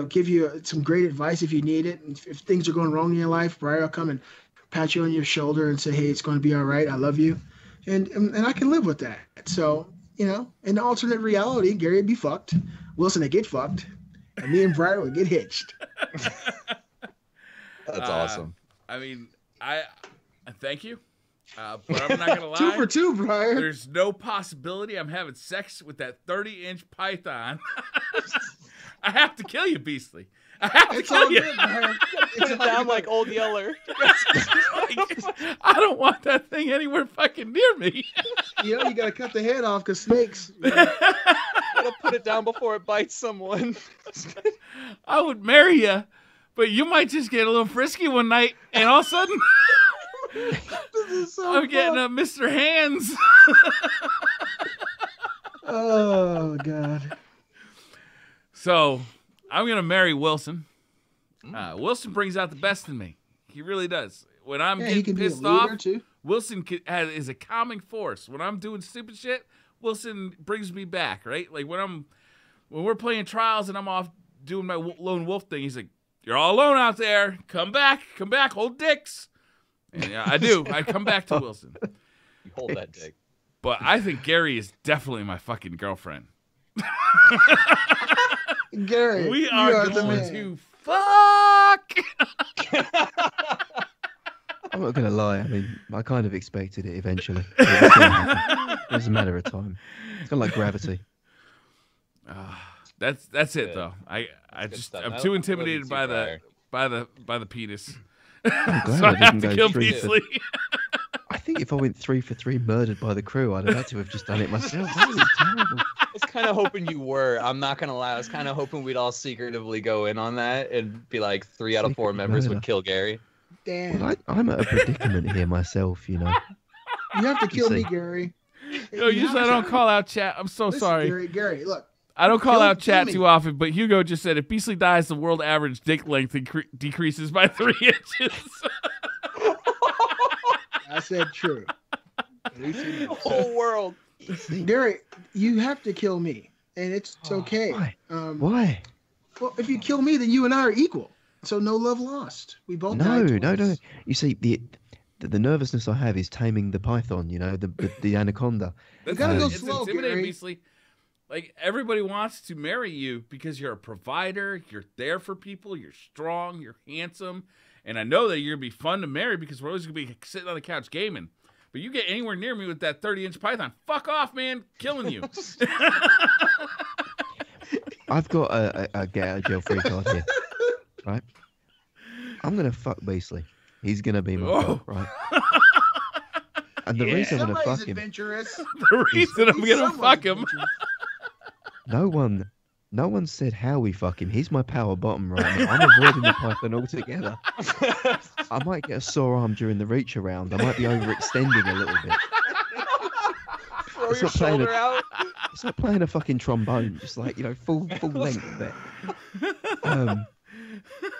give you some great advice if you need it. And if things are going wrong in your life, Briar will come and pat you on your shoulder and say, hey, it's going to be all right. I love you. And I can live with that. So, in the alternate reality, Gary would be fucked. Wilson would get fucked. And me and Briar would get hitched. That's awesome. I mean, I thank you. But I'm not going to lie. 2 for 2, Briar. There's no possibility I'm having sex with that 30-inch python. I have to kill you, Beastly. I have to kill you. Put it down like Old Yeller. I don't want that thing anywhere fucking near me. You got to cut the head off because snakes. Gotta put it down before it bites someone. I would marry you, but you might just get a little frisky one night, and all of a sudden, I'm getting a Mr. Hands. Oh, God. So, I'm going to marry Wilson. Wilson brings out the best in me. He really does. When I'm getting pissed off, too. Wilson is a calming force. When I'm doing stupid shit, Wilson brings me back, right? Like when we're playing trials and I'm off doing my lone wolf thing, he's like, "You're all alone out there. Come back, hold dicks." And yeah, I do. I come back to Wilson. You hold that dick. But I think Gary is definitely my fucking girlfriend. Gary, we are going to fuck. I'm not gonna lie. I mean, I kind of expected it eventually. It was a matter of time. It's kind of like gravity. That's it though. I'm too intimidated by the penis. I'm glad So I have didn't to go kill 3 Beastly. I think if I went 3 for 3 murdered by the crew, I'd have had to have just done it myself. That was terrible. I was kind of hoping you were. I'm not gonna lie. I was kind of hoping we'd all secretively go in on that and be like 3 out of 4 members would kill Gary. Damn. Well, I'm at a predicament here myself, You have to kill me, Gary. Yo, usually I don't call out chat. I'm so sorry. Gary, look. I don't call out chat too often, but Hugo just said if Beastly dies, the world average dick length decreases by 3 inches. I said true. The whole world. Gary, you have to kill me, and it's okay. Why? Why? Well, if you kill me, then you and I are equal. So no love lost. We both died twice. No. You see, the nervousness I have is taming the python. The anaconda. That's gotta go it's slow, intimidating, Gary. Beastly. Like everybody wants to marry you because you're a provider, you're there for people, you're strong, you're handsome, and I know that you're gonna be fun to marry because we're always gonna be sitting on the couch gaming. But you get anywhere near me with that 30-inch python, fuck off, man, killing you. I've got a get out of jail free card here, right? I'm gonna fuck Beastly. He's gonna be my dog, right? And the reason I'm gonna fuck him. The reason I'm gonna fuck him. No one said how we fuck him. He's my power bottom right now. I'm avoiding the python altogether. I might get a sore arm during the reach around. I might be overextending a little bit. Throw your shoulder out. It's like playing a fucking trombone, just like full length there.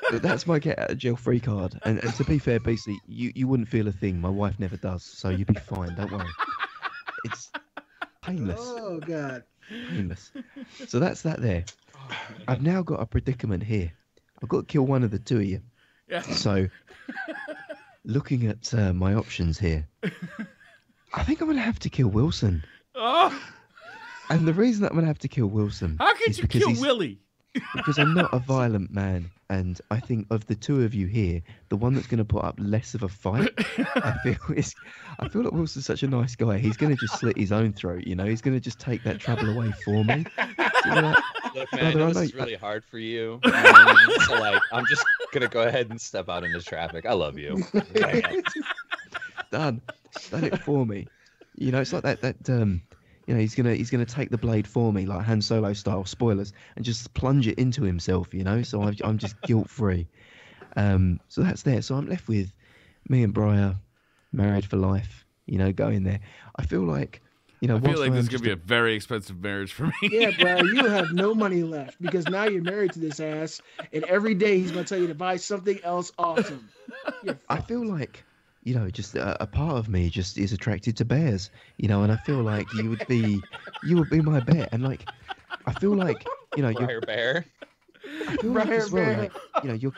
But that's my get out of jail free card. And to be fair, Beastly, you wouldn't feel a thing. My wife never does, so you'll be fine. Don't worry. It's painless. Oh God. Painless. So that's that there. I've now got a predicament here. I've got to kill one of the two of you. Yeah. So, looking at my options here, I think I'm going to have to kill Wilson. Oh. And the reason that I'm going to have to kill Wilson How could is you because kill Willie? Because I'm not a violent man, and I think of the two of you here, the one that's going to put up less of a fight, I feel like Wilson's such a nice guy. He's going to just slit his own throat, He's going to just take that trouble away for me. So, look, man, I know this is really hard for you. So, I'm just going to go ahead and step out into traffic. I love you. Done it for me. It's like that he's gonna take the blade for me, like Han Solo style, spoilers, and just plunge it into himself, So I'm just guilt free. So that's there. So I'm left with me and Briar, married for life. going there. I feel like, I feel whilst like I this am is gonna just be a very expensive marriage for me. Yeah, Briar, you have no money left because now you're married to this ass, and every day he's gonna tell you to buy something else awesome. I feel like, just a part of me just is attracted to bears, and I feel like you would be my bear, and like, I feel like, Briar Bear. I feel like Briar as well, bear. like,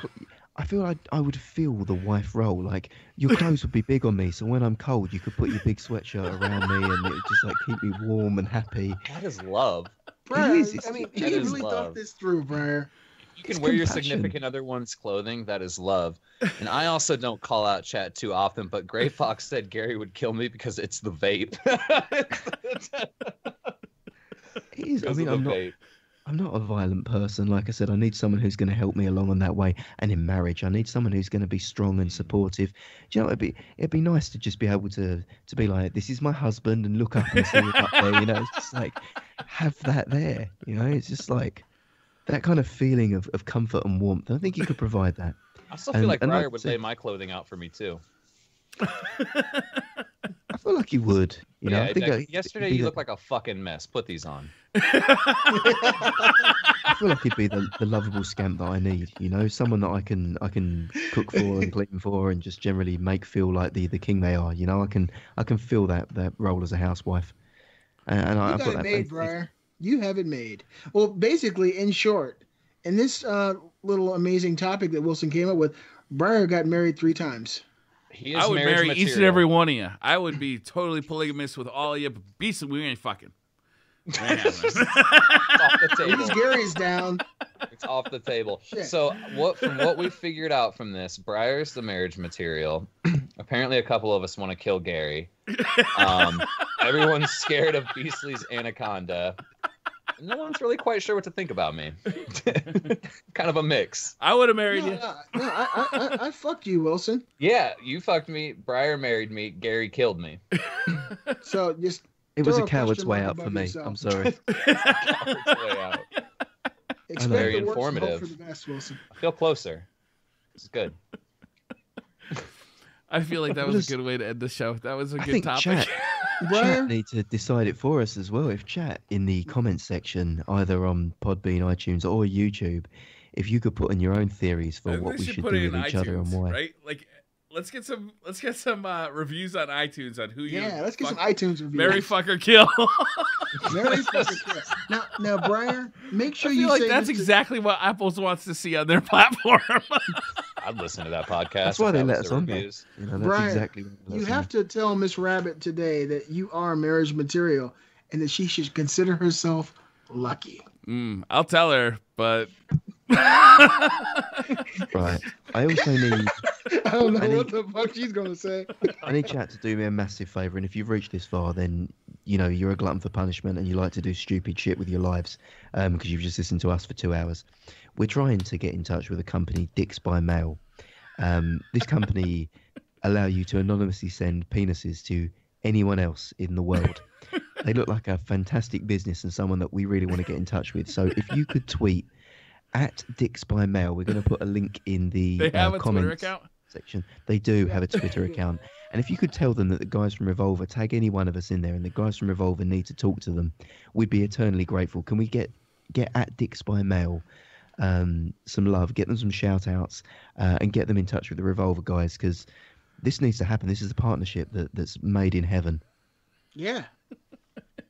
I feel like I would feel the wife role. Like your clothes would be big on me, so when I'm cold, you could put your big sweatshirt around me, and it would just like keep me warm and happy. That is love. Briar, is, it's- I mean, it you is really love. thought this through, Briar. You can It's wear your compassion. significant other one's clothing. That is love. And I also don't call out chat too often, but Gray Fox said Gary would kill me because it's the vape. It is. I Because mean, of I'm the not. vape. I'm not a violent person. Like I said, I need someone who's going to help me along on that way. And in marriage, I need someone who's going to be strong and supportive. Do you know, it'd be nice to just be able to be like, this is my husband, and look up and see him up there. It's just like, have that there. It's just like that kind of feeling of comfort and warmth. I think you could provide that. I still feel like And Briar like would I lay said- my clothing out for me too. I feel like you would. Yeah, I think yesterday it'd be you the- looked like a fucking mess. Put these on. I feel like he'd be the lovable scamp that I need. Someone that I can cook for and clean for, and just generally make feel like the king they are. I can feel that role as a housewife. And You I've got got it that. made, Briar. You have it made. Well, basically, in short, in this little amazing topic that Wilson came up with, Briar got married 3 times. He is I would marriage marry material. each and every one of you. I would be totally polygamous with all of you, but Beast, we ain't fucking. We ain't having it. Off the At table. least Gary's down. It's off the table. Shit. So from what we figured out from this, Briar's the marriage material. Apparently, a couple of us want to kill Gary. Everyone's scared of Beastly's anaconda. No one's really quite sure what to think about me. Kind of a mix. I would have married No, you. I fucked you, Wilson. Yeah, you fucked me. Briar married me. Gary killed me. So just It was throw a coward's question way mark out for above me. yourself. I'm sorry. Coward's way out. expect Very the worst and hope informative. for the best, Wilson. I feel closer. It's good. I feel like that was a good way to end the show. That was a I good think topic. chat Briar, need to decide it for us as well. If chat in the comments section, either on Podbean, iTunes, or YouTube, if you could put in your own theories I for think what we should put do it with in each other and iTunes, why. right? Like, let's get some reviews on iTunes on who you. yeah, let's get some fuck- iTunes reviews. Marry, fucker, kill. Very fucking clear. Now, Briar, make sure I you feel like say that's this to- exactly what Apple wants to see on their platform. I'd listen to that podcast. That's why if they that let was us the on there. reviews. That's Brian, exactly what You have to tell Miss Rabbit today that you are marriage material and that she should consider herself lucky. I'll tell her, but Right. I also need I don't know I what the fuck she's gonna say. I need chat to do me a massive favour, and if you've reached this far, then you're a glutton for punishment and you like to do stupid shit with your lives because you've just listened to us for 2 hours. We're trying to get in touch with a company, Dicks by Mail. This company allow you to anonymously send penises to anyone else in the world. They look like a fantastic business and someone that we really want to get in touch with. So if you could tweet at Dicks by Mail, we're going to put a link in the they have a comments Twitter account. section. They do have a Twitter account. And if you could tell them that the guys from Revolver, tag any one of us in there, and the guys from Revolver need to talk to them, we'd be eternally grateful. Can we get at Dicks by Mail some love, get them some shout outs, and get them in touch with the Revolver guys, because this needs to happen. This is a partnership that's made in heaven. Yeah.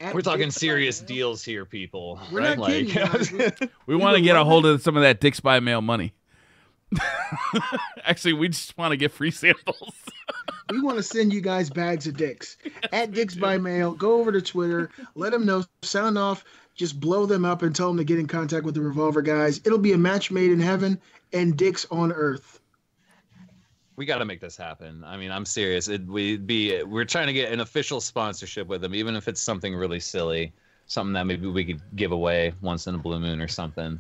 At We're talking Dicks by serious Mail. deals here, people. We're right? not kidding you guys. We want to get a hold of some of that Dicks by Mail money. Actually, we just want to get free samples. We want to send you guys bags of dicks. At Dicks by Mail, go over to Twitter, let them know, sound off, just blow them up and tell them to get in contact with the Revolver guys. It'll be a match made in heaven and dicks on earth. We got to make this happen. I mean, I'm serious. We're trying to get an official sponsorship with them, even if it's something really silly, something that maybe we could give away once in a blue moon or something.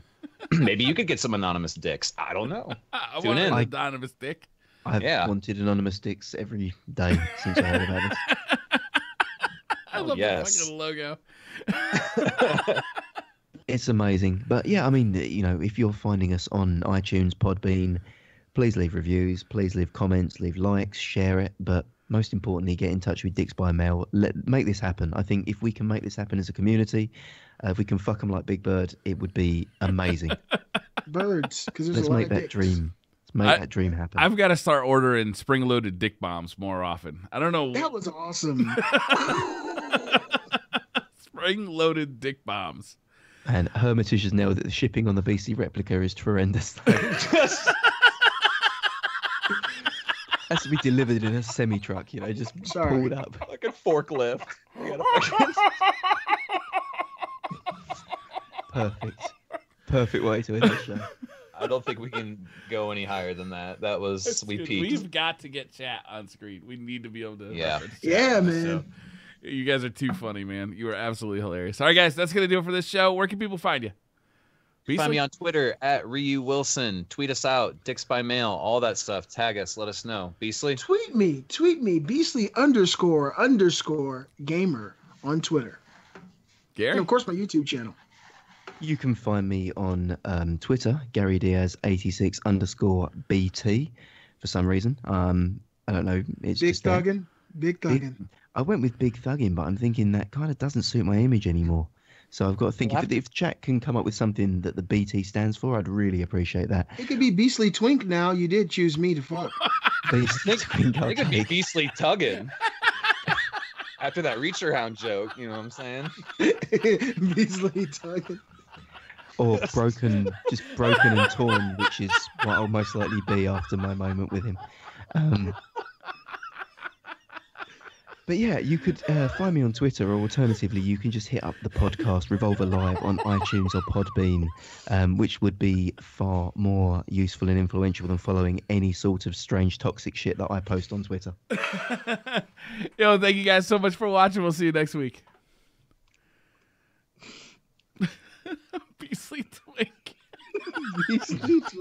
Maybe you could get some anonymous dicks. I don't know. I Tune want in. an anonymous dick. I've Yeah. wanted anonymous dicks every day since I heard about this. I love yes. the fucking logo. It's amazing. But yeah, I mean, if you're finding us on iTunes, Podbean, please leave reviews, please leave comments, leave likes, share it. But most importantly, get in touch with Dicks by Mail. Make this happen. I think if we can make this happen as a community, if we can fuck them like Big Bird, it would be amazing. Birds, because there's Let's a lot make of that dicks. dream. Let's make that dream happen. I've got to start ordering spring-loaded dick bombs more often. I don't know. That was awesome. Spring-loaded dick bombs. And Hermitage has nailed that the shipping on the BC replica is horrendous. Has to be delivered in a semi-truck, just pulled up. Like a forklift. Perfect way to end the show. I don't think we can go any higher than that. That was we peaked. We've got to get chat on screen. We need to be able to. Yeah. reference chat. Yeah, man. So, you guys are too funny, man. You are absolutely hilarious. All right, guys, that's gonna do it for this show. Where can people find you? Find me on Twitter at Ryu Wilson. Tweet us out, Dicks by Mail, all that stuff. Tag us, let us know. Beastly? Tweet me, Beastly__gamer on Twitter. Gary? And of course, my YouTube channel. You can find me on Twitter, Gary Diaz 86_BT. For some reason, I don't know. It's Big just there. Thuggin'. Big Thuggin'. I went with Big Thuggin', but I'm thinking that kind of doesn't suit my image anymore. So I've got to think if chat can come up with something that the BT stands for, I'd really appreciate that. It could be Beastly Twink now. You did choose me to fuck. Beastly Twink, It could be okay. Beastly Tuggin. After that Reacher Hound joke, you know what I'm saying? Beastly Tuggin'. Or broken and torn, which is what I'll most likely be after my moment with him. But yeah, you could find me on Twitter, or alternatively, you can just hit up the podcast Revolver Live on iTunes or Podbean, which would be far more useful and influential than following any sort of strange toxic shit that I post on Twitter. Yo, thank you guys so much for watching. We'll see you next week. Beastly Twink. Beastly Twink.